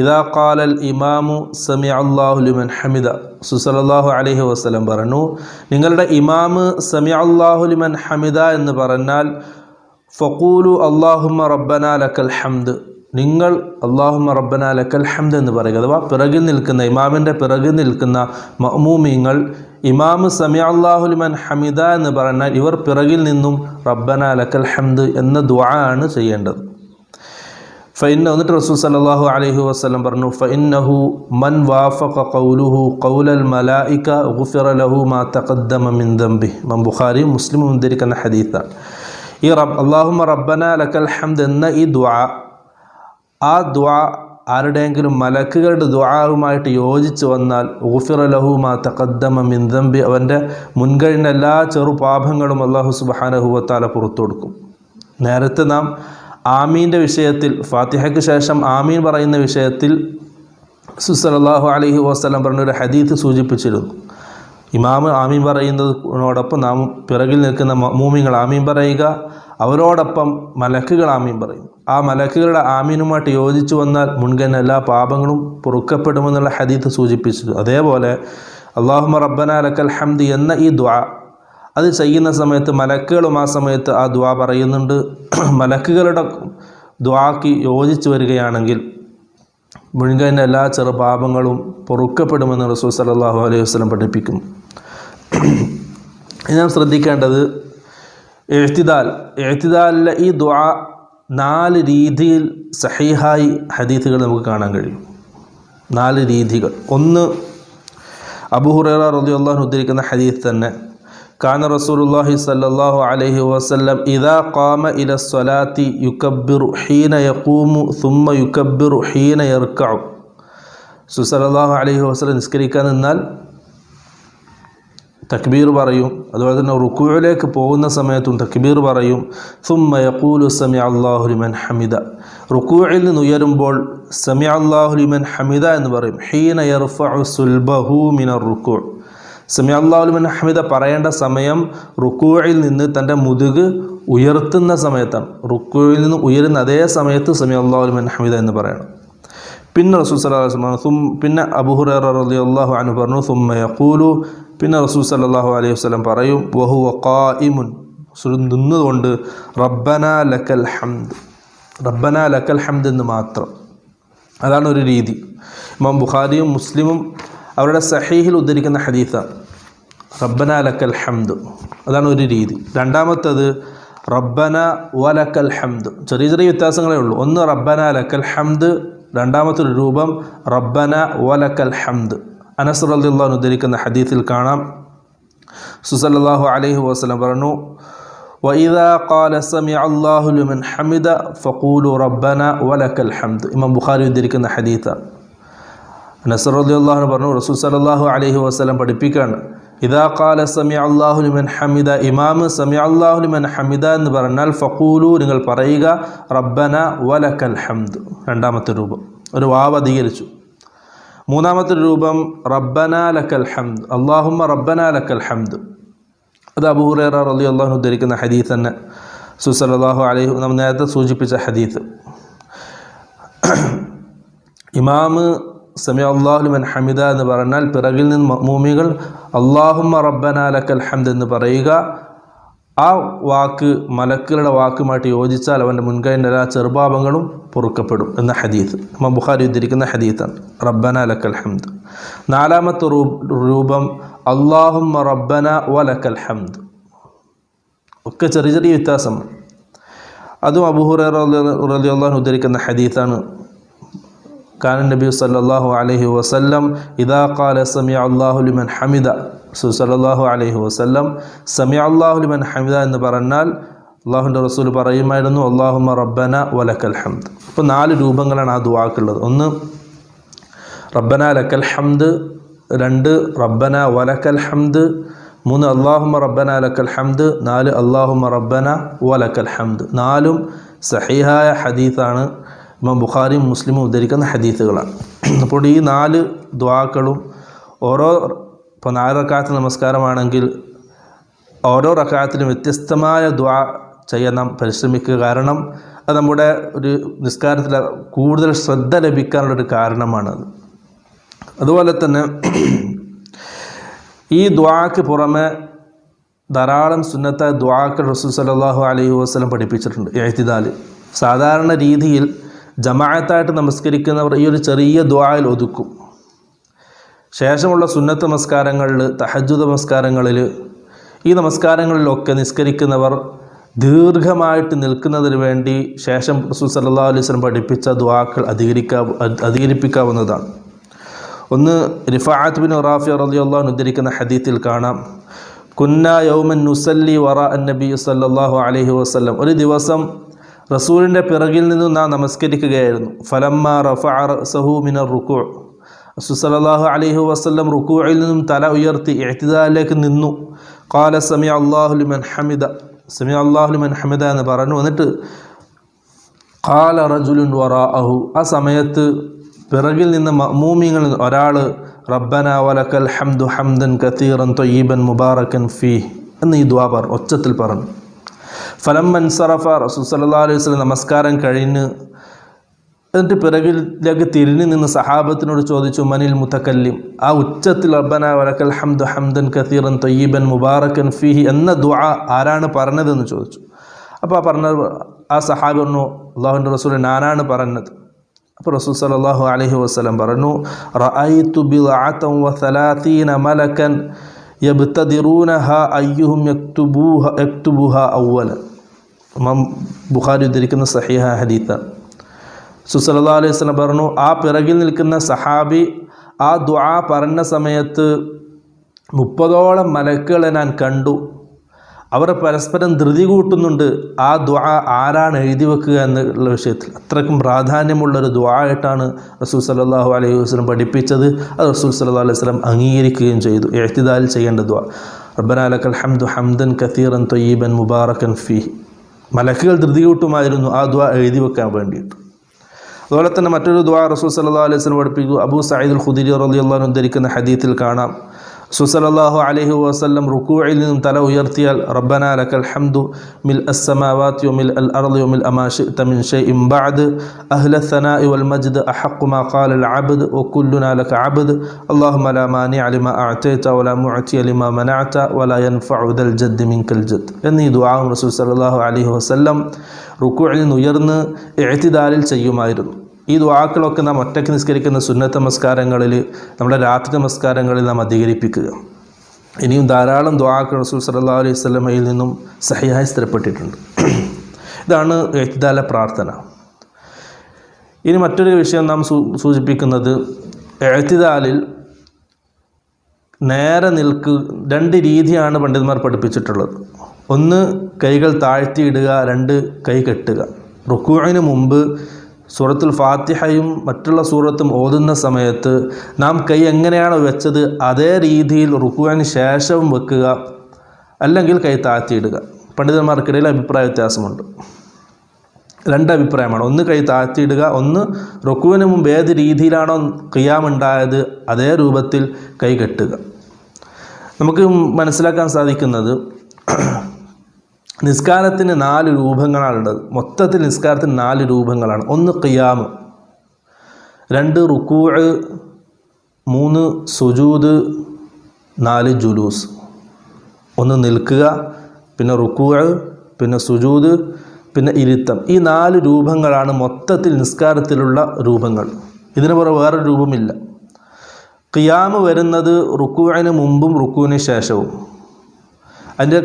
ഇദാ ഖാലൽ ഇമാമു സമിഅല്ലാഹു ലിമൻ ഹമിദ, സല്ലല്ലാഹു അലൈഹി വസല്ലം പറഞ്ഞു, നിങ്ങളുടെ ഇമാമ് സമിഅല്ലാഹു ലിമൻ ഹമിദ എന്ന് പറഞ്ഞാൽ ഫഖൂലു അല്ലാഹുമ്മ റബ്ബന ലക്കൽ ഹംദ്, നിങ്ങൾ അല്ലാഹുമ്മ റബ്ബന ലക്കൽ ഹംദ് എന്ന് പറയുക. അഥവാ പിറകിൽ നിൽക്കുന്ന, ഇമാമിൻ്റെ പിറകിൽ നിൽക്കുന്ന മഅ്മൂമീങ്ങൾ ഇമാമ് സമിഅല്ലാഹു ലിമൻ ഹമിദ എന്ന് പറഞ്ഞാൽ ഇവർ പിറകിൽ നിന്നും റബ്ബന ലക്കൽ ഹംദ് എന്ന ദുആ ആണ് ചെയ്യേണ്ടത്. എന്നിട്ട് റസൂൽ സല്ലല്ലാഹു അലൈഹി വസല്ലം പറഞ്ഞു, ഫഇന്നഹു മൻ വാഫഖ ഖൗലുഹു ഖൗലൽ മലായിക ഗുഫിറ ലഹു മാ തഖദ്ദമ മിൻ ദംബിഹി. ഇമാം ബുഖാരിയും മുസ്ലിമും ഉദ്ധരിക്കുന്ന ഹദീസാണ്. ഈ അല്ലാഹുമ്മ റബ്ബന ലക്കൽ ഹംദ് എന്ന ഈ ദുആ, ആ ദുആ ആരുടെയെങ്കിലും മലക്കുകളുടെ ദുആവുമായിട്ട് യോജിച്ച് വന്നാൽ ഗുഫിറ ലഹു മാ തഖദ്ദമ മിൻ ദംബി, അവൻ്റെ മുൻകഴിഞ്ഞ എല്ലാ ചെറുപാപങ്ങളും അല്ലാഹു സുബ്ഹാനഹു വ തആല പുറത്തു കൊടുക്കും. നേരത്തെ നാം ആമീൻ്റെ വിഷയത്തിൽ, ഫാത്തിഹയ്ക്ക് ശേഷം ആമീൻ പറയുന്ന വിഷയത്തിൽ സല്ലല്ലാഹു അലൈഹി വസല്ലം പറഞ്ഞൊരു ഹദീത്ത് സൂചിപ്പിച്ചിരുന്നു. ഇമാമ് ആമീൻ പറയുന്നതിനോടൊപ്പം നാം പിറകിൽ നിൽക്കുന്ന മഅ്മൂമിങ്ങൾ ആമീൻ പറയുക, അവരോടൊപ്പം മലക്കുകൾ ആമീൻ പറയും. ആ മലക്കുകളുടെ ആമീനുമായിട്ട് യോജിച്ചു വന്നാൽ മുൻകഴിഞ്ഞ എല്ലാ പാപങ്ങളും പൊറുക്കപ്പെടുമെന്നുള്ള ഹദീത്ത് സൂചിപ്പിച്ചിരുന്നു. അതേപോലെ അല്ലാഹുമ്മ റബ്ബന ലക്കൽ ഹംദ് എന്ന ഈ ദുആ അത് ചെയ്യുന്ന സമയത്ത് മലക്കുകളും ആ സമയത്ത് ആ ദുആ പറയുന്നുണ്ട്. മലക്കുകളുടെ ദുആക്ക് യോജിച്ച് വരികയാണെങ്കിൽ മുൻകഴിഞ്ഞ എല്ലാ ചെറുപാപങ്ങളും പൊറുക്കപ്പെടുമെന്ന് റസൂൽ സല്ലല്ലാഹു അലൈഹി വസല്ലം പഠിപ്പിക്കും. നാം ശ്രദ്ധിക്കേണ്ടത് എഴുത്തിദാലിലെ ഈ ദുആ 4 രീതിയിൽ സഹീഹായി ഹദീസുകൾ നമുക്ക് കാണാൻ കഴിയും. 4 രീതികൾ. ഒന്ന്, അബൂ ഹുറൈറ റളിയല്ലാഹു അൻഹു ഉദ്ധരിക്കുന്ന ഹദീസ് തന്നെ, കാന റസൂലുള്ളാഹി സ്വല്ലല്ലാഹു അലൈഹി വസല്ലം ഇദാ ഖാമ ഇല സ്വലാത്തി യുകബ്ബിറു ഹീന യഖൂമു സുമ്മ യുകബ്ബിറു ഹീന യർകഉ. സല്ലല്ലാഹു അലൈഹി വസല്ലം നിസ്കരിക്കാൻ നിന്നാൽ തക്ബീർ പറയും, അതുപോലെ തന്നെ റുക്കൂഇലേക്ക് പോകുന്ന സമയത്തും തക്ബീർ പറയും. സുമ്മ യഖൂലു സമിഅല്ലാഹു ലിമൻ ഹമിദ, റുക്കൂഇൽ നിന്ന് ഉയരുമ്പോൾ സമിഅല്ലാഹു ലിമൻ ഹമിദ എന്ന് പറയും. ഹീന യർഫഉ സുൽബഹു മിനർ റുക്കൂഅ്, സമിഅല്ലാഹു ലിമൻ ഹമിദ പറയേണ്ട സമയം റുക്കൂഇൽ നിന്ന് തൻ്റെ മുതുക് ഉയർത്തുന്ന സമയത്താണ്. റുക്കൂഇൽ നിന്ന് ഉയരുന്ന അതേ സമയത്ത് സമിഅല്ലാഹു ലിമൻ ഹമിദ എന്ന് പറയണം. പിന്നെ റസൂൽ സല്ലല്ലാഹു അലൈഹി വസല്ലം പിന്നെ അബൂ ഹുറൈറ റളിയല്ലാഹു അൻഹു പറഞ്ഞു, സുമ്മ യഖൂലു, പിന്നെ റസൂൽ സല്ലല്ലാഹു അലൈഹി വസല്ലം പറയും, വഹുവ ഖായിമുൻ, നിന്നുകൊണ്ട് റബ്ബന ലക്കൽ ഹംദ്, റബ്ബന ലക്കൽ ഹംദ് എന്ന് മാത്രം. അതാണ് ഒരു രീതി. ഇമാം ബുഖാരിയും മുസ്ലിമും അവരുടെ സഹീഹിൽ ഉദ്ധരിക്കുന്ന ഹദീസാണ് റബ്ബന ലക്കൽ ഹംദ്. അതാണ് ഒരു രീതി. രണ്ടാമത്തത് റബ്ബന വലക്കൽ ഹംദ്. ചെറിയ ചെറിയ വ്യത്യാസങ്ങളേ ഉള്ളൂ. ഒന്ന് റബ്ബന ലക്കൽ ഹംദ്, രണ്ടാമത്തെ രൂപം റബ്ബന വലക്കൽ ഹംദ്. അനസ് റളിയല്ലാഹു അൻഹു ഉദ്ധരിക്കുന്ന ഹദീസിൽ കാണാം, സല്ലല്ലാഹു അലൈഹി വസല്ലം പറഞ്ഞു, വഇദാ ഖാല സമിഅല്ലാഹു ലിമൻ ഹമിദ ഫഖൂലു റബ്ബന വലക്കൽ ഹംദ്. ഇമാം ബുഖാരി ഉദ്ധരിക്കുന്ന ഹദീസാണ്. നസർ റളിയല്ലാഹു അൻഹു പറഞ്ഞു, റസൂൽ സല്ലല്ലാഹു അലൈഹി വസല്ലം പഠിപ്പിക്കുകയാണ്, ഇദാ ഖാല സമിഅ അല്ലാഹു ലിമൻ ഹമിദ, ഇമാമ് സമിഅ അല്ലാഹു ലിമൻ ഹമിദ എന്ന് പറഞ്ഞാൽ ഫഖൂലു, നിങ്ങൾ പറയുക റബ്ബന വലക്കൽ ഹംദ്. രണ്ടാമത്തെ രൂപം ഒരു വാവ് അധികരിച്ചു. മൂന്നാമത്തെ രൂപം റബ്ബന ലക്കൽ ഹംദ്, അല്ലാഹുമ്മ റബ്ബന ലക്കൽ ഹംദ്. അത് അബൂ ഹുറൈറ റളിയല്ലാഹു അൻഹു ഉദ്ധരിക്കുന്ന ഹദീസ് തന്നെ, റസൂൽ സല്ലല്ലാഹു അലൈഹി നമ്മൾ നേരത്തെ സൂചിപ്പിച്ച ഹദീസ്. ഇമാമ് സമിഅ അല്ലാഹു ലിമൻ ഹമിദ എന്ന് പറഞ്ഞാൽ പിറകിൽ നിന്ന് മഅ്മൂമികൾ അല്ലാഹുമ്മ റബ്ബന ലക്കൽ ഹംദ് എന്ന് പറയുക. ആ വാക്ക് മലക്കുകളുടെ വാക്കുമായിട്ട് യോജിച്ചാൽ അവൻ്റെ മുൻകൈൻ്റെ എല്ലാ ചെറുപാപങ്ങളും പൊറുക്കപ്പെടും എന്ന ഹദീസ് ഇമാം ബുഖാരി ഉദ്ധരിക്കുന്ന ഹദീസാണ്, റബ്ബന ലക്കൽ ഹംദ്. നാലാമത്തെ രൂപം അല്ലാഹുമ്മ റബ്ബന വലക്കൽ ഹംദ്. ഒക്കെ ചെറിയ ചെറിയ വ്യത്യാസമാണ്. അതും അബൂ ഹുറൈറ റളിയല്ലാഹു അൻഹു ഉദ്ധരിക്കുന്ന ഹദീസാണ്. കാന നബി സല്ലല്ലാഹു അലൈഹി വസല്ലം ഇദാ ഖാല സമിഅ അല്ലാഹു ലിമൻ ഹമിദ, സല്ലല്ലാഹു അലൈഹി വസല്ലം സമിഅ അല്ലാഹു ലിമൻ ഹമിദ എന്ന് പറഞ്ഞാൽ അള്ളാഹുവിൻ്റെ റസൂൽ പറയുമായിരുന്നു അല്ലാഹുമ്മ റബ്ബന വലക്കൽ ഹംദ്. ഇപ്പോൾ 4 രൂപങ്ങളാണ് ആ ദുആക്കുള്ളത്. 1 റബ്ബന ലക്കൽ ഹംദ്, 2 റബ്ബന വലക്കൽ ഹംദ്, 3 അല്ലാഹുമ്മ റബ്ബന ലക്കൽ ഹംദ്, 4 അല്ലാഹുമ്മ റബ്ബന വലക്കൽ ഹംദ്. 4ഉം സഹീഹായ ഹദീസാണ്. ഇമാം ബുഖാരിയും മുസ്ലിമും ഉദ്ധരിക്കുന്ന ഹദീസുകളാണ്. അപ്പോൾ ഈ 4 ദുആക്കളും ഇപ്പോൾ 4 റക്അത്ത് നമസ്കാരമാണെങ്കിൽ ഓരോ റക്അത്തിലും വ്യത്യസ്തമായ ദുആ ചെയ്യാൻ നാം പരിശ്രമിക്കുക. കാരണം അത് നമ്മുടെ ഒരു നിസ്കാരത്തിൽ കൂടുതൽ ശ്രദ്ധ ലഭിക്കാനുള്ളൊരു കാരണമാണത്. അതുപോലെ തന്നെ ഈ ദുആക്ക് പുറമെ ധാരാളം സുന്നത്തായ ദുആക്കൾ റസൂൽ സല്ലല്ലാഹു അലൈഹി വസല്ലം പഠിപ്പിച്ചിട്ടുണ്ട്. ഇഅ്തിദാൽ സാധാരണ രീതിയിൽ ജമാഅത്തായിട്ട് നമസ്കരിക്കുന്നവർ ഈ ഒരു ചെറിയ ദുആയിൽ ഒതുക്കും. ശേഷമുള്ള സുന്നത്ത് നമസ്കാരങ്ങളിൽ, തഹജ്ജുദ് നമസ്കാരങ്ങളിൽ, ഈ നമസ്കാരങ്ങളിലൊക്കെ നിസ്കരിക്കുന്നവർ ദീർഘമായിട്ട് നിൽക്കുന്നതിന് വേണ്ടി ശേഷം റസൂൽ സല്ലല്ലാഹു അലൈഹി വസല്ലം പഠിപ്പിച്ച ദുആക്കൾ അധികരിപ്പിക്കാവുന്നതാണ്. 1 റിഫാഅത്ത് ബിൻ റാഫി റളിയല്ലാഹു അൻഹു ഉദ്ധരിക്കുന്ന ഹദീസിൽ കാണാം, കുന്നാ യൗമൻ നുസല്ലി വറാ അൻ-നബി സല്ലല്ലാഹു അലൈഹി വസല്ലം, ഒരു ദിവസം റസൂലിൻ്റെ പിറകിൽ നിന്നും നാം നമസ്കരിക്കുകയായിരുന്നു. ഫലമ്മാ റഫഅ റഅസഹു മിനർ റുകൂഅ്, റസൂൽ സല്ലല്ലാഹു അലൈഹി വസല്ലം റുകൂഇൽ നിന്നും തല ഉയർത്തി ഇഅ്തിദാലിലേക്ക് നിന്നു. ഖാല സമിഅ അല്ലാഹു ലിമൻ ഹമിദ, സമിഅ അല്ലാഹു ലിമൻ ഹമിദ എന്ന് പറഞ്ഞു. എന്നിട്ട് ഖാല റജുലുൻ വറാഅഹു, ആ സമയത്ത് പിറകിൽ നിന്ന് മഅ്മൂമിങ്ങളിൽ ഒരാൾ റബ്ബന വലക്കൽ ഹംദു ഹംദൻ കതീറൻ ത്വയ്യിബൻ മുബാറകൻ ഫീഹ് എന്ന് ഈ ദുആ ഒച്ചത്തിൽ പറഞ്ഞു. ഫലമ്മൻ സറഫ, റസൂൽ സല്ലല്ലാഹു അലൈഹി വസല്ലം നമസ്കാരം കഴിഞ്ഞ് എന്നിട്ട് പിറകിലേക്ക് തിരിഞ്ഞു നിന്ന് സഹാബത്തിനോട് ചോദിച്ചു, മനിൽ മുതകല്ലിം, ആ ഉച്ചത്തിൽ റബ്ബന വലക്കൽ ഹംദു ഹംദൻ കതീറൻ ത്വയ്യിബൻ മുബാറകൻ ഫീഹി എന്ന ദുആ ആരാണ് പറഞ്ഞതെന്ന് ചോദിച്ചു. അപ്പോൾ ആ സഹാബി പറഞ്ഞു, അല്ലാഹുവിൻ്റെ റസൂൽ ഞാനാണ് പറഞ്ഞത്. അപ്പോൾ റസൂൽ സല്ലല്ലാഹു അലൈഹി വസല്ലം പറഞ്ഞു, റഅയ്തു ബിദ്അതൻ വസലാസീന മലകൻ യബ്തദിറൂനഹാ അയ്യുഹും യക്തുബുഹാ അവ്വല. ഇമാം ബുഖാരി ഉദ്ധരിക്കുന്ന സഹീഹ ഹദീസാണ്. റസൂൽ സല്ലല്ലാഹു അലൈഹി വസല്ലം പറഞ്ഞു, ആ പിറകിൽ നിൽക്കുന്ന സഹാബി ആ ദുആ പറഞ്ഞ സമയത്ത് 30ഓളം മലക്കുകളെ ഞാൻ കണ്ടു. അവർ പരസ്പരം ധൃതി കൂട്ടുന്നുണ്ട് ആ ദുആ ആരാണ് എഴുതി വെക്കുക എന്നുള്ള വിഷയത്തിൽ. അത്രയ്ക്കും പ്രാധാന്യമുള്ളൊരു ദുആ ആയിട്ടാണ് റസൂൽ സല്ലല്ലാഹു അലൈഹി വസല്ലം പഠിപ്പിച്ചത്. അത് റസൂൽ സല്ലല്ലാഹു അലൈഹി വസല്ലം അംഗീകരിക്കുകയും ചെയ്തു. ഇഅ്തിദാൽ ചെയ്യേണ്ട ദുആ റബ്ബനാ ലക്കൽ ഹംദു ഹംദൻ കതീറൻ ത്വയ്യിബൻ മുബാറകൻ ഫീഹി. മലക്കുകൾ ധൃതി കൂട്ടുമായിരുന്നു ആ ദുആ എഴുതി വെക്കാൻ വേണ്ടിയിട്ട്. അതുപോലെ തന്നെ മറ്റൊരു ദുആ റസൂൽ സല്ലല്ലാഹു അലൈഹി വസല്ലം പഠിപ്പിച്ചു. അബൂ സഈദ് അൽ ഖുദരി റളിയല്ലാഹു അൻഹു ഉദ്ധരിക്കുന്ന ഹദീസിൽ കാണാം, റസൂൽ സല്ലല്ലാഹു അലൈഹി വസല്ലം റുകൂഇൽ നിന്നും തല ഉയർത്തിയാൽ റബ്ബനാ ലക്കൽ ഹംദു മിൽ അസ്സമാവാതി വമിൽ അൽ അർളി വമിൽ അമാ ശിഅത മിൻ ഷൈഇൻ ബഅദ് അഹ്ല അസ്സനാഇ വൽ മജ്ദ് അഹഖു മാ ഖാല അൽ അബ്ദ് വകുല്ലുനാ ലക അബ്ദ് അല്ലാഹുമ്മ ലാ മാനിഅ ലിമാ അഅതൈത വലാ മുഅതിയ ലിമാ മനഅത വലാ യൻഫഉ ദൽ ജദ്ദ് മിൻകൽ ജദ്ദ് എന്നീ ദുആ റസൂൽ സല്ലല്ലാഹു അലൈഹി വസല്ലം റുകൂഇൽ നിന്ന് ഉയർന്ന് ഇഅ്തിദാലിൽ ചെയ്യുമായിരുന്നു. ഈ ദുആക്കളൊക്കെ നാം ഒറ്റയ്ക്ക് നിസ്കരിക്കുന്ന സുന്നത്ത് നമസ്കാരങ്ങളിൽ, നമ്മുടെ രാത്രി നമസ്കാരങ്ങളിൽ നാം അധികരിപ്പിക്കുക. ഇനിയും ധാരാളം ദുആക്കൾ റസൂൽ സല്ലല്ലാഹു അലൈഹി വസല്ലമയിൽ നിന്നും സഹിഹായി സ്ഥിരപ്പെട്ടിട്ടുണ്ട്. ഇതാണ് ഇഅ്തിദാല പ്രാർത്ഥന. ഇനി മറ്റൊരു വിഷയം നാം സൂചിപ്പിക്കുന്നത്, ഇഅ്തിദാലിൽ നേരെ രണ്ട് രീതിയാണ് പണ്ഡിതന്മാർ പഠിപ്പിച്ചിട്ടുള്ളത്. 1 കൈകൾ താഴ്ത്തിയിടുക, 2 കൈ കെട്ടുക. റുക്കൂഇന് മുമ്പ് സൂറത്തുൽ ഫാത്തിഹയും മറ്റുള്ള സൂറത്തും ഓതുന്ന സമയത്ത് നാം കൈ എങ്ങനെയാണോ വെച്ചത് അതേ രീതിയിൽ റുക്കുവിന് ശേഷവും വെക്കുക, അല്ലെങ്കിൽ കൈ താഴ്ത്തിയിടുക. പണ്ഡിതന്മാർക്കിടയിൽ അഭിപ്രായ വ്യത്യാസമുണ്ട്. രണ്ട് അഭിപ്രായമാണ്. ഒന്ന് കൈ താഴ്ത്തിയിടുക, ഒന്ന് റുക്കുവിന് മുമ്പ് ഏത് രീതിയിലാണോ ഖിയാമുണ്ടായത് അതേ രൂപത്തിൽ കൈ കെട്ടുക. നമുക്ക് മനസ്സിലാക്കാൻ സാധിക്കുന്നത് നിസ്കാരത്തിന് 4 രൂപങ്ങളാണുള്ളത്. മൊത്തത്തിൽ നിസ്കാരത്തിന് 4 രൂപങ്ങളാണ്. ഒന്ന് ഖിയാമ്, 2 റുക്കൂഅ്, 3 സുജൂദ്, 4 ജുലൂസ്. ഒന്ന് നിൽക്കുക, പിന്നെ റുക്കൂഅ്, പിന്നെ സുജൂദ്, പിന്നെ ഇരുത്തം. ഈ 4 രൂപങ്ങളാണ് മൊത്തത്തിൽ നിസ്കാരത്തിലുള്ള രൂപങ്ങൾ. ഇതിന് പുറമെ വേറൊരു രൂപമില്ല. ഖിയാമ് വരുന്നത് റുക്കൂഅിന് മുമ്പും റുക്കൂവിന് ശേഷവും. അതിൻ്റെ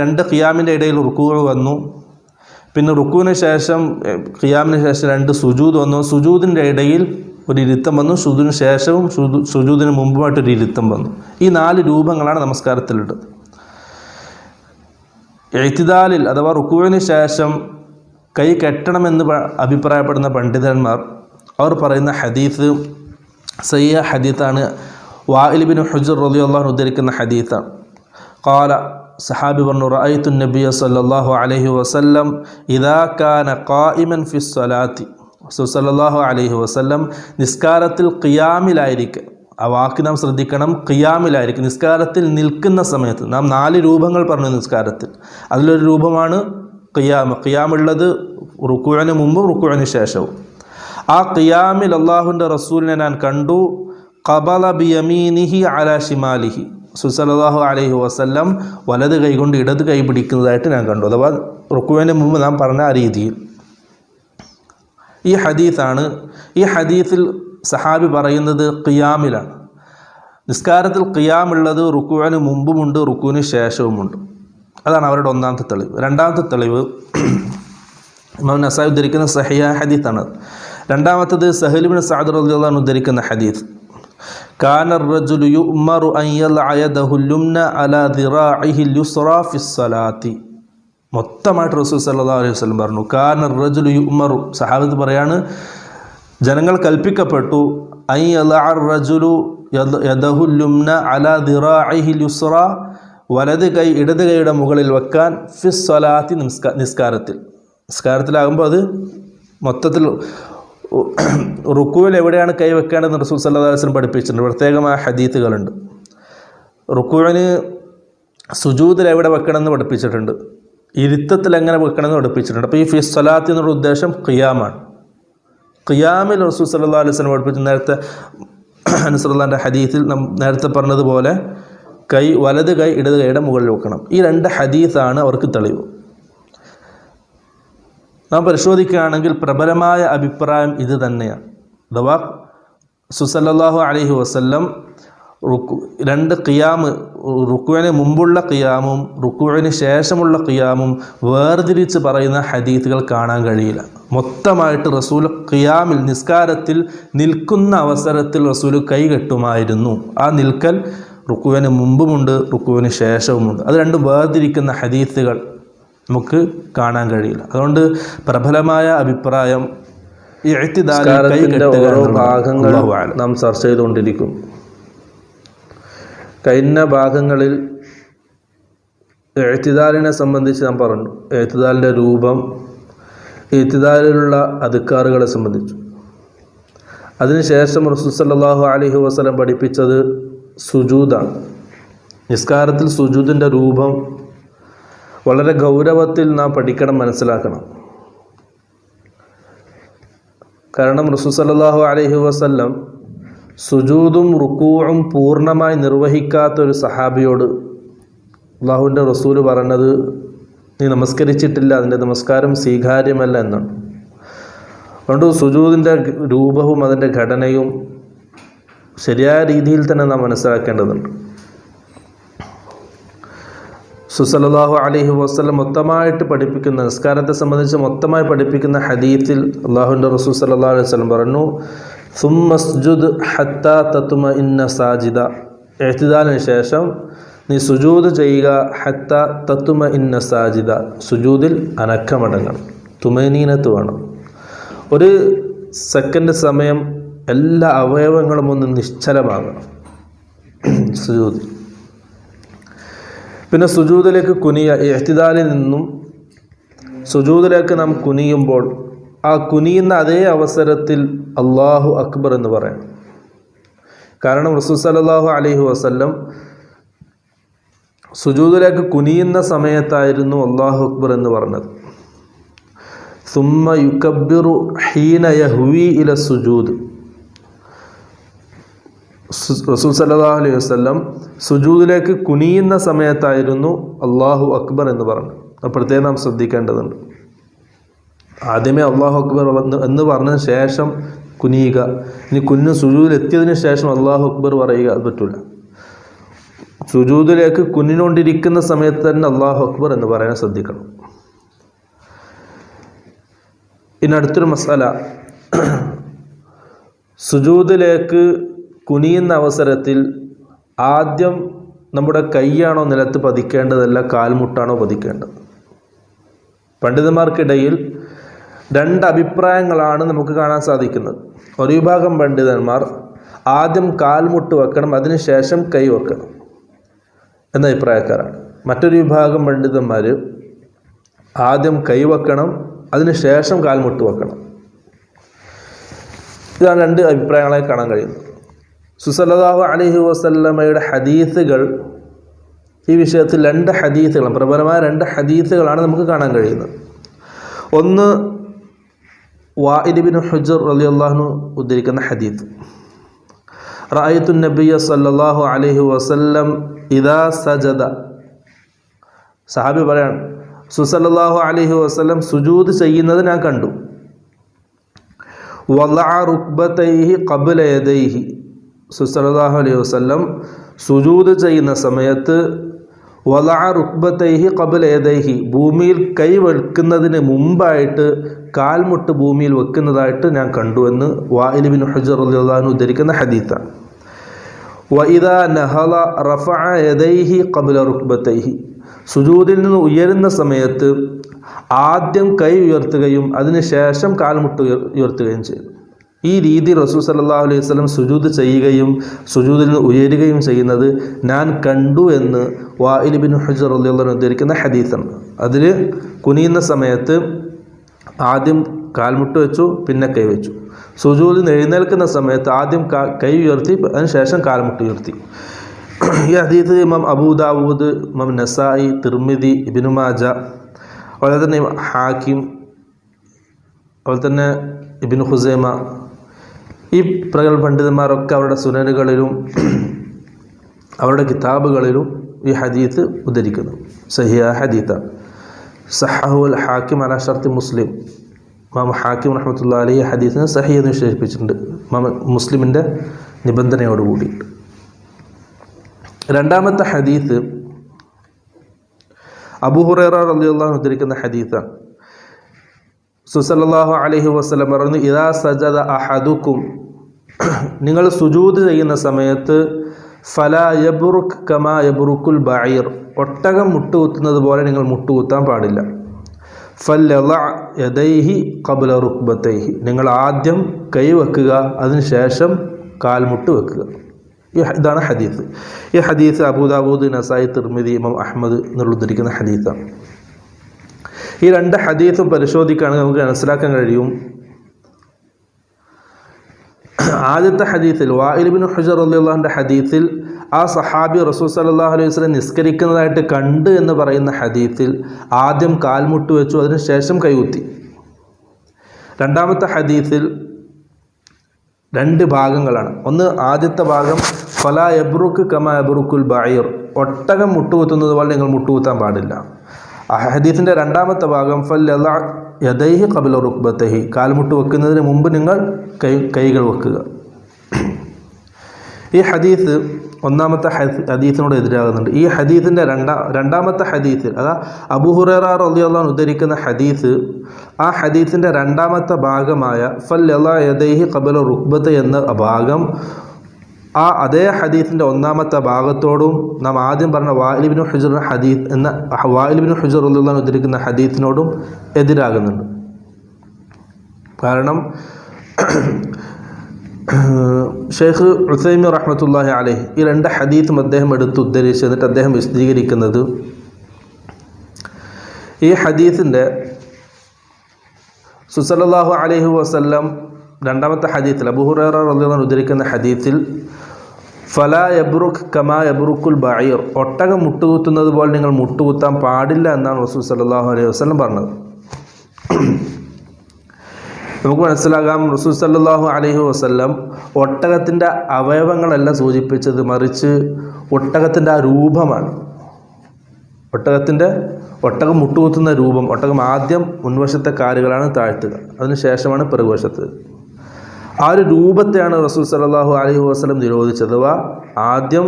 രണ്ട് ഖിയാമിൻ്റെ ഇടയിൽ റുക്കൂഅ് വന്നു, പിന്നെ റുക്കൂവിന് ശേഷം ഖിയാമിന് ശേഷം 2 സുജൂദ് വന്നു, സുജൂദിൻ്റെ ഇടയിൽ ഒരു ഇരുത്തം വന്നു, സുജൂദിന് ശേഷവും സുജൂദിന് മുമ്പുമായിട്ടൊരു ഇരുത്തം വന്നു. ഈ 4 രൂപങ്ങളാണ് നമസ്കാരത്തിലുള്ളത്. ഇഅ്തിദാലിൽ അഥവാ റുക്കൂവിന് ശേഷം കൈ കെട്ടണമെന്ന് അഭിപ്രായപ്പെടുന്ന പണ്ഡിതന്മാർ അവർ പറയുന്ന ഹദീസ് സയ്യ ഹദീത്താണ്. വാഇൽ ഇബ്നു ഹുജ്ർ റളിയല്ലാഹു അൻഹു ഉദ്ധരിക്കുന്ന ഹദീത്താണ്. ഖാല, സഹാബി പറഞ്ഞു, റഅയ്തു നബിയ സല്ലല്ലാഹു അലൈഹി വസല്ലം ഇദാ കാന ഖായിമൻ ഫിസ് സ്വലാത്തി. റസൂൽ സല്ലല്ലാഹു അലൈഹി വസല്ലം നിസ്കാരത്തിൽ ഖിയാമിലായിരിക്കെ, ആ വാക്ക് നാം ശ്രദ്ധിക്കണം, ഖിയാമിലായിരിക്കും, നിസ്കാരത്തിൽ നിൽക്കുന്ന സമയത്ത്. നാം 4 രൂപങ്ങൾ പറഞ്ഞു നിസ്കാരത്തിൽ. അതിലൊരു രൂപമാണ് ഖിയാമ്. ഖിയാമുള്ളത് റുക്കൂഅിന് മുമ്പും റുക്കൂഅിന് ശേഷവും. ആ ഖിയാമിൽ അല്ലാഹുവിൻ്റെ റസൂലിനെ ഞാൻ കണ്ടു. ഖബല ബിയമീനിഹി അലാ ഷിമാലിഹി. സല്ലല്ലാഹു അലൈഹി വസല്ലം വലത് കൈ കൊണ്ട് ഇടത് കൈ പിടിക്കുന്നതായിട്ട് ഞാൻ കണ്ടു. അഥവാ റുക്കൂഅിന് മുമ്പ് നാം പറഞ്ഞ ആ രീതിയിൽ. ഈ ഹദീസാണ്. ഈ ഹദീസിൽ സഹാബി പറയുന്നത് ഖിയാമിലാണ്. നിസ്കാരത്തിൽ ഖിയാമുള്ളത് റുക്കൂഅിന് മുമ്പുമുണ്ട്, റുക്കൂവിന് ശേഷവുമുണ്ട്. അതാണ് അവരുടെ ഒന്നാമത്തെ തെളിവ്. രണ്ടാമത്തെ തെളിവ് ഇമാം നസായി ഉദ്ധരിക്കുന്ന സഹിഹ ഹദീസാണ്. രണ്ടാമത്തത് സഹൽ ഇബ്നു സഅദ് റളിയല്ലാഹു അൻഹു ഉദ്ധരിക്കുന്ന ഹദീസ്. കാന അർ-റജുലു യുഅ്മറു അൻ യൽഅ യദഹുൽ യുംന അലാ ദിറാഇഹിൽ യുസ്റാ ഫിസ് സ്വലാത്തി. മൊത്തമായിട്ട് റസൂൽ സല്ലല്ലാഹു അലൈഹി വസല്ലം പറഞ്ഞു, കാന അർ-റജുലു യുഅ്മറു, സഹാബത്ത് പറയാണ്, ജനങ്ങൾ കൽപ്പിക്കപ്പെട്ടു, അൻ യൽഅ അർ-റജുലു യദഹുൽ യുംന അലാ ദിറാഇഹിൽ യുസ്റാ, വലത് കൈ ഇടത് കൈയുടെ മുകളിൽ വെക്കാൻ, ഫിസ് സ്വലാത്തി, നിസ്കാരത്തിലാകുമ്പോൾ അത് മൊത്തത്തിൽ റുക്കൂവിൽ എവിടെയാണ് കൈ വെക്കേണ്ടതെന്ന് റസൂൽ സല്ലല്ലാഹു അലൈഹി വസല്ലം പഠിപ്പിച്ചിട്ടുണ്ട്. പ്രത്യേകമായ ഹദീത്തുകളുണ്ട്. റുക്കൂവിന് സുജൂദിൽ എവിടെ വെക്കണമെന്ന് പഠിപ്പിച്ചിട്ടുണ്ട്, ഇരുത്തത്തിൽ എങ്ങനെ വെക്കണമെന്ന് പഠിപ്പിച്ചിട്ടുണ്ട്. അപ്പോൾ ഈ ഫിസ് സ്വലാത്തി എന്നുള്ള ഉദ്ദേശം ഖിയാമാണ്. ഖിയാമിൽ റസൂൽ സല്ലല്ലാഹു അലൈഹി വസല്ലം പഠിപ്പിച്ചു. നേരത്തെ അനസ് റളിയല്ലാഹു ഹദീസിൽ നേരത്തെ പറഞ്ഞതുപോലെ വലത് കൈ ഇടത് കൈയുടെ മുകളിൽ വെക്കണം. ഈ 2 ഹദീസാണ് അവർക്ക് തെളിവ്. നാം പരിശോധിക്കുകയാണെങ്കിൽ പ്രബലമായ അഭിപ്രായം ഇത് തന്നെയാണ്. അഥവാ സല്ലല്ലാഹു അലൈഹി വസല്ലം 2 ഖിയാമ്, റുക്കൂവിന് മുമ്പുള്ള ഖിയാമും റുക്കൂവിന് ശേഷമുള്ള ഖിയാമും വേർതിരിച്ച് പറയുന്ന ഹദീസുകൾ കാണാൻ കഴിയില്ല. മൊത്തമായിട്ട് റസൂൽ ഖിയാമിൽ, നിസ്കാരത്തിൽ നിൽക്കുന്ന അവസരത്തിൽ റസൂൽ കൈ കെട്ടുമായിരുന്നു. ആ നിൽക്കൽ റുക്കൂവിന് മുമ്പുമുണ്ട്, റുക്കൂവിന് ശേഷവുമുണ്ട്. അത് 2 വേർതിരിക്കുന്ന ഹദീസുകൾ നമുക്ക് കാണാൻ കഴിയില്ല. അതുകൊണ്ട് പ്രബലമായ അഭിപ്രായം ഇഅ്തിദാലിന്റെ ഓരോ ഭാഗങ്ങൾ നാം ചർച്ച ചെയ്തുകൊണ്ടിരിക്കും. കഴിഞ്ഞ ഭാഗങ്ങളിൽ ഇഅ്തിദാലിനെ സംബന്ധിച്ച് നാം പറഞ്ഞു. ഇഅ്തിദാലിൻ്റെ രൂപം, ഇഅ്തിദാലിലുള്ള അദ്കാറുകളെ സംബന്ധിച്ചു. അതിനുശേഷം റസൂൽ സല്ലല്ലാഹു അലൈഹി വസല്ലം പഠിപ്പിച്ചത് സുജൂദാണ്. നിസ്കാരത്തിൽ സുജൂദിൻ്റെ രൂപം വളരെ ഗൗരവത്തിൽ നാം പഠിക്കണം, മനസ്സിലാക്കണം. കാരണം റസൂൽ സല്ലല്ലാഹു അലൈഹി വസല്ലം സുജൂദും റുക്കൂഉം പൂർണ്ണമായി നിർവഹിക്കാത്ത ഒരു സഹാബിയോട് അല്ലാഹുവിൻ്റെ റസൂൽ പറഞ്ഞത്, നീ നമസ്കരിച്ചിട്ടില്ല, അതിൻ്റെ നമസ്കാരം സ്വീകാര്യമല്ല എന്നാണ്. അതുകൊണ്ട് സുജൂദിൻ്റെ രൂപവും അതിൻ്റെ ഘടനയും ശരിയായ രീതിയിൽ തന്നെ നാം മനസ്സിലാക്കേണ്ടതുണ്ട്. സല്ലല്ലാഹു അലൈഹി വസല്ലം മൊത്തമായിട്ട് പഠിപ്പിക്കുന്ന, നിസ്കാരത്തെ സംബന്ധിച്ച് മൊത്തമായി പഠിപ്പിക്കുന്ന ഹദീത്തിൽ അല്ലാഹുവിൻ്റെ റസൂൽ സല്ലല്ലാഹു അലൈഹി വസല്ലം പറഞ്ഞു, സുമ്മസ്ജുദ് ഹത്താ തത്മഇന്ന സാജിദ. ഇഅ്തിദാലിന് ശേഷം നീ സുജൂദ് ചെയ്യുക, ഹത്താ തത്മഇന്ന സാജിദ, സുജൂദിൽ അനക്കമടങ്ങണം, തുമനീനത്ത് വേണം. ഒരു സെക്കൻഡ് സമയം എല്ലാ അവയവങ്ങളും ഒന്ന് നിശ്ചലമാകണം സുജൂദ്. പിന്നെ സുജൂദിലേക്ക് കുനിയ, ഇഹ്തിദാലിൽ നിന്നും സുജൂദിലേക്ക് നാം കുനിയുമ്പോൾ ആ കുനിയുന്ന അതേ അവസരത്തിൽ അല്ലാഹു അക്ബർ എന്ന് പറയണം. കാരണം റസൂൽ സല്ലല്ലാഹു അലൈഹി വസല്ലം സുജൂദിലേക്ക് കുനിയുന്ന സമയത്തായിരുന്നു അല്ലാഹു അക്ബർ എന്ന് പറഞ്ഞത്. സുമ്മ യുകബ്ബിറു ഹീന യഹ്വി ഇല സുജൂദ്. റസൂൽ സല്ലല്ലാഹു അലൈഹി വസല്ലം സുജൂദിലേക്ക് കുനിയുന്ന സമയത്തായിരുന്നു അല്ലാഹു അക്ബർ എന്ന് പറഞ്ഞത്. പ്രത്യേകം നാം ശ്രദ്ധിക്കേണ്ടതുണ്ട്. ആദ്യമേ അല്ലാഹു അക്ബർ എന്ന് പറഞ്ഞതിന് ശേഷം കുനിയുക, ഇനി സുജൂദിലെത്തിയതിന് ശേഷം അല്ലാഹു അക്ബർ പറയുക, അത് പറ്റില്ല. സുജൂദിലേക്ക് കുനിഞ്ഞുകൊണ്ടിരിക്കുന്ന സമയത്ത് തന്നെ അല്ലാഹു അക്ബർ എന്ന് പറയാൻ ശ്രദ്ധിക്കണം. ഇനി അടുത്തൊരു മസാല, സുജൂദിലേക്ക് കുനിയുന്ന അവസരത്തിൽ ആദ്യം നമ്മുടെ കൈയാണോ നിലത്ത് പതിക്കേണ്ടതല്ല കാൽമുട്ടാണോ പതിക്കേണ്ടത്? പണ്ഡിതന്മാർക്കിടയിൽ രണ്ട് അഭിപ്രായങ്ങളാണ് നമുക്ക് കാണാൻ സാധിക്കുന്നത്. ഒരു വിഭാഗം പണ്ഡിതന്മാർ ആദ്യം കാൽമുട്ട് വെക്കണം, അതിനുശേഷം കൈ വെക്കണം എന്ന അഭിപ്രായക്കാരാണ്. മറ്റൊരു വിഭാഗം പണ്ഡിതന്മാർ ആദ്യം കൈ വെക്കണം, അതിനുശേഷം കാൽമുട്ട് വെക്കണം. ഇതാണ് രണ്ട് അഭിപ്രായങ്ങളായി കാണാൻ കഴിയുന്നത്. സല്ലല്ലാഹു അലൈഹി വസല്ലമയുടെ ഹദീസുകൾ ഈ വിഷയത്തിൽ രണ്ട് ഹദീസുകൾ, പ്രബലമായ രണ്ട് ഹദീസുകളാണ് നമുക്ക് കാണാൻ കഴിയുന്നത്. ഒന്ന് വാഇൽ ഇബ്നു ഹുജ്ർ റളിയല്ലാഹു അൻഹു ഉദ്ധരിക്കുന്ന ഹദീസ്, റഅയ്തു നബിയ സല്ലല്ലാഹു അലൈഹി വസല്ലം ഇദാ സജദ. സഹാബി പറയാണ്, സല്ലല്ലാഹു അലൈഹി വസല്ലം സുജൂദ് ചെയ്യുന്നത് ഞാൻ കണ്ടു. വളഅ റുക്ബതൈഹി ഖബ്ല യദൈഹി. സല്ലല്ലാഹു അലൈഹി വസല്ലം സുജൂദ് ചെയ്യുന്ന സമയത്ത് വളഅ റുക്ബതൈഹി ഖബ്ല യദൈഹി, ഭൂമിയിൽ കൈ വെക്കുന്നതിന് മുമ്പായിട്ട് കാൽമുട്ട് ഭൂമിയിൽ വെക്കുന്നതായിട്ട് ഞാൻ കണ്ടു എന്ന് വാഇൽ ഇബ്നു ഹുജ്ർ റളിയല്ലാഹു അൻഹു ഉദ്ധരിക്കുന്ന ഹദീസാണ്. വഇദാ നഹള റഫഅ യദൈഹി ഖബ്ല റുക്ബതൈഹി, സുജൂദിൽ നിന്ന് ഉയരുന്ന സമയത്ത് ആദ്യം കൈ ഉയർത്തുകയും അതിനുശേഷം കാൽമുട്ട് ഉയർത്തുകയും ചെയ്തു. ഈ രീതി റസൂൽ സല്ലല്ലാഹു അലൈഹി വസല്ലം സുജൂദ് ചെയ്യുകയും സുജൂദിൽ നിന്ന് ഉയരുകയും ചെയ്യുന്നത് ഞാൻ കണ്ടു എന്ന് വാഇൽ ഇബ്നു ഹുജ്ർ റളിയല്ലാഹു അൻഹു ഉദ്ധരിക്കുന്ന ഹദീസാണ്. അതിൽ കുനിയുന്ന സമയത്ത് ആദ്യം കാൽമുട്ട് വെച്ചു, പിന്നെ കൈ വെച്ചു. സുജൂദിൽ നിന്ന് എഴുന്നേൽക്കുന്ന സമയത്ത് ആദ്യം കൈ ഉയർത്തി, അതിനുശേഷം കാൽമുട്ട് ഉയർത്തി. ഈ ഹദീസ് ഇമാം അബൂ ദാവൂദ്, ഇമാം നസായി, തിർമിദി, ഇബ്നു മാജ, അതുപോലെ തന്നെ ഹാക്കിം, അതുപോലെ തന്നെ ഇബ്നു ഖുസൈമ, ഈ പ്രഗത്ഭ പണ്ഡിതന്മാരൊക്കെ അവരുടെ സുനനുകളിലും അവരുടെ കിതാബുകളിലും ഈ ഹദീത്ത് ഉദ്ധരിക്കുന്നു. സഹിഹ ഹദീത്താണ്. സഹഹുൽ ഹാക്കിം അലാ ശർത്തി മുസ്ലിം. ഇമാം ഹാക്കിം റഹ്മത്തുള്ളാഹി അലൈഹി ഹദീസിനെ സഹീഹ് എന്ന് വിശേഷിപ്പിച്ചിട്ടുണ്ട്, ഇമാം മുസ്ലിമിൻ്റെ നിബന്ധനയോടുകൂടി. രണ്ടാമത്തെ ഹദീസ് അബൂ ഹുറൈറ റളിയല്ലാഹു അൻഹു ഉദ്ധരിക്കുന്ന ഹദീസാണ്. സല്ലല്ലാഹു അലൈഹി വസല്ലം പറഞ്ഞു, ഇദാ സജദ അഹദുക്കും, നിങ്ങൾ സുജൂദ് ചെയ്യുന്ന സമയത്ത് ഫലാ യബ്റുക് കമാ യബ്റുക്കുൽ ബഈർ, ഒട്ടകം മുട്ടുകുത്തുന്നത് പോലെ നിങ്ങൾ മുട്ടുകുത്താൻ പാടില്ല. ഫൽയളഅ യദൈഹി ഖബ്ല റുക്ബതൈഹി, നിങ്ങൾ ആദ്യം കൈ വെക്കുക, അതിനുശേഷം കാൽമുട്ട് വെക്കുക. ഇതാണ് ഹദീസ്. ഈ ഹദീസ് അബൂ ദാവൂദ്, നസായി, തിർമിദി, ഇമാം അഹ്മദ് എന്നുള്ള ഉദ്ധരിക്കുന്ന ഹദീസാണ്. ഈ രണ്ട് ഹദീസും പരിശോധിക്കുകയാണെങ്കിൽ നമുക്ക് മനസ്സിലാക്കാൻ കഴിയും, ആദ്യത്തെ ഹദീസിൽ വാഇൽ ഇബ്നു ഹുജ്ർ റളിയല്ലാഹു അൻഹുവിൻ്റെ ഹദീസിൽ ആ സഹാബി റസൂൽ സല്ലല്ലാഹു അലൈഹി വസല്ലം നിസ്കരിക്കുന്നതായിട്ട് കണ്ട് എന്ന് പറയുന്ന ഹദീസിൽ ആദ്യം കാൽമുട്ട് വെച്ചു, അതിനുശേഷം കൈകുത്തി. രണ്ടാമത്തെ ഹദീസിൽ രണ്ട് ഭാഗങ്ങളാണ്. ഒന്ന്, ആദ്യത്തെ ഭാഗം ഫലാ യബ്റുക് കമാ യബ്റുക്കുൽ ബഈർ, ഒട്ടകം മുട്ടുകുത്തുന്നത് പോലെ നിങ്ങൾ മുട്ടുകുത്താൻ പാടില്ല. ആ ഹദീസിൻ്റെ രണ്ടാമത്തെ ഭാഗം ഫൽയളഅ യദൈഹി ഖബ്ല റുക്ബതൈഹി, കാൽമുട്ട് വെക്കുന്നതിന് മുമ്പ് നിങ്ങൾ കൈകൾ വെക്കുക. ഈ ഹദീസ് ഒന്നാമത്തെ ഹദീസിനോട് എതിരാകുന്നുണ്ട്. ഈ ഹദീസിൻ്റെ രണ്ടാമത്തെ ഹദീസിൽ, അതാ അബൂ ഹുറൈറ റളിയല്ലാഹു അൻഹു ഉദ്ധരിക്കുന്ന ഹദീസ്, ആ ഹദീസിൻ്റെ രണ്ടാമത്തെ ഭാഗമായ ഫൽയളഅ യദൈഹി ഖബ്ല റുക്ബതൈഹി എന്ന ഭാഗം ആ അതേ ഹദീസിൻ്റെ ഒന്നാമത്തെ ഭാഗത്തോടും നാം ആദ്യം പറഞ്ഞ വാഇൽ ഇബ്നു ഹുജ്ർ ഹദീസ് എന്ന വാഇൽ ഇബ്നു ഹുജ്ർ റളിയല്ലാഹു അൻഹു ഉദ്ധരിക്കുന്ന ഹദീസിനോടും എതിരാകുന്നുണ്ട്. കാരണം ഷെയ്ഖ് ഉസൈമി റഹ്മത്തുള്ളാഹി അലൈഹി ഈ രണ്ട് ഹദീസും അദ്ദേഹം എടുത്ത് ഉദ്ധരിച്ച് എന്നിട്ട് അദ്ദേഹം വിശദീകരിക്കുന്നത്, ഈ ഹദീസിൻ്റെ സല്ലല്ലാഹു അലൈഹി വസല്ലം രണ്ടാമത്തെ ഹദീസിൽ അബൂ ഹുറൈറ റളിയല്ലാഹു അൻഹു ഉദ്ധരിക്കുന്ന ഹദീസിൽ ഫലാ യബ്റുക് കമാ യബ്റുക്കുൽ ബഈർ, ഒട്ടകം മുട്ടുകുത്തുന്നത് പോലെ നിങ്ങൾ മുട്ടുകുത്താൻ പാടില്ല എന്നാണ് റസൂൽ സല്ലല്ലാഹു അലൈഹി വസല്ലം പറഞ്ഞത്. നമുക്ക് മനസ്സിലാകാം, റസൂൽ സല്ലല്ലാഹു അലൈഹി വസല്ലം ഒട്ടകത്തിൻ്റെ അവയവങ്ങളല്ല സൂചിപ്പിച്ചത്, മറിച്ച് ഒട്ടകത്തിൻ്റെ ആ രൂപമാണ്. ഒട്ടകം മുട്ടുകുത്തുന്ന രൂപം. ഒട്ടകം ആദ്യം മുൻവശത്തെ കാലുകളാണ് താഴ്ത്തുക, അതിനുശേഷമാണ് പിറകുവശത്ത്. ആ ഒരു രൂപത്തെയാണ് റസൂൽ സല്ലല്ലാഹു അലൈഹി വസല്ലം നിരോധിച്ചത്. അഥവാ ആദ്യം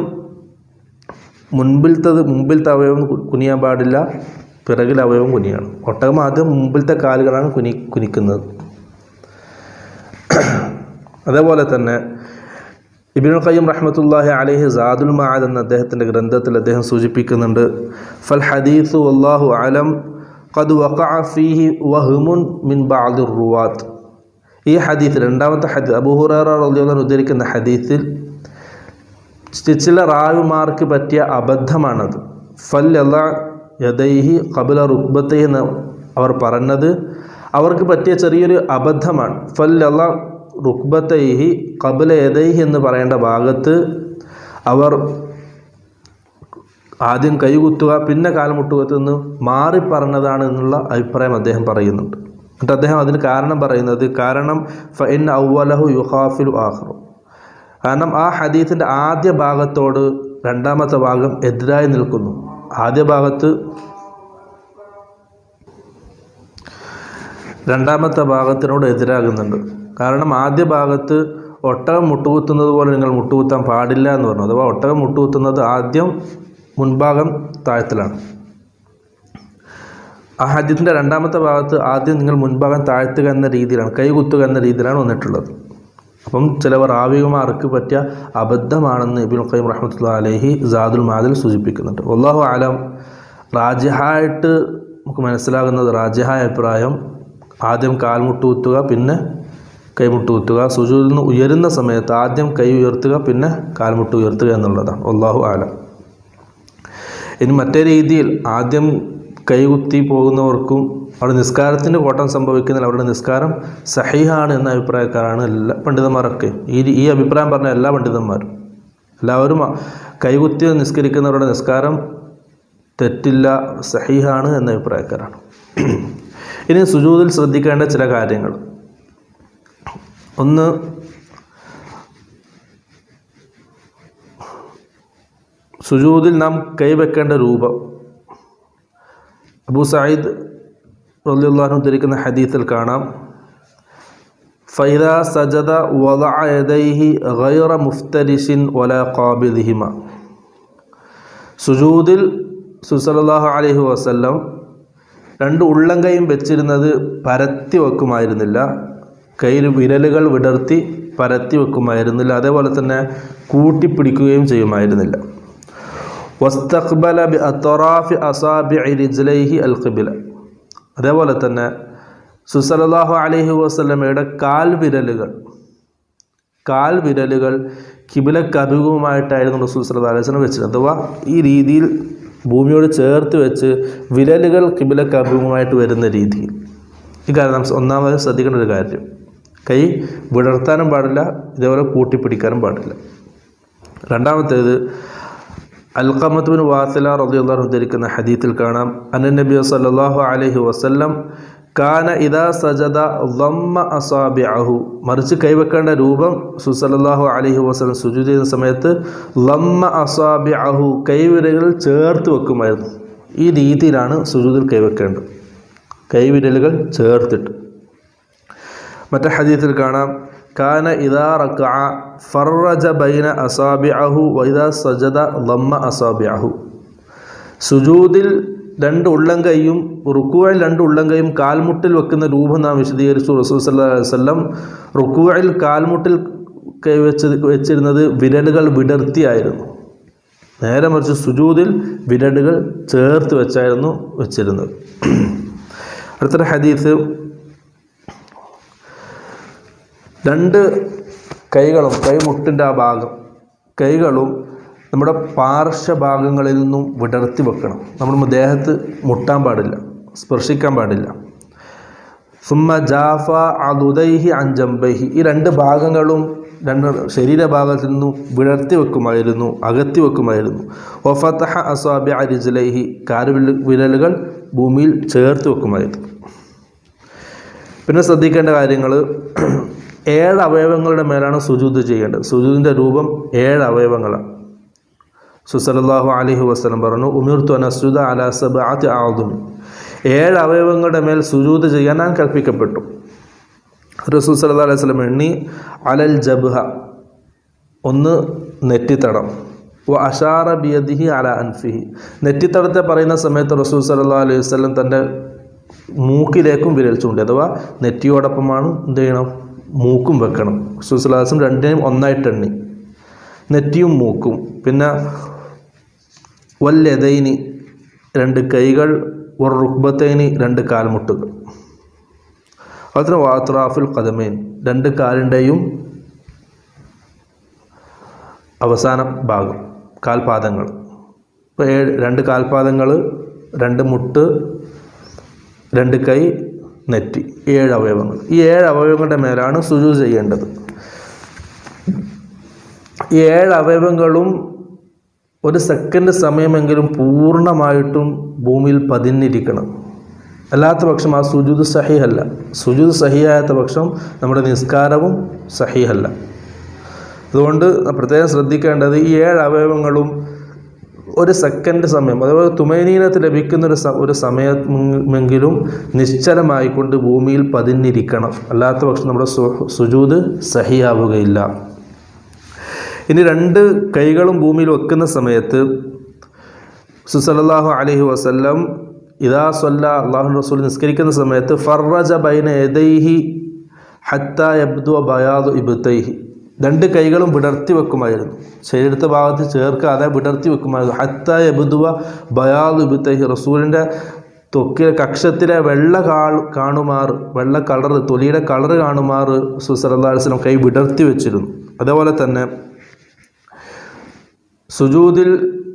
മുമ്പിലത്തെ അവയവം കുനിയാൻ പാടില്ല, പിറകിലെ അവയവം കുനിയാണ്. ഒട്ടകം ആദ്യം മുമ്പിലത്തെ കാലുകളാണ് കുനിക്കുന്നത്. അതേപോലെ തന്നെ ഇബ്നുൽ ഖയ്യിം റഹ്മത്തുള്ളാഹി അലൈഹി സാദുൽ മആദ് എന്ന അദ്ദേഹത്തിൻ്റെ ഗ്രന്ഥത്തിൽ അദ്ദേഹം സൂചിപ്പിക്കുന്നുണ്ട്, ഫൽ ഹദീസു വല്ലാഹു അലം ഖദ് വഖഅ ഫീഹി വഹ്മുൻ മിൻ ബഅദിർ റുവാത്ത്. ഈ ഹദീസിൽ രണ്ടാമത്തെ ഹദീസ് അബൂ ഹുറൈറ റളിയല്ലാഹു അൻഹു ഉദ്ധരിക്കുന്ന ഹദീസിൽ ചില റാവിമാർക്ക് പറ്റിയ അബദ്ധമാണത്. ഫൽ യദൈഹി ഖബ്ല റുക്ബത്തൈഹി എന്ന് അവർ പറഞ്ഞത് അവർക്ക് പറ്റിയ ചെറിയൊരു അബദ്ധമാണ്. ഫൽ റുക്ബത്തൈഹി ഖബ്ല യദൈഹി എന്ന് പറയേണ്ട ഭാഗത്ത് അവർ ആദ്യം കൈകുത്തുക പിന്നെ കാൽമുട്ടുകത്തെന്ന് മാറി പറഞ്ഞതാണ് എന്നുള്ള അഭിപ്രായം അദ്ദേഹം പറയുന്നുണ്ട്. എന്നിട്ട് അദ്ദേഹം അതിന് കാരണം പറയുന്നത്, കാരണം ഫഇൻ അവ്വലഹു യുഖാഫിലു ആഖിറു, കാരണം ആ ഹദീസിൻ്റെ ആദ്യ ഭാഗത്തോട് രണ്ടാമത്തെ ഭാഗം എതിരായി നിൽക്കുന്നു. ആദ്യ ഭാഗത്ത് രണ്ടാമത്തെ ഭാഗത്തിനോട് എതിരാകുന്നുണ്ട്. കാരണം ആദ്യ ഭാഗത്ത് ഒട്ടകം മുട്ടുകുത്തുന്നത് പോലെ നിങ്ങൾ മുട്ടുകുത്താൻ പാടില്ല എന്ന് പറഞ്ഞു. അഥവാ ഒട്ടകം മുട്ടുകുത്തുന്നത് ആദ്യം മുൻഭാഗം താഴ്ത്തലാണ്. ആ ഹദീസിൻ്റെ രണ്ടാമത്തെ ഭാഗത്ത് ആദ്യം നിങ്ങൾ മുൻഭാഗം താഴ്ത്തുക എന്ന രീതിയിലാണ്, കൈകുത്തുക എന്ന രീതിയിലാണ് വന്നിട്ടുള്ളത്. അപ്പം ചിലവർ റാവിമാർക്ക് പറ്റിയ അബദ്ധമാണെന്ന് ഇബ്നുൽ ഖയ്യിം റഹ്മത്തുള്ളാഹി അലൈഹി സാദുൽ മആദിൽ സൂചിപ്പിക്കുന്നുണ്ട്. വല്ലാഹു അലം, റാജിഹായിട്ട് നമുക്ക് മനസ്സിലാകുന്നത്, റാജിഹായ അഭിപ്രായം ആദ്യം കാൽമുട്ടുകുത്തുക പിന്നെ കൈമുട്ടുകുത്തുക, സുജൂദിൽ നിന്ന് ഉയരുന്ന സമയത്ത് ആദ്യം കൈ ഉയർത്തുക പിന്നെ കാൽമുട്ട് ഉയർത്തുക എന്നുള്ളതാണ്. വല്ലാഹു അലം. ഇനി മറ്റേ രീതിയിൽ ആദ്യം കൈകുത്തി പോകുന്നവർക്കും അവിടെ നിസ്കാരത്തിൻ്റെ കോട്ടം സംഭവിക്കുന്നില്ല, അവരുടെ നിസ്കാരം സഹീഹാണ് എന്ന അഭിപ്രായക്കാരാണ് എല്ലാ പണ്ഡിതന്മാരൊക്കെ. ഈ അഭിപ്രായം പറഞ്ഞ എല്ലാ പണ്ഡിതന്മാരും എല്ലാവരും കൈകുത്തി നിസ്കരിക്കുന്നവരുടെ നിസ്കാരം തെറ്റില്ല, സഹീഹാണ് എന്ന അഭിപ്രായക്കാരാണ്. ഇനി സുജൂദിൽ ശ്രദ്ധിക്കേണ്ട ചില കാര്യങ്ങൾ. ഒന്ന്, സുജൂദിൽ നാം കൈവെക്കേണ്ട രൂപം. അബൂ സഈദ് റളിയല്ലാഹു അൻഹു ഉദ്ധരിക്കുന്ന ഹദീസിൽ കാണാം, ഫൈദാ സജദ വദഅ യദൈഹി ഗൈറ മുഫ്തരിശിൻ വലാ ഖാബിദിഹിമ. സുജൂദിൽ സല്ലല്ലാഹു അലൈഹി വസല്ലം രണ്ട് ഉള്ളംകൈയും വെച്ചിരുന്നത് പരത്തി വെക്കുമായിരുന്നില്ല, കയ്യിൽ വിരലുകൾ വിടർത്തി പരത്തി വെക്കുമായിരുന്നില്ല, അതേപോലെ തന്നെ കൂട്ടിപ്പിടിക്കുകയും ചെയ്യുമായിരുന്നില്ല. വസ്തഖ്ബല ബി അത്റാഫി അസാബിഇ റിജ്ലൈഹി അൽ ഖിബ്ല. അതേപോലെ തന്നെ സല്ലല്ലാഹു അലൈഹി വസല്ലമയുടെ കാൽവിരലുകൾ ഖിബ്ലക്ക് അഭിമുഖമായിട്ടായിരുന്നു റസൂൽ സല്ലല്ലാഹു അലൈഹി വസല്ലം വെച്ചത്. അഥവാ ഈ രീതിയിൽ ഭൂമിയോട് ചേർത്ത് വെച്ച് വിരലുകൾ ഖിബ്ലക്ക് അഭിമുഖമായിട്ട് വരുന്ന രീതിയിൽ. ഈ കാര്യം നാം ഒന്നാമത് ശ്രദ്ധിക്കേണ്ട ഒരു കാര്യം, കൈ വിടർത്താനും പാടില്ല, ഇതേപോലെ കൂട്ടിപ്പിടിക്കാനും പാടില്ല. രണ്ടാമത്തേത്, അൽഖമത്ത് ബിൻ വാസില റളിയല്ലാഹു അൻഹു ഉദ്ധരിക്കുന്ന ഹദീസിൽ കാണാം, അന്ന നബി സല്ലല്ലാഹു അലൈഹി വസല്ലം കാന ഇദാ സജദ ളമ്മ അസാബിഅഹു. മറിച്ച് കൈവെക്കേണ്ട രൂപം സല്ലല്ലാഹു അലൈഹി വസല്ലം സുജൂദ് ചെയ്യുന്ന സമയത്ത് ളമ്മ അസാബിഅഹു, കൈവിരലുകൾ ചേർത്ത് വെക്കുമായിരുന്നു. ഈ രീതിയിലാണ് സുജൂദിൽ കൈവെക്കേണ്ടത്, കൈവിരലുകൾ ചേർത്തിട്ട്. മറ്റേ ഹദീസിൽ കാണാം, കാന ഇദാ റകഅ ഫറജ ബൈന അസാബിഅഹു വഇദാ സജദ ളമ്മ അസാബിഅഹു. സുജൂദിൽ രണ്ട് ഉള്ളംകൈയും റുക്കൂഇൽ രണ്ട് ഉള്ളംകൈയും കാൽമുട്ടിൽ വെക്കുന്ന രൂപം നാം വിശദീകരിച്ചു. റസൂൽ സല്ലല്ലാഹു അലൈഹി വസല്ലം റുക്കൂഇൽ കാൽമുട്ടിൽ വെച്ചിരുന്നത് വിരലുകൾ വിടർത്തിയായിരുന്നു, നേരെ മറിച്ച് സുജൂദിൽ വിരലുകൾ ചേർത്ത് വെച്ചായിരുന്നു വെച്ചിരുന്നത്. അടുത്തൊരു ഹദീസ്, രണ്ട് കൈകളും കൈമുട്ടിൻ്റെ ആ ഭാഗം കൈകളും നമ്മുടെ പാർശ്വഭാഗങ്ങളിൽ നിന്നും വിടർത്തി വെക്കണം. നമ്മുടെ ദേഹത്ത് മുട്ടാൻ പാടില്ല, സ്പർശിക്കാൻ പാടില്ല. സുമ്മ ജാഫ അദുദൈഹി അൻ ജംബൈഹി, ഈ രണ്ട് ഭാഗങ്ങളും രണ്ട് ശരീരഭാഗത്തിൽ നിന്നും വിടർത്തി വെക്കുമായിരുന്നു, അകത്തി വെക്കുമായിരുന്നു. വഫതഹ അസാബിഅ റിജ്ലൈഹി, കാൽവിരലുകൾ ഭൂമിയിൽ ചേർത്ത് വെക്കുമായിരുന്നു. പിന്നെ ശ്രദ്ധിക്കേണ്ട കാര്യങ്ങൾ, 7 അവയവങ്ങളുടെ മേലാണ് സുജൂദ് ചെയ്യേണ്ടത്. സുജൂദിൻ്റെ രൂപം 7 അവയവങ്ങളാണ്. സല്ലല്ലാഹു അലൈഹി വസല്ലം പറഞ്ഞു, ഉമിർതു അൻ അസ്ജുദ അലാ സബ്അത്തി അഅദും, 7 അവയവങ്ങളുടെ മേൽ സുജൂദ് ചെയ്യാൻ ഞാൻ കൽപ്പിക്കപ്പെട്ടു. റസൂൽ സല്ലല്ലാഹു അലൈഹി വസല്ലം എണ്ണി, അലൽ ജബ്ഹ, 1 നെറ്റിത്തടം, വ അഷാറ ബിയദിഹി അല അൻഫിഹി, നെറ്റിത്തടത്തെ പറയുന്ന സമയത്ത് റസൂൽ സല്ലല്ലാഹു അലൈഹി വസല്ലം തൻ്റെ മൂക്കിലേക്കും വിരൽ ചൂണ്ടി, അഥവാ നെറ്റിയോടൊപ്പമാണ് എന്ത് ചെയ്യണം, മൂക്കും വെക്കണം. റസൂൽ സല്ലല്ലാഹു അലൈഹി വസല്ലം രണ്ടിനെയും ഒന്നായിട്ട് എണ്ണി, നെറ്റിയും മൂക്കും. പിന്നെ വല്ലദൈനി, 2 കൈകൾ, വർ റുക്ബത്തൈനി, 2 കാൽമുട്ടുകൾ. അതുപോലെ വാത്രാഫുൽ ഖദമൈൻ, 2 കാലിൻ്റെയും അവസാന ഭാഗം, കാൽപാദങ്ങൾ. ഇപ്പോൾ 2 കാൽപാദങ്ങൾ, 2 മുട്ട്, 2 കൈ, നെറ്റി, 7 അവയവങ്ങൾ. ഈ 7 അവയവങ്ങളുടെ മേലാണ് സുജൂദ് ചെയ്യേണ്ടത്. ഈ 7 അവയവങ്ങളും 1 സെക്കൻഡ് സമയമെങ്കിലും പൂർണ്ണമായിട്ടും ഭൂമിയിൽ പതിഞ്ഞിരിക്കണം. അല്ലാത്ത പക്ഷം ആ സുജൂദ് സഹീഹല്ല. സുജൂദ് സഹീഹായാത്ത പക്ഷം നമ്മുടെ നിസ്കാരവും സഹീഹല്ല. അതുകൊണ്ട് പ്രത്യേകം ശ്രദ്ധിക്കേണ്ടത്, ഈ 7 അവയവങ്ങളും 1 സെക്കൻഡ് സമയം, അതുപോലെ തുമൈനീനത്ത് ലഭിക്കുന്ന ഒരു സമയമെങ്കിലും നിശ്ചലമായിക്കൊണ്ട് ഭൂമിയിൽ പതിഞ്ഞിരിക്കണം. അല്ലാത്ത പക്ഷം നമ്മുടെ സുജൂദ് സഹീഹാവുകയില്ല. ഇനി 2 കൈകളും ഭൂമിയിൽ വെക്കുന്ന സമയത്ത് സല്ലല്ലാഹു അലൈഹി വസല്ലം ഇദാ സല്ല, അല്ലാഹു റസൂൽ നിസ്കരിക്കുന്ന സമയത്ത്, ഫർറജ ബൈന യദൈഹി ഹത്താ യബ്ദു ബയാദു ഇബ്തൈഹി, 2 കൈകളും വിടർത്തി വെക്കുമായിരുന്നു, ശരീരത്തെ ഭാഗത്ത് ചേർക്കാതെ വിടർത്തി വെക്കുമായിരുന്നു. ഹത്താ യബ്ദു ബയാദു ഇബ്തൈഹി, റസൂലിൻ്റെ ത്വക്കിലെ കക്ഷത്തിലെ വെള്ള കാണുമാറ്, വെള്ള കളർ, തൊലിയുടെ കളർ കാണുമാറ് റസൂൽ സല്ലല്ലാഹു അലൈഹി വസല്ലം കൈ വിടർത്തി വെച്ചിരുന്നു. അതേപോലെ തന്നെ സുജൂദിൽ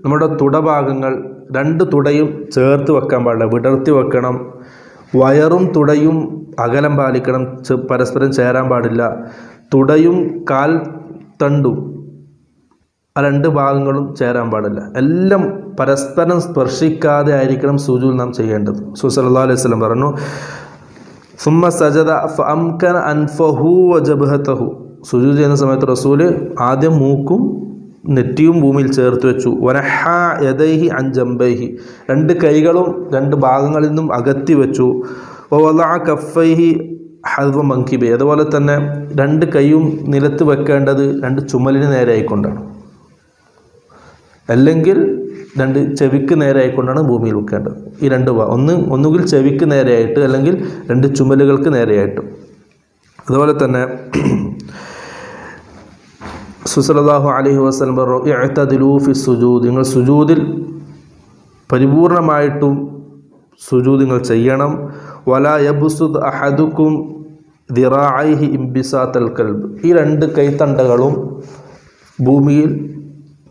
നമ്മുടെ തുടഭാഗങ്ങൾ, 2 തുടയും ചേർത്ത് വെക്കാൻ പാടില്ല, വിടർത്തി വെക്കണം. വയറും തുടയും അകലം പാലിക്കണം, പരസ്പരം ചേരാൻ പാടില്ല. തുടയും കാൽ തണ്ടും ആ 2 ഭാഗങ്ങളും ചേരാൻ പാടില്ല. എല്ലാം പരസ്പരം സ്പർശിക്കാതെ ആയിരിക്കണം സുജൂദ് നാം ചെയ്യേണ്ടത്. റസൂൽ സല്ലല്ലാഹു അലൈഹി വസല്ലം പറഞ്ഞു, സുമ്മ സജദ ഫഅംകന അൻഫഹു വജബ്ഹതഹു, സുജൂദ് ചെയ്യുന്ന സമയത്ത് റസൂൽ ആദ്യം മൂക്കും നെറ്റിയും ഭൂമിയിൽ ചേർത്ത് വെച്ചു. വനഹ യദൈഹി അൻ ജംബൈഹി, 2 കൈകളും 2 ഭാഗങ്ങളിൽ നിന്നും അകത്തി വെച്ചു. വവളഅ കഫൈഹി ഹദ്വ മൻകിബി, അതുപോലെ തന്നെ 2 കൈയും നിലത്ത് വെക്കേണ്ടത് 2 ചുമലിന് നേരെ ആയിക്കൊണ്ടാണ്, അല്ലെങ്കിൽ 2 ചെവിക്ക് നേരെ ആയിക്കൊണ്ടാണ് ഭൂമിയിൽ വെക്കേണ്ടത്. ഈ 2 ഒന്നുകിൽ ചെവിക്ക് നേരെയായിട്ട്, അല്ലെങ്കിൽ 2 ചുമലുകൾക്ക് നേരെയായിട്ട്. അതുപോലെ തന്നെ സല്ലല്ലാഹു അലൈഹി വസല്ലം പറഞ്ഞു, ഇഅ്തദിലൂ ഫി സുജൂദ്, നിങ്ങൾ സുജൂദിൽ പരിപൂർണമായിട്ടും സുജൂദ് നിങ്ങൾ ചെയ്യണം. വലാ യബ്സുദ് അഹദുക്കും ദിറാഅൈഹി ഇംബിസാത്തൽ കൽബ്, ഈ 2 കൈത്തണ്ടകളും ഭൂമിയിൽ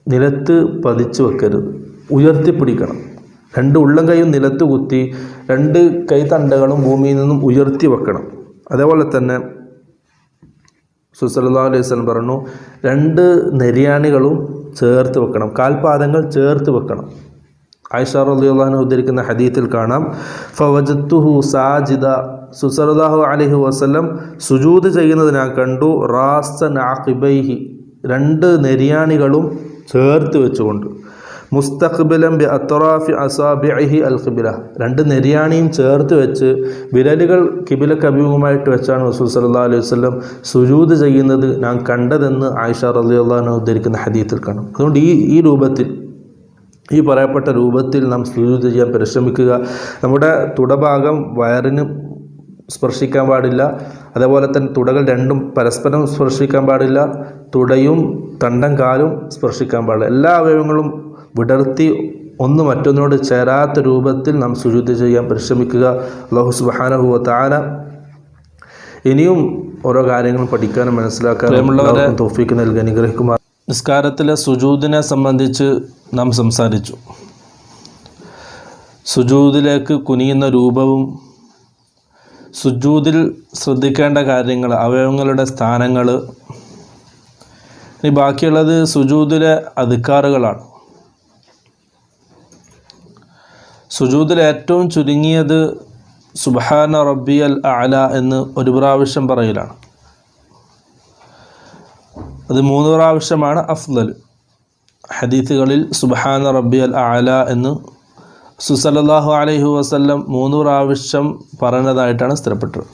നിലത്ത് പതിച്ചു വെക്കരുത്, ഉയർത്തിപ്പിടിക്കണം. 2 ഉള്ളം കൈയും നിലത്ത് കുത്തി 2 കൈത്തണ്ടകളും ഭൂമിയിൽ നിന്നും ഉയർത്തി വെക്കണം. അതേപോലെ തന്നെ സല്ലല്ലാഹു അലൈഹി വസല്ലം പറഞ്ഞു, 2 നെരിയാണികളും ചേർത്ത് വെക്കണം, കാൽപാദങ്ങൾ ചേർത്ത് വെക്കണം. ആയിഷ റളിയല്ലാഹു അൻഹ ഉദ്ധരിക്കുന്ന ഹദീത്തിൽ കാണാം, ഫവജത്തുഹു സാജിദ, സല്ലല്ലാഹു അലൈഹി വസല്ലം സുജൂദ് ചെയ്യുന്നത് ഞാൻ കണ്ടു, റാസൻ അഖിബൈഹി, 2 നെരിയാണികളും ചേർത്ത് വെച്ചുകൊണ്ട്, മുസ്തഖ്ബിലൻ ബി അത്റാഫി അസാബിഇഹി അൽ ഖിബ്ല, 2 നെരിയാണിയും ചേർത്ത് വെച്ച് വിരലുകൾ കിബിലക്ക് അഭിമുഖമായിട്ട് വെച്ചാണ് റസൂൽ സല്ലല്ലാഹു അലൈഹി വസല്ലം സുജൂദ് ചെയ്യുന്നത് ഞാൻ കണ്ടതെന്ന് ആയിഷ റളിയല്ലാഹു അൻഹ ഉദ്ധരിക്കുന്ന ഹദീത്തിൽ കാണും. അതുകൊണ്ട് ഈ രൂപത്തിൽ, ഈ പറയപ്പെട്ട രൂപത്തിൽ നാം സുജൂദ് ചെയ്യാൻ പരിശ്രമിക്കുക. നമ്മുടെ തുടഭാഗം വയറിന് സ്പർശിക്കാൻ പാടില്ല, അതേപോലെ തന്നെ തുടകൾ 2ഉം പരസ്പരം സ്പർശിക്കാൻ പാടില്ല, തുടയും തണ്ടം കാലും സ്പർശിക്കാൻ പാടില്ല. എല്ലാ അവയവങ്ങളും വിടർത്തി ഒന്ന് മറ്റൊന്നിനോട് ചേരാത്ത രൂപത്തിൽ നാം സുജൂദ് ചെയ്യാൻ പരിശ്രമിക്കുക. അല്ലാഹു സുബ്ഹാനഹു വ തആല ഇനിയും ഓരോ കാര്യങ്ങൾ പഠിക്കാനും മനസ്സിലാക്കാനും തൗഫീഖ് നൽകി അനുഗ്രഹിക്കുമാർ. നിസ്കാരത്തിലെ സുജൂദിനെ സംബന്ധിച്ച് നാം സംസാരിച്ചു. സുജൂദിലേക്ക് കുനിയുന്ന രൂപവും സുജൂദിൽ ശ്രദ്ധിക്കേണ്ട കാര്യങ്ങൾ, അവയവങ്ങളുടെ സ്ഥാനങ്ങൾ. ഇനി ബാക്കിയുള്ളത് സുജൂദിലെ അദ്കാറുകളാണ്. സുജൂദിൽ ഏറ്റവും ചുരുങ്ങിയത് സുബ്ഹാന റബ്ബിയൽ അഅല എന്ന് ഒരു പ്രാവശ്യം പറയലാണ്. അത് 3 പ്രാവശ്യമാണ് അഫ്ളൽ. ഹദീസുകളിൽ സുബ്ഹാന റബ്ബിയൽ അഅല എന്ന് സല്ലല്ലാഹു അലൈഹി വസല്ലം 3 പ്രാവശ്യം പറഞ്ഞതായിട്ടാണ് സ്ഥിരപ്പെട്ടത്.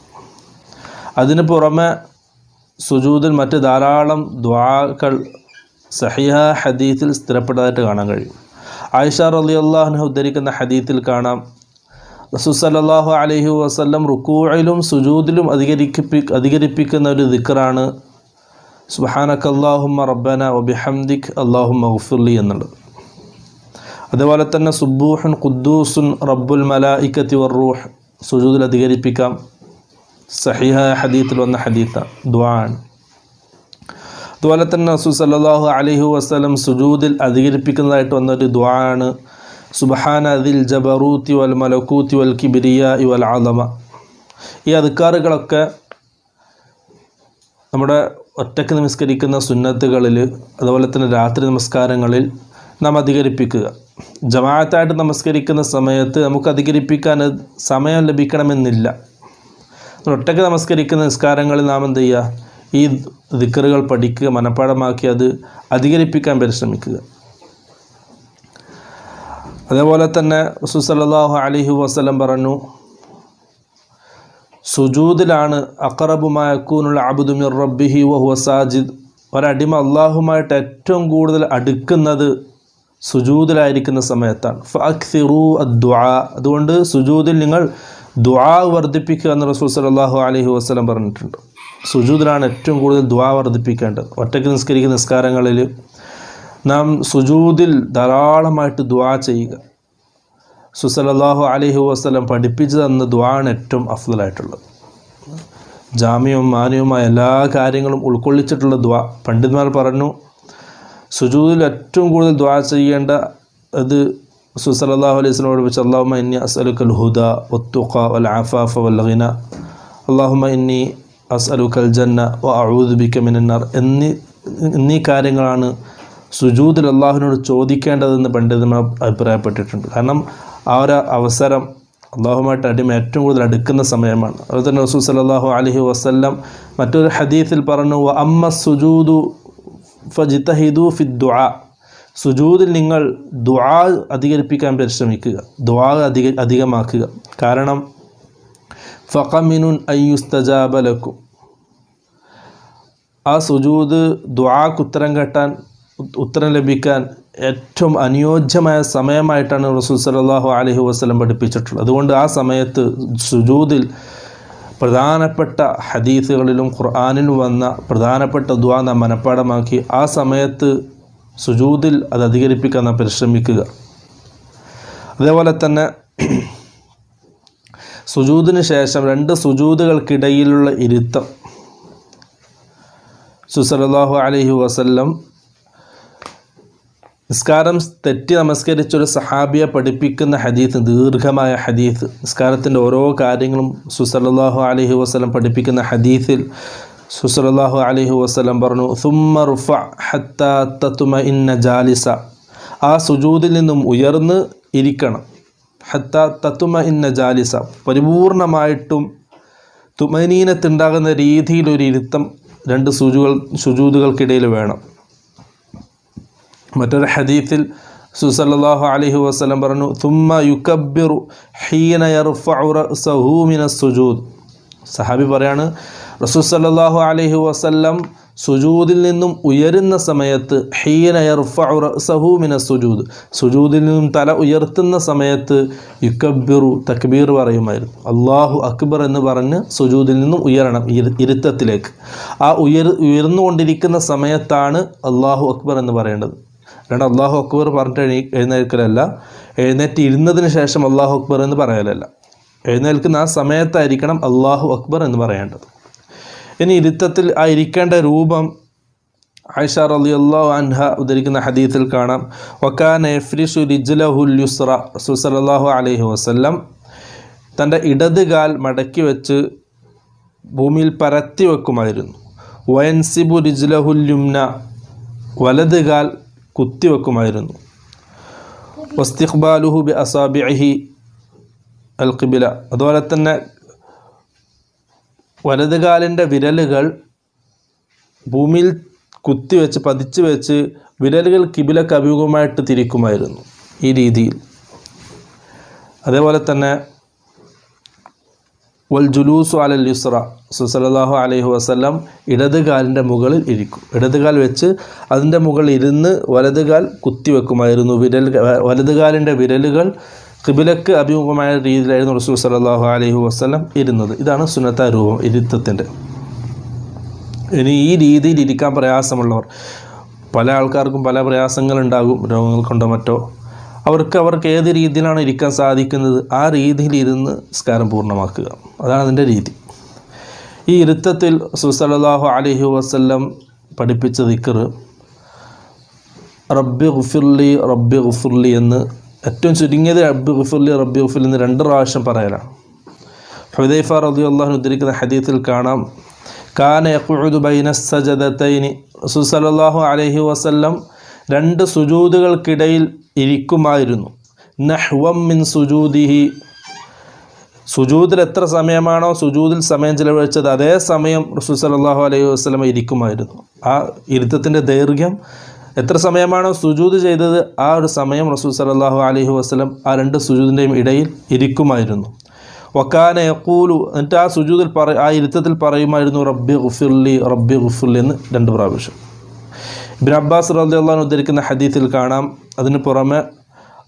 അതിന് പുറമെ സുജൂദിൽ മറ്റ് ധാരാളം ദുആകൾ സഹീഹ ഹദീസിൽ സ്ഥിരപ്പെട്ടതായിട്ട് കാണാൻ കഴിയും. ആയിഷ റളിയല്ലാഹു അൻഹ ഉദ്ധരിക്കുന്ന ഹദീസിൽ കാണാം, റസൂൽ സല്ലല്ലാഹു അലൈഹി വസല്ലം റുകൂഇലും സുജൂദിലും അധികരിപ്പിക്കുന്ന ഒരു ദിക്റാണ് സുബ്ഹാനകല്ലാഹുമ്മ റബ്ബന വബിഹംദിക് അല്ലാഹുമ്മ ഗഫിർലി എന്നുള്ളത്. അതുപോലെ തന്നെ സുബ്ബൂഹുൻ ഖുദ്ദൂസുൻ റബ്ബുൽ മലായികത്തി വറൂഹ് സുജൂദിൽ അധികരിപ്പിക്കാം. സഹീഹ ഹദീസിൽ വന്ന ഹദീസാണ്, ദുആണ്. അതുപോലെ തന്നെ റസൂൽ സല്ലല്ലാഹു അലൈഹി വസല്ലം സുജൂദിൽ അധികരിപ്പിക്കുന്നതായിട്ട് വന്നൊരു ദുആണ് സുബ്ഹാന ദിൽ ജബറൂതി വൽ മലകൂതി വൽ കിബ്രിയാഇ വൽ അളമ. ഈ അദ്കാറുകളൊക്കെ നമ്മുടെ ഒറ്റയ്ക്ക് നമസ്കരിക്കുന്ന സുന്നത്തുകളിൽ, അതുപോലെ തന്നെ രാത്രി നമസ്കാരങ്ങളിൽ നാം അധികരിപ്പിക്കുക. ജമാഅത്തായിട്ട് നമസ്കരിക്കുന്ന സമയത്ത് നമുക്ക് അധികരിപ്പിക്കാൻ സമയം ലഭിക്കണമെന്നില്ല. ഒറ്റയ്ക്ക് നമസ്കരിക്കുന്ന നിസ്കാരങ്ങളിൽ നാം എന്ത് ചെയ്യുക? ഈ ദിക്റുകൾ പഠിക്കുക, മനഃപ്പാഠമാക്കി അത് അധികരിപ്പിക്കാൻ പരിശ്രമിക്കുക. അതേപോലെ തന്നെ റസൂൽ സല്ലല്ലാഹു അലൈഹി വസല്ലം പറഞ്ഞു, സുജൂദിലാണ് അഖറബു മാ യകൂനുൽ അബ്ദു മിർ റബ്ബിഹി വഹുവ സാജിദ്. ഒരടിമ അള്ളാഹുമായിട്ട് ഏറ്റവും കൂടുതൽ അടുക്കുന്നത് സുജൂദിലായിരിക്കുന്ന സമയത്താണ്. ഫഅക്സിറൂ അദ്ദുആ. അതുകൊണ്ട് സുജൂദിൽ നിങ്ങൾ ദുആ വർദ്ധിപ്പിക്കുക എന്ന് റസൂൽ സല്ലല്ലാഹു അലൈഹി വസല്ലം പറഞ്ഞിട്ടുണ്ട്. സുജൂദിലാണ് ഏറ്റവും കൂടുതൽ ദുആ വർദ്ധിപ്പിക്കേണ്ടത്. ഒറ്റയ്ക്ക് നിസ്കരിക്കുന്ന നിസ്കാരങ്ങളിൽ നാം സുജൂദിൽ ധാരാളമായിട്ട് ദുആ ചെയ്യുക. റസൂൽ സല്ലല്ലാഹു അലൈഹി വസല്ലം പഠിപ്പിച്ചു തന്ന ദുആണ് ഏറ്റവും അഫ്ളലായിട്ടുള്ളത്. ജാമ്യവും മാന്യവുമായ എല്ലാ കാര്യങ്ങളും ഉൾക്കൊള്ളിച്ചിട്ടുള്ള ദുആ. പണ്ഡിതന്മാർ പറഞ്ഞു, സുജൂദിൽ ഏറ്റവും കൂടുതൽ ദുആ ചെയ്യേണ്ട അത് റസൂൽ സല്ലല്ലാഹു അലൈഹി വസല്ലം പഠിപ്പിച്ച അല്ലാഹുമ്മ ഇന്നി അസ്അലുക്കൽ ഹുദ വത്തുഖ വൽ അഫാഫ വൽ ഗിന, അല്ലാഹുമ്മ ഇന്നി അസ്അലുക്കൽ ജന്ന വ അഊദു ബിക മിനന്നാർ എന്നീ കാര്യങ്ങളാണ് സുജൂദിൽ അള്ളാഹുവിനോട് ചോദിക്കേണ്ടതെന്ന് പണ്ഡിതന്മാർ അഭിപ്രായപ്പെട്ടിട്ടുണ്ട്. കാരണം ആ ഒരു അവസരം അള്ളാഹുമായിട്ട് അടിമ ഏറ്റവും കൂടുതൽ അടുക്കുന്ന സമയമാണ്. അതുപോലെ തന്നെ റസൂൽ സല്ലല്ലാഹു അലൈഹി വസല്ലം മറ്റൊരു ഹദീസിൽ പറഞ്ഞു, വ അമ്മ സുജൂദു ഫജ്തഹിദു ഫി ദുആ. സുജൂദിൽ നിങ്ങൾ ദുആ അധികരിപ്പിക്കാൻ പരിശ്രമിക്കുക, ദുആ അധികമാക്കുക. കാരണം ഫഖമിനുൻ അയ്യുസ്തജാബ ലക്കും. ആ സുജൂദ് ദുആക്ക് ഉത്തരം ലഭിക്കാൻ ഏറ്റവും അനുയോജ്യമായ സമയമായിട്ടാണ് റസൂൽ സല്ലല്ലാഹു അലൈഹി വസല്ലം പഠിപ്പിച്ചിട്ടുള്ളത്. അതുകൊണ്ട് ആ സമയത്ത് സുജൂദിൽ പ്രധാനപ്പെട്ട ഹദീസുകളിലും ഖുർആനിലും വന്ന പ്രധാനപ്പെട്ട ദുആ നാം മനഃപ്പാഠമാക്കി ആ സമയത്ത് സുജൂദിൽ അത് അധികരിപ്പിക്കാൻ നാം പരിശ്രമിക്കുക. അതേപോലെ തന്നെ സുജൂദിന് ശേഷം 2 സുജൂദുകൾക്കിടയിലുള്ള ഇരുത്തം സല്ലല്ലാഹു അലൈഹി വസല്ലം നിസ്കാരം തെറ്റി നമസ്കരിച്ചൊരു സഹാബിയെ പഠിപ്പിക്കുന്ന ഹദീസ്, ദീർഘമായ ഹദീസ്, നിസ്കാരത്തിൻ്റെ ഓരോ കാര്യങ്ങളും സല്ലല്ലാഹു അലൈഹി വസല്ലം പഠിപ്പിക്കുന്ന ഹദീസിൽ സല്ലല്ലാഹു അലൈഹി വസല്ലം പറഞ്ഞു, സുമ്മ റുഫ ഹത്താ തത്മഇന്ന ജാലിസ. ആ സുജൂദിൽ നിന്നും ഉയർന്ന് ഇരിക്കണം. ഹത്താ തത്മഇന്ന ജാലിസ, പരിപൂർണമായിട്ടും തുമനീനത്തുണ്ടാകുന്ന രീതിയിലൊരു ഇരുത്തം 2 സുജൂദുകൾക്കിടയിൽ വേണം. മറ്റൊരു ഹദീസിൽ സല്ലല്ലാഹു അലൈഹി വസല്ലം പറഞ്ഞു, തുമ്മ യുകബ്ബിറു ഹീന യർഫഉ റഅസഹു മിനസ് സുജൂദ്. സഹാബി പറയാണ്, റസൂൽ സല്ലല്ലാഹു അലൈഹി വസല്ലം സുജൂദിൽ നിന്നും ഉയരുന്ന സമയത്ത് ഹീന യർഫഉ റഅസഹു മിനസ് സുജൂദ്, സുജൂദിൽ നിന്നും തല ഉയർത്തുന്ന സമയത്ത് യുകബ്ബിറു, തക്ബീർ പറയുമായിരുന്നു. അല്ലാഹു അക്ബർ എന്ന് പറഞ്ഞ് സുജൂദിൽ നിന്നും ഉയരണം ഇരുത്തത്തിലേക്ക്. ആ ഉയർന്നുകൊണ്ടിരിക്കുന്ന സമയത്താണ് അല്ലാഹു അക്ബർ എന്ന് പറയേണ്ടത്. അല്ലാണ്ട് അല്ലാഹു അക്ബർ പറഞ്ഞിട്ട് എഴുന്നേൽക്കലല്ല, എഴുന്നേറ്റ് ഇരുന്നതിന് ശേഷം അല്ലാഹു അക്ബർ എന്ന് പറയലല്ല. എഴുന്നേൽക്കുന്ന ആ സമയത്തായിരിക്കണം അല്ലാഹു അക്ബർ എന്ന് പറയേണ്ടത്. ഇനി ഇരുത്തത്തിൽ ആ ഇരിക്കേണ്ട രൂപം ആയിഷ റളിയല്ലാഹു അൻഹ ഉദ്ധരിക്കുന്ന ഹദീസിൽ കാണാം, വകാന യഫ്രിഷു റിജ്ലഹുൽ യുസ്ര, റസൂൽ സല്ലല്ലാഹു അലൈഹി വസല്ലം തൻ്റെ ഇടത് കാൽ മടക്കി വെച്ച് ഭൂമിയിൽ പരത്തി വെക്കുമായിരുന്നു. വയൻസിബു റിജ്ലഹുൽ യുംന, വലത് കാൽ കുത്തിവെക്കുമായിരുന്നു. വസ്തിഖ്ബാലുഹു ബി അസാബിഇഹി അൽ ഖിബ്ല, അതുപോലെ തന്നെ വലത് കാലിൻ്റെ വിരലുകൾ ഭൂമിയിൽ കുത്തിവെച്ച് പതിച്ചു വെച്ച് വിരലുകൾ കിബിലക്ക് അഭിമുഖമായിട്ട് തിരിക്കുമായിരുന്നു ഈ രീതിയിൽ. അതേപോലെ തന്നെ വൽ ജുലൂസു അലൽ യുസ്ര, സല്ലല്ലാഹു അലൈഹി വസല്ലം ഇടത് കാലിൻ്റെ മുകളിൽ ഇരിക്കും. ഇടത് കാൽ വെച്ച് അതിൻ്റെ മുകളിൽ ഇരുന്ന് വലത് കാൽ കുത്തിവെക്കുമായിരുന്നു. വലത് കാലിൻ്റെ വിരലുകൾ ഖിബിലക്ക് അഭിമുഖമായ രീതിയിലായിരുന്നു റസൂൽ സല്ലല്ലാഹു അലൈഹി വസല്ലം ഇരുന്നത്. ഇതാണ് സുന്നത്തായ രൂപം ഇരുത്തത്തിൻ്റെ. ഇനി ഈ രീതിയിൽ ഇരിക്കാൻ പ്രയാസമുള്ളവർ, പല ആൾക്കാർക്കും പല പ്രയാസങ്ങളുണ്ടാകും, രോഗങ്ങൾ കൊണ്ടോ മറ്റോ, അവർക്ക് ഏത് രീതിയിലാണ് ഇരിക്കാൻ സാധിക്കുന്നത് ആ രീതിയിൽ ഇരുന്ന് നിസ്കാരം പൂർണ്ണമാക്കുക. അതാണ് അതിൻ്റെ രീതി. ഈ ഇരുത്തത്തിൽ റസൂൽ സല്ലല്ലാഹു അലൈഹി വസല്ലം പഠിപ്പിച്ച ദിക്ർ റബ്ബി ഗുഫിർലി റബ്ബി ഗുഫിർലി എന്ന്, ഏറ്റവും ചുരുങ്ങിയത് റബ്ബി ഗുഫിർലി റബ്ബി ഗുഫിർലി എന്ന് 2 പ്രാവശ്യം പറയലാണ്. ഹുദൈഫ റളിയല്ലാഹു അൻഹു ഉദ്ധരിക്കുന്ന ഹദീസിൽ കാണാം, കാന യഖുഉദു ബൈന സജദതൈനി, റസൂൽ സല്ലല്ലാഹു അലൈഹി വസല്ലം 2 സുജൂദുകൾക്കിടയിൽ ഇരിക്കുമായിരുന്നു. നഹ്വം മിൻ സുജൂദിഹി, സുജൂദിൽ എത്ര സമയമാണോ സുജൂദിൽ സമയം ചിലവഴിച്ചത് അതേ സമയം റസൂൽ സല്ലല്ലാഹു അലൈഹി വസല്ലം ഇരിക്കുമായിരുന്നു. ആ ഇരുത്തത്തിൻ്റെ ദൈർഘ്യം എത്ര സമയമാണോ സുജൂദ് ചെയ്തത് ആ ഒരു സമയം റസൂൽ സല്ലല്ലാഹു അലൈഹി വസല്ലം ആ 2 സുജൂദിൻ്റെയും ഇടയിൽ ഇരിക്കുമായിരുന്നു. വക്കാന യഖൂലു, എന്നിട്ട് ആ സുജൂദിൽ ആ ഇരുത്തത്തിൽ പറയുമായിരുന്നു റബ്ബി ഗുഫിർലി റബ്ബി ഗുഫിർലി എന്ന് 2 പ്രാവശ്യം. ഇബ്നു അബ്ബാസ് റളിയല്ലാഹു അൻഹു ഉദ്ധരിക്കുന്ന ഹദീസിൽ കാണാം, അതിന് പുറമെ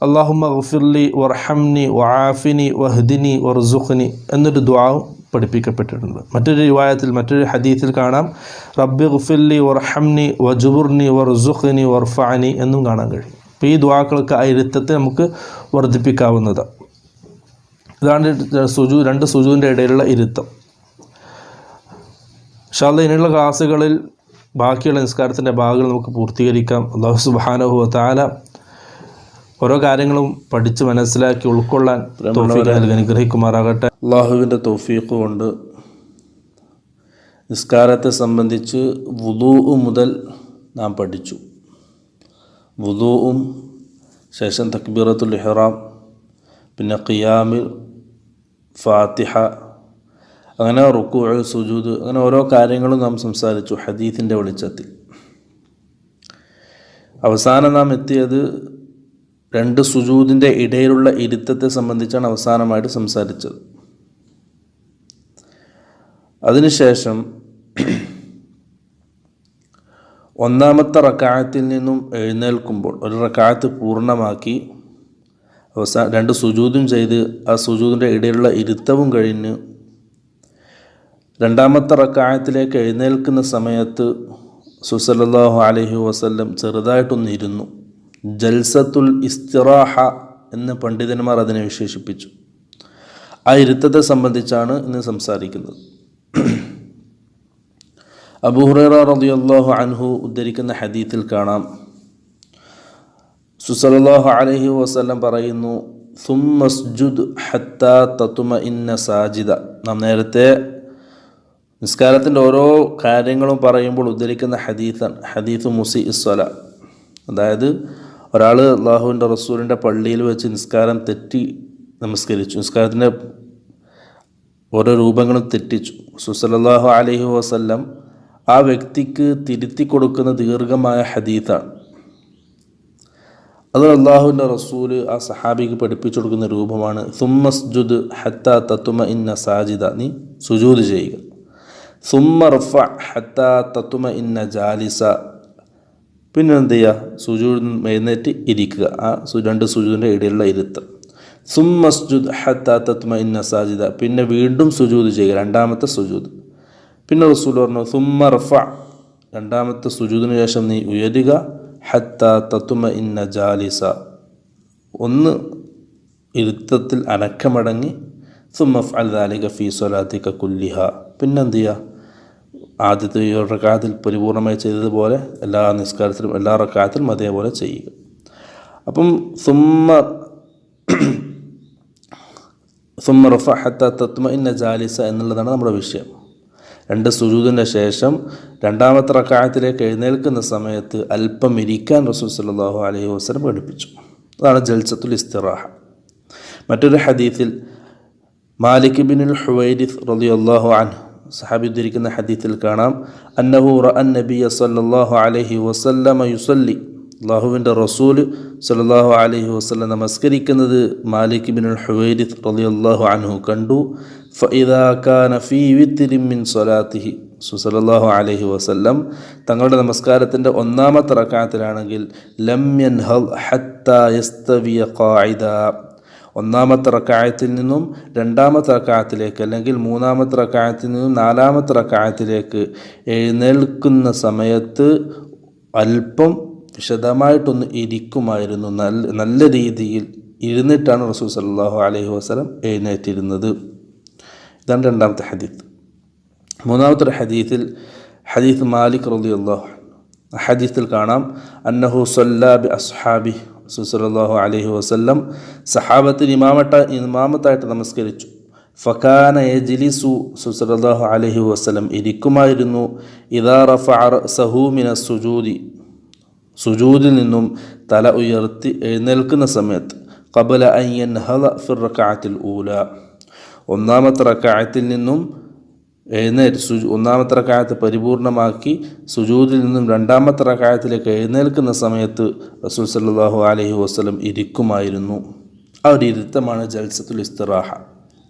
അല്ലാഹുമ്മ ഗുഫിർലി വർഹംനി വആഫിനി വഹ്ദിനി വർസുഖ്നി എന്നൊരു ദുആവും പഠിപ്പിക്കപ്പെട്ടിട്ടുണ്ട്. മറ്റൊരു റിവായത്തിൽ, മറ്റൊരു ഹദീസിൽ കാണാം റബ്ബി ഗുഫിർലി വർഹംനി വജുബുർനി വർസുഖ്നി വർഫഅനി എന്നും കാണാൻ കഴിയും. അപ്പോൾ ഈ ദുആക്കൾക്ക് ആ ഇരുത്തത്തെ നമുക്ക് വർദ്ധിപ്പിക്കാവുന്നതാണ്. ഇതാണ് 2 സുജൂദിൻ്റെ ഇടയിലുള്ള ഇരുത്തം. ഇൻഷാ അല്ലാഹ് ഇനിയുള്ള ക്ലാസ്സുകളിൽ ബാക്കിയുള്ള നിസ്കാരത്തിൻ്റെ ഭാഗങ്ങൾ നമുക്ക് പൂർത്തീകരിക്കാം. അല്ലാഹു സുബ്ഹാനഹു വ തആല ഓരോ കാര്യങ്ങളും പഠിച്ച് മനസ്സിലാക്കി ഉൾക്കൊള്ളാൻ തൗഫീഖ് നൽകി അനുഗ്രഹിക്കുമാറാകട്ടെ. അല്ലാഹുവിൻ്റെ തൗഫീഖ് കൊണ്ട് നിസ്കാരത്തെ സംബന്ധിച്ച് വുളൂ മുതൽ നാം പഠിച്ചു. വുളൂഉം ശേഷം തക്ബീറത്തുൽ ഇഹ്റാം, പിന്നെ ഖിയാമിൽ, ഫാത്തിഹ, അങ്ങനെ റുക്കൂഅ്, സുജൂദ്, അങ്ങനെ ഓരോ കാര്യങ്ങളും നാം സംസാരിച്ചു ഹദീസിൻ്റെ വെളിച്ചത്തിൽ. അവസാനം നാം എത്തിയത് 2 സുജൂദിൻ്റെ ഇടയിലുള്ള ഇരുത്തത്തെ സംബന്ധിച്ചാണ് അവസാനമായിട്ട് സംസാരിച്ചത്. അതിനുശേഷം 1ാമത്തെ റക്അത്തിൽ നിന്നും എഴുന്നേൽക്കുമ്പോൾ ഒരു റക്അത്ത് പൂർണ്ണമാക്കി 2 സുജൂദും ചെയ്ത് ആ സുജൂദിൻ്റെ ഇടയിലുള്ള ഇരുത്തവും കഴിഞ്ഞ് 2ാമത്തെ റക്അത്തിലേക്ക് എഴുന്നേൽക്കുന്ന സമയത്ത് റസൂൽ സല്ലല്ലാഹു അലൈഹി വസല്ലം ചെറുതായിട്ടൊന്ന് ഇരുന്നു. ജൽസത്തുൽ ഇസ്തിറാഹ എന്ന് പണ്ഡിതന്മാർ അതിനെ വിശേഷിപ്പിച്ചു. ആ ഇരുത്തത്തെ സംബന്ധിച്ചാണ് ഇന്ന് സംസാരിക്കുന്നത്. അബൂ ഹുറൈറ റളിയല്ലാഹു അൻഹു ഉദ്ധരിക്കുന്ന ഹദീസിൽ കാണാം, റസൂൽ സല്ലല്ലാഹു അലൈഹി വസല്ലം പറയുന്നു, സുമ്മസ്ജുദ് ഹത്താ തത്മഇന്ന സാജിദ. നാം നേരത്തെ നിസ്കാരത്തിൻ്റെ ഓരോ കാര്യങ്ങളും പറയുമ്പോൾ ഉദ്ധരിക്കുന്ന ഹദീസാണ് ഹദീസ് മുസീഇ സ്വല. അതായത് ഒരാൾ അല്ലാഹുവിൻ്റെ റസൂലിൻ്റെ പള്ളിയിൽ വെച്ച് നിസ്കാരം തെറ്റി നമസ്കരിച്ചു, നിസ്കാരത്തിൻ്റെ ഓരോ രൂപങ്ങളും തെറ്റിച്ചു. റസൂൽ സല്ലല്ലാഹു അലൈഹി വസല്ലം ആ വ്യക്തിക്ക് തിരുത്തി കൊടുക്കുന്ന ദീർഘമായ ഹദീസാണ്. അത് അല്ലാഹുവിൻ്റെ റസൂല് ആ സഹാബിക്ക് പഠിപ്പിച്ചു കൊടുക്കുന്ന രൂപമാണ് സുമ്മസ്ജുദ് ഹത്താ തത്മഇന്ന സാജിദ, നീ സുജൂദ് ചെയ്യുക. സുമ്മ റഫഅ ഹത്താ തത്മഇന്ന ജാലിസ, പിന്നെ എന്ത് ചെയ്യുക, സുജൂദ് എഴുന്നേറ്റ് ഇരിക്കുക. ആ 2 സുജൂദിൻ്റെ ഇടയിലുള്ള ഇരുത്തം. സുമ്മസ്ജുദ് ഹത്താ തത്മഇന്ന സാജിദ, പിന്നെ വീണ്ടും സുജൂദ് ചെയ്യുക, 2ാമത്തെ സുജൂദ്. പിന്നെ റസൂൽ പറഞ്ഞു സുമ്മ റഫഅ, 2ാമത്തെ സുജൂദിന് ശേഷം നീ ഉയരുക, ഹത്താ തത്മഇന്ന ജാലിസ, ഒന്ന് ഇരുത്തത്തിൽ അനക്കമടങ്ങി. സുമ്മ ഫഅൽ ദാലിക ഫീ സ്വലാത്തിക കുല്ലിഹ, പിന്നെന്ത് ചെയ്യുക, ആദ്യത്തെ 7 റക്അത്തിൽ പരിപൂർണമായി ചെയ്തതുപോലെ എല്ലാ നിസ്കാരത്തിലും എല്ലാ റക്അത്തിലും അതേപോലെ ചെയ്യുക. അപ്പം സുമ്മ റഫഅ ഹത്താ തത്മഇന്ന ജാലിസ എന്നുള്ളതാണ് നമ്മുടെ വിഷയം. 2 സുജൂദിൻ്റെ ശേഷം രണ്ടാമത്തെ റക്അത്തിലേക്ക് എഴുന്നേൽക്കുന്ന സമയത്ത് അല്പം ഇരിക്കാൻ റസൂൽ സല്ലല്ലാഹു അലൈഹി വസല്ലം പഠിപ്പിച്ചു. അതാണ് ജൽസത്തുൽ ഇസ്തിറാഹ. മറ്റൊരു ഹദീസിൽ മാലിക് ഇബ്നുൽ ഹുവൈരിസ് റളിയല്ലാഹു അൻഹു സഹാബി ഉദ്ധരിക്കുന്ന ഹദീസിൽ കാണാം, അന്നഹു റഅ നബിയ സല്ലല്ലാഹു അലൈഹി വസല്ലമ യുസല്ലി, അല്ലാഹുവിൻ്റെ റസൂൽ സല്ലല്ലാഹു അലൈഹി വസല്ലം നമസ്കരിക്കുന്നത് മാലിക് ഇബ്നുൽ ഹുവൈരിസ് റളിയല്ലാഹു അൻഹു കണ്ടു. ഫഇദാ കാന ഫീ വിത്രിൻ മിൻ സ്വലാത്തിഹി, സല്ലല്ലാഹു അലൈഹി വസല്ലം തങ്ങളുടെ നമസ്കാരത്തിൻ്റെ 1-ാമത്തെ റക്അത്തിലാണെങ്കിൽ ലം യൻഹൽ ഹത്താ യസ്തവിയ ഖാഇദ, 1-ാമത്തെ റക്അത്തിൽ നിന്നും 2-ാമത്തെ റക്അത്തിലേക്ക് അല്ലെങ്കിൽ 3-ാമത്തെ റക്അത്തിൽ നിന്നും 4-ാമത്തെ റക്അത്തിലേക്ക് എഴുന്നേൽക്കുന്ന സമയത്ത് അല്പം വിശദമായിട്ടൊന്ന് ഇരിക്കുമായിരുന്നു. നല്ല രീതിയിൽ ഇരുന്നിട്ടാണ് റസൂൽ സല്ലല്ലാഹു അലൈഹി വസല്ലം എഴുന്നേറ്റിരുന്നത്. ഇതാണ് 2-ാമത്തെ ഹദീസ്. 3-ാമത്തെ ഹദീസ് മാലിക് റളിയല്ലാഹു അൻഹു. ഹദീസിൽ കാണാം, അന്നഹു സല്ലല്ലാ ബി അസ്ഹാബിഹി, റസൂൽ സല്ലല്ലാഹു അലൈഹി വസല്ലം സഹാബത്തിന് ഇമാമത്തായിട്ട് നമസ്കരിച്ചു. ഫകാന യജ്ലിസു, റസൂൽ സല്ലല്ലാഹു അലൈഹി വസല്ലം ഇരിക്കുമായിരുന്നു. ഇദാ റഫഅ റഅസഹു മിനസ് സുജൂദി, സുജൂദിൽ നിന്നും തല ഉയർത്തി എഴുന്നേൽക്കുന്ന സമയത്ത്, ഖബല അൻ യൻഹദ ഫിർ റക്അത്തിൽ ഊല, 1-ാമത്തെ റക്അത്തിൽ നിന്നും എഴുന്നേറ്റ് 1-ാമത്തെ റക്അത്ത് പരിപൂർണമാക്കി സുജൂദിൽ നിന്നും 2-ാമത്തെ റക്അത്തിലേക്ക് എഴുന്നേൽക്കുന്ന സമയത്ത് റസൂൽ സല്ലല്ലാഹു അലൈഹി വസല്ലം ഇരിക്കുമായിരുന്നു. ആ ഒരു ഇരുത്തമാണ് ജൽസത്തുൽ ഇസ്തിറാഹ.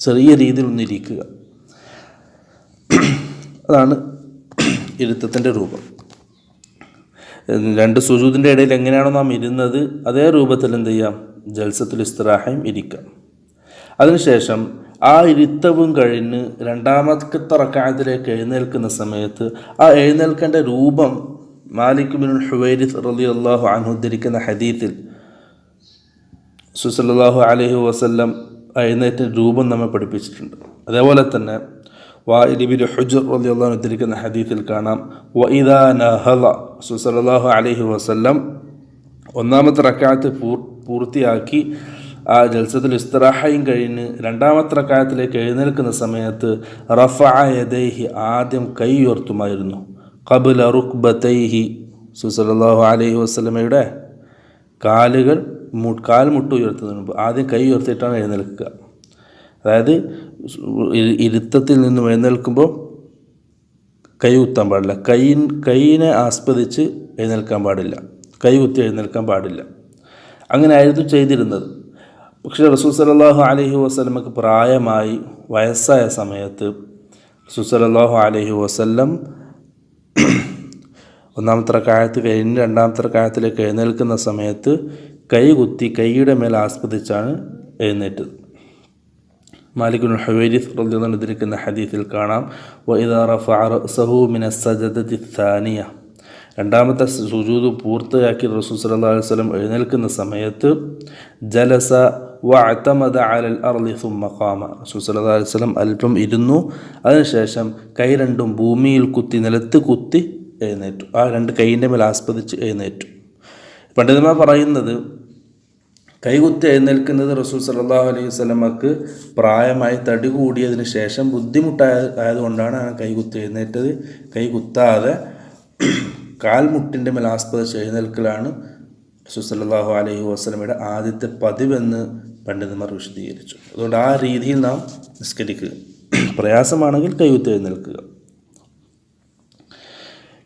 ചെറിയ രീതിയിൽ ഒന്നിരിക്കുക, അതാണ് ഇരുത്തത്തിൻ്റെ രൂപം. 2 സുജൂദിൻ്റെ ഇടയിൽ എങ്ങനെയാണോ നാം ഇരുന്നത് അതേ രൂപത്തിൽ എന്ത് ചെയ്യാം, ജൽസത്തുൽ ഇസ്തിറാഹയും ഇരിക്കാം. അതിനുശേഷം ആ ഇരുത്തവും കഴിഞ്ഞ് 2-ാമത്തെ റക്അത്തിലേക്ക് എഴുന്നേൽക്കുന്ന സമയത്ത് ആ എഴുന്നേൽക്കേണ്ട രൂപം മാലിക് ഇബ്നുൽ ഹുവൈരിസ് റളിയല്ലാഹു അൻഹു ഉദ്ധരിക്കുന്ന ഹദീസിൽ റസൂൽ സല്ലല്ലാഹു അലൈഹി വസല്ലം എഴുന്നേറ്റ രൂപം നമ്മെ പഠിപ്പിച്ചിട്ടുണ്ട്. അതേപോലെ തന്നെ വാഇൽ ഇബ്നു ഹുജ്ർ റളിയല്ലാഹു അൻഹു ഉദ്ധരിക്കുന്ന ഹദീസിൽ കാണാം, വഇദാ നഹള, റസൂൽ സല്ലല്ലാഹു അലൈഹി വസല്ലം 1-ാമത്തെ റക്അത്ത് പൂർത്തിയാക്കി ആ ജൽസത്തുൽ ഇസ്തിറാഹയും കഴിഞ്ഞ് 2-ാമത്തെ റക്അത്തിലേക്ക് എഴുന്നേൽക്കുന്ന സമയത്ത് റഫഅ യദൈഹി, ആദ്യം കൈ ഉയർത്തുമായിരുന്നു. ഖബ്ല റുക്ബതൈഹി, സല്ലല്ലാഹു അലൈഹി വസല്ലമയുടെ കാൽമുട്ട് ഉയർത്തുന്നതിന് മുമ്പ് ആദ്യം കൈ ഉയർത്തിയിട്ടാണ് എഴുന്നേൽക്കുക. അതായത് ഇരുത്തത്തിൽ നിന്നും എഴുന്നേൽക്കുമ്പോൾ കൈ കുത്താൻ പാടില്ല, കൈയിനെ ആസ്പദിച്ച് എഴുന്നേൽക്കാൻ പാടില്ല, കൈ കുത്തി എഴുന്നേൽക്കാൻ പാടില്ല. അങ്ങനെ ആയിരുന്നു ചെയ്തിരുന്നത്. പക്ഷേ റസൂൽ സല്ലല്ലാഹു അലൈഹി വസല്ലമക്ക് പ്രായമായി വയസ്സായ സമയത്ത് റസൂൽ സല്ലല്ലാഹു അലൈഹി വസല്ലം 1-ാമത്തെ റക്അത്ത് കഴിഞ്ഞ് 2-ാമത്തെ റക്അത്തിലേക്ക് എഴുന്നേൽക്കുന്ന സമയത്ത് കൈ കുത്തി കൈയുടെ മേൽ ആസ്പദിച്ചാണ് എഴുന്നേറ്റത്. മാലിക് ഇബ്നുൽ ഹുവൈരിസ് റളിയല്ലാഹു അൻഹു ഉദ്ധരിക്കുന്ന ഹദീസിൽ കാണാം, വഇദാ റഫഅ റഅസഹു മിനസ് സജദതി الثانിയ, 2-ാമത്തെ സുജൂദ് പൂർത്തിയാക്കി റസൂൽ സല്ലല്ലാഹു അലൈഹി വസല്ലം എഴുന്നേൽക്കുന്ന സമയത്ത് ജലസ വഅതമദ അലൽ അർളി സുമ്മ ഖാമ, റസൂൽ സല്ലല്ലാഹു അലൈഹി വസല്ലം അല്പം ഇരുന്നു. അതിനുശേഷം കൈ രണ്ടും ഭൂമിയിൽ കുത്തി നിലത്ത് കുത്തി എഴുന്നേറ്റു. ആ 2 കൈയിൻ്റെ മേൽ ആസ്പദിച്ച് എഴുന്നേറ്റു. പണ്ഡിതന്മാർ പറയുന്നത് കൈകുത്തി എഴുന്നേൽക്കുന്നത് റസൂൽ സല്ലല്ലാഹു അലൈഹി വസല്ലമക്ക് പ്രായമായി തടി കൂടിയതിന് ശേഷം ബുദ്ധിമുട്ടായതുകൊണ്ടാണ് കൈകുത്തി എഴുന്നേറ്റത്. കൈ കുത്താതെ കാൽമുട്ടിൻ്റെ മേൽ ആസ്പദിച്ച് എഴുന്നേൽക്കലാണ് റസൂൽ സല്ലല്ലാഹു അലൈഹി വസല്ലമയുടെ ആദ്യത്തെ പതിവെന്ന് പണ്ഡിതന്മാർ വിശദീകരിച്ചു. അതുകൊണ്ട് ആ രീതിയിൽ നാം നിസ്കരിക്കുക. പ്രയാസമാണെങ്കിൽ കൈകുത്തി എഴുന്നേൽക്കുക.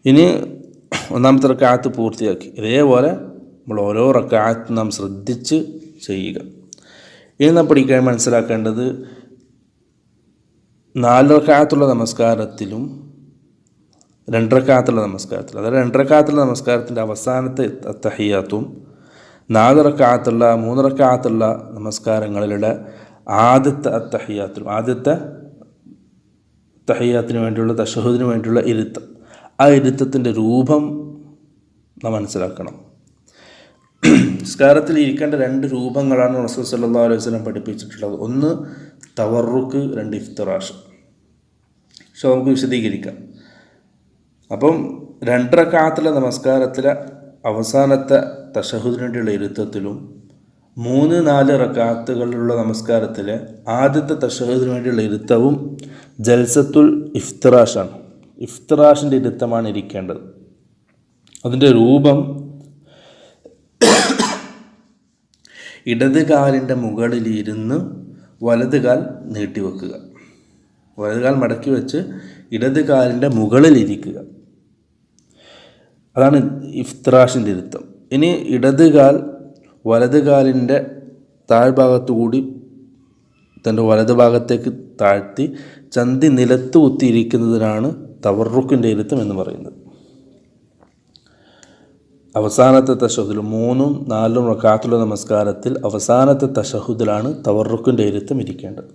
ഇനി 1-ാമത്തെ റക്അത്ത് പൂർത്തിയാക്കി ഇതേപോലെ നമ്മൾ ഓരോ റക്അത്തും നാം ശ്രദ്ധിച്ച് ചെയ്യുക. ഇനി നാം പഠിക്കാൻ മനസ്സിലാക്കേണ്ടത് 4 റക്അത്തുള്ള നമസ്കാരത്തിലും 2 റക്അത്തുള്ള നമസ്കാരത്തിലും, അതായത് 2 റക്അത്തുള്ള നമസ്കാരത്തിൻ്റെ അവസാനത്തെ തഹിയ്യാത്തും 4 റക്അത്തുള്ള 3 റക്അത്തുള്ള നമസ്കാരങ്ങളിലെ ആദ്യത്തെ തഹിയ്യാത്തിലും ആദ്യത്തെ തഹിയ്യാത്തിന് വേണ്ടിയുള്ള തശഹുദിന് വേണ്ടിയുള്ള ഇരുത്തം, ആ ഇരുത്തത്തിൻ്റെ രൂപം നാം മനസ്സിലാക്കണം. നിസ്കാരത്തിൽ ഇരിക്കേണ്ട 2 രൂപങ്ങളാണ് റസൂൽ സല്ലല്ലാഹു അലൈഹി വസല്ലം പഠിപ്പിച്ചിട്ടുള്ളത്. ഒന്ന് തവറുക്ക്, 2 ഇഫ്തിറാഷ്. പക്ഷെ നമുക്ക് വിശദീകരിക്കാം. അപ്പം 2 റക്അത്തിലെ നമസ്കാരത്തിലെ അവസാനത്തെ തശഹുദിന് വേണ്ടിയുള്ള ഇരുത്തത്തിലും 3-4 റക്അത്തുകളിലുള്ള നമസ്കാരത്തിലെ ആദ്യത്തെ തശഹുദിന് വേണ്ടിയുള്ള ഇരുത്തവും ജൽസത്തുൽ ഇഫ്തിറാഷാണ്. ഇഫ്തിറാഷിൻ്റെ ഇരുത്തമാണ് ഇരിക്കേണ്ടത്. അതിൻ്റെ രൂപം ഇടത് കാലിൻ്റെ മുകളിലിരുന്ന് വലത് കാൽ നീട്ടിവെക്കുക, വലത് കാൽ മടക്കി വെച്ച് ഇടത് കാലിൻ്റെ മുകളിലിരിക്കുക. അതാണ് ഇഫ്തിറാഷിൻ്റെ ഇരുത്തം. ഇനി ഇടത് കാൽ വലത് കാലിൻ്റെ താഴ്ഭാഗത്തു കൂടി തൻ്റെ വലത് ഭാഗത്തേക്ക് താഴ്ത്തി ചന്തി നിലത്ത് കുത്തിയിരിക്കുന്നതിനാണ് തവർറുക്കിൻ്റെ ഇരുത്തം എന്ന് പറയുന്നത്. അവസാനത്തെ തശഹുദിൽ 3-4 റക്അത്തുള്ള നമസ്കാരത്തിൽ അവസാനത്തെ തശഹുദിലാണ് തവർറുക്കിൻ്റെ ഇരുത്തം ഇരിക്കേണ്ടത്.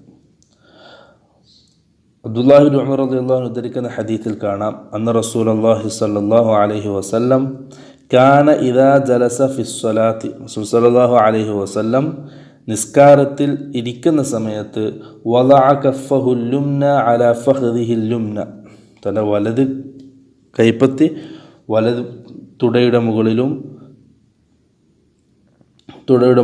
അബ്ദുല്ലാഹി ഇബ്നു ഉമർ റളിയല്ലാഹു അൻഹു ഉദ്ധരിക്കുന്ന ഹദീസിൽ കാണാം, അന്ന റസൂലുള്ളാഹി സ്വല്ലല്ലാഹു അലൈഹി വസല്ലം കാന ഇദാ ജലസ ഫിസ്സലാത്തി, റസൂൽ സ്വല്ലല്ലാഹു അലൈഹി വസല്ലം നിസ്കാരത്തിൽ ഇരിക്കുന്ന സമയത്ത് വദഅ കഫ്ഫഹുൽ ലുംന അലാ ഫഖ്ദിഹിൽ ലുംന, തൻ്റെ വലത് കൈപ്പത്തി വലത് തുടയുടെ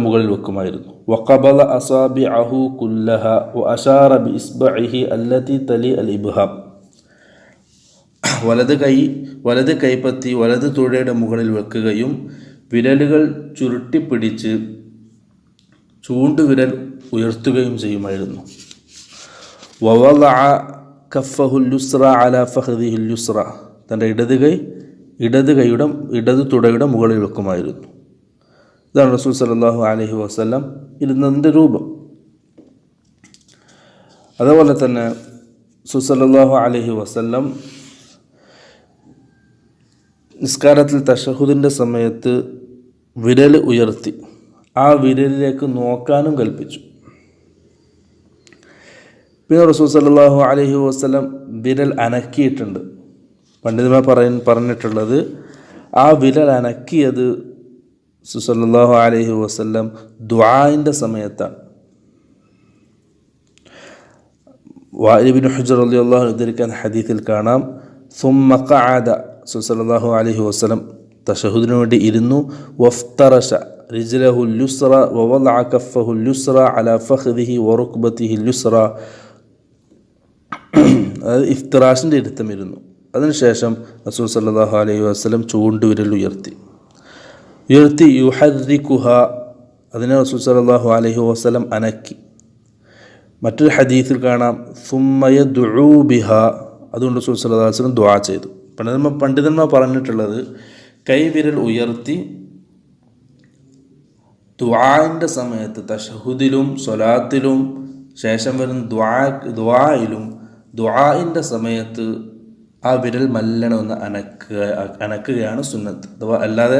മുകളിൽ വെക്കുമായിരുന്നു. വഖബല അസാബിഅഹു കുല്ലഹ വഅശാറ ബിഇസ്ബഇഹി അല്ലതി തലി അൽ ഇബ്ഹാം, വലത് കൈപ്പത്തി വലത് തുടയുടെ മുകളിൽ വെക്കുകയും വിരലുകൾ ചുരുട്ടിപ്പിടിച്ച് ചൂണ്ടുവിരൽ ഉയർത്തുകയും ചെയ്യുമായിരുന്നു. വവളഅ കഫ്ഫഹുൽ യുസ്റ അലാ ഫഖ്ദിഹിൽ യുസ്റ, തൻ്റെ ഇടത് തുടയുടെ മുകളിൽ വെക്കുമായിരുന്നു. ഇതാണ് റസൂൽ സല്ലല്ലാഹു അലൈഹി വസല്ലം ഇരുന്നതിൻ്റെ രൂപം. അതുപോലെ തന്നെ റസൂൽ സല്ലല്ലാഹു അലൈഹി വസല്ലം നിസ്കാരത്തിൽ തശഹുദിൻ്റെ സമയത്ത് വിരൽ ഉയർത്തി ആ വിരലിലേക്ക് നോക്കാനും കൽപ്പിച്ചു. പിന്നെ റസൂൽ സല്ലല്ലാഹു അലൈഹി വസല്ലം വിരൽ അനക്കിയിട്ടുണ്ട്. പണ്ഡിതന്മാർ പറഞ്ഞിട്ടുള്ളത് ആ വിരൽ അനക്കിയത് റസൂൽ സല്ലല്ലാഹു അലൈഹി വസല്ലം ദുആഇൻ്റെ സമയത്താണ്. വാഇൽ ഇബ്നു ഹുജ്ർ റളിയല്ലാഹു അൻഹു ഉദ്ധരിക്കുന്ന ഹദീസിൽ കാണാം, സുമ്മ ഖഅദ, റസൂൽ സല്ലല്ലാഹു അലൈഹി വസല്ലം തശഹുദിനു വേണ്ടി ഇരുന്നു. വഫ്തറശ റിജ്ലഹുൽ യുസ്റ വവളഅ കഫ്ഫഹുൽ യുസ്റ അലാ ഫഖ്ദിഹി വറുക്ബതിഹിൽ യുസ്റ, അതായത് ഇഫ്തിറാഷിൻ്റെ ഇരുത്തം ഇരുന്നു. അതിനുശേഷം റസൂൽ സല്ലല്ലാഹു അലൈഹി വസല്ലം ചൂണ്ടുവിരൽ ഉയർത്തി യുഹർരികുഹ, അതിനെ റസൂൽ സല്ലല്ലാഹു അലൈഹി വസല്ലം അനക്കി. മറ്റൊരു ഹദീസിൽ കാണാം സുമ്മ യദ്ഉ ബിഹ, അതുകൊണ്ട് റസൂൽ സല്ലല്ലാഹു അലൈഹി വസല്ലം ദുആ ചെയ്തു. പണ്ഡിതന്മാർ പറഞ്ഞിട്ടുള്ളത് കൈവിരൽ ഉയർത്തി ദുആഇൻ്റെ സമയത്ത് തശഹുദിലും സ്വലാത്തിലും ശേഷം വരുന്ന ദുആയിലും ദുആഇൻ്റെ സമയത്ത് ആ വിരൽ മല്ലനെ ഒന്ന് അനക്കുകയാണ് സുന്നത്ത്. അഥവാ അല്ലാതെ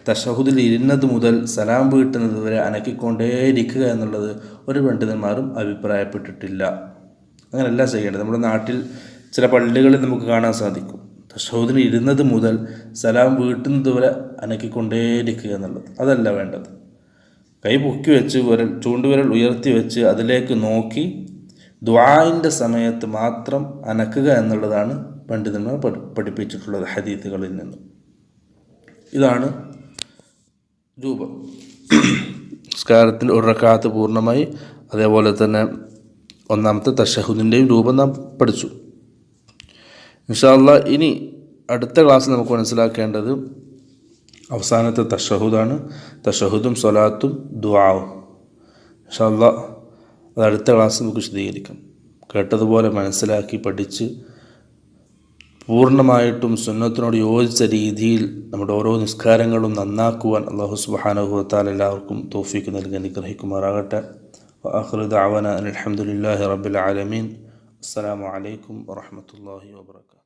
തശഹുദിൽ ഇരുന്നത് മുതൽ സലാം വീട്ടുന്നത് വരെ അനക്കിക്കൊണ്ടേയിരിക്കുക എന്നുള്ളത് ഒരു പണ്ഡിതന്മാരും അഭിപ്രായപ്പെട്ടിട്ടില്ല. അങ്ങനെയല്ല ചെയ്യേണ്ടത്. നമ്മുടെ നാട്ടിൽ ചില പള്ളികളിൽ നമുക്ക് കാണാൻ സാധിക്കും, തശഹുദിൽ ഇരുന്നത് മുതൽ സലാം വീട്ടുന്നത് വരെ അനക്കിക്കൊണ്ടേയിരിക്കുക എന്നുള്ളത്. അതല്ല വേണ്ടത്. കൈ പൊക്കി വെച്ച് ചൂണ്ടുവിരൽ ഉയർത്തി വെച്ച് അതിലേക്ക് നോക്കി ദുആഇൻ്റെ സമയത്ത് മാത്രം അനക്കുക എന്നുള്ളതാണ് പണ്ഡിതന്മാർ പഠിപ്പിച്ചിട്ടുള്ളത് ഹദീസുകളിൽ നിന്നും. ഇതാണ് രൂപം. നിസ്കാരത്തിൽ ഒരു റക്അത്ത് പൂർണ്ണമായി, അതേപോലെ തന്നെ ഒന്നാമത്തെ തശഹുദിൻ്റെയും രൂപം നാം പഠിച്ചു. ഇൻഷാ അല്ലാഹ് ഇനി അടുത്ത ക്ലാസ്സിൽ നമുക്ക് മനസ്സിലാക്കേണ്ടത് അവസാനത്തെ തശഹുദാണ്. തശഹുദും സ്വലാത്തും ദുആവും. ഇൻഷാ അല്ലാഹ് അത് അടുത്ത ക്ലാസ്സിൽ നമുക്ക് വിശദീകരിക്കാം. കേട്ടതുപോലെ മനസ്സിലാക്കി പഠിച്ച് പൂർണ്ണമായിട്ടും സുന്നത്തിനോട് യോജിച്ച രീതിയിൽ നമ്മുടെ ഓരോ നിസ്കാരങ്ങളും നന്നാക്കുവാൻ അല്ലാഹു സുബ്ഹാനഹു വ തആല എല്ലാവർക്കും തൗഫീഖ് നൽകി അനുഗ്രഹിക്കുമാറാകട്ടെ. വആഖിറു ദഅവാനാ അൽഹംദുലില്ലാഹി റബ്ബിൽ ആലമീൻ. അസ്സലാമു അലൈക്കും വറഹ്മത്തുള്ളാഹി വബറകാതുഹു.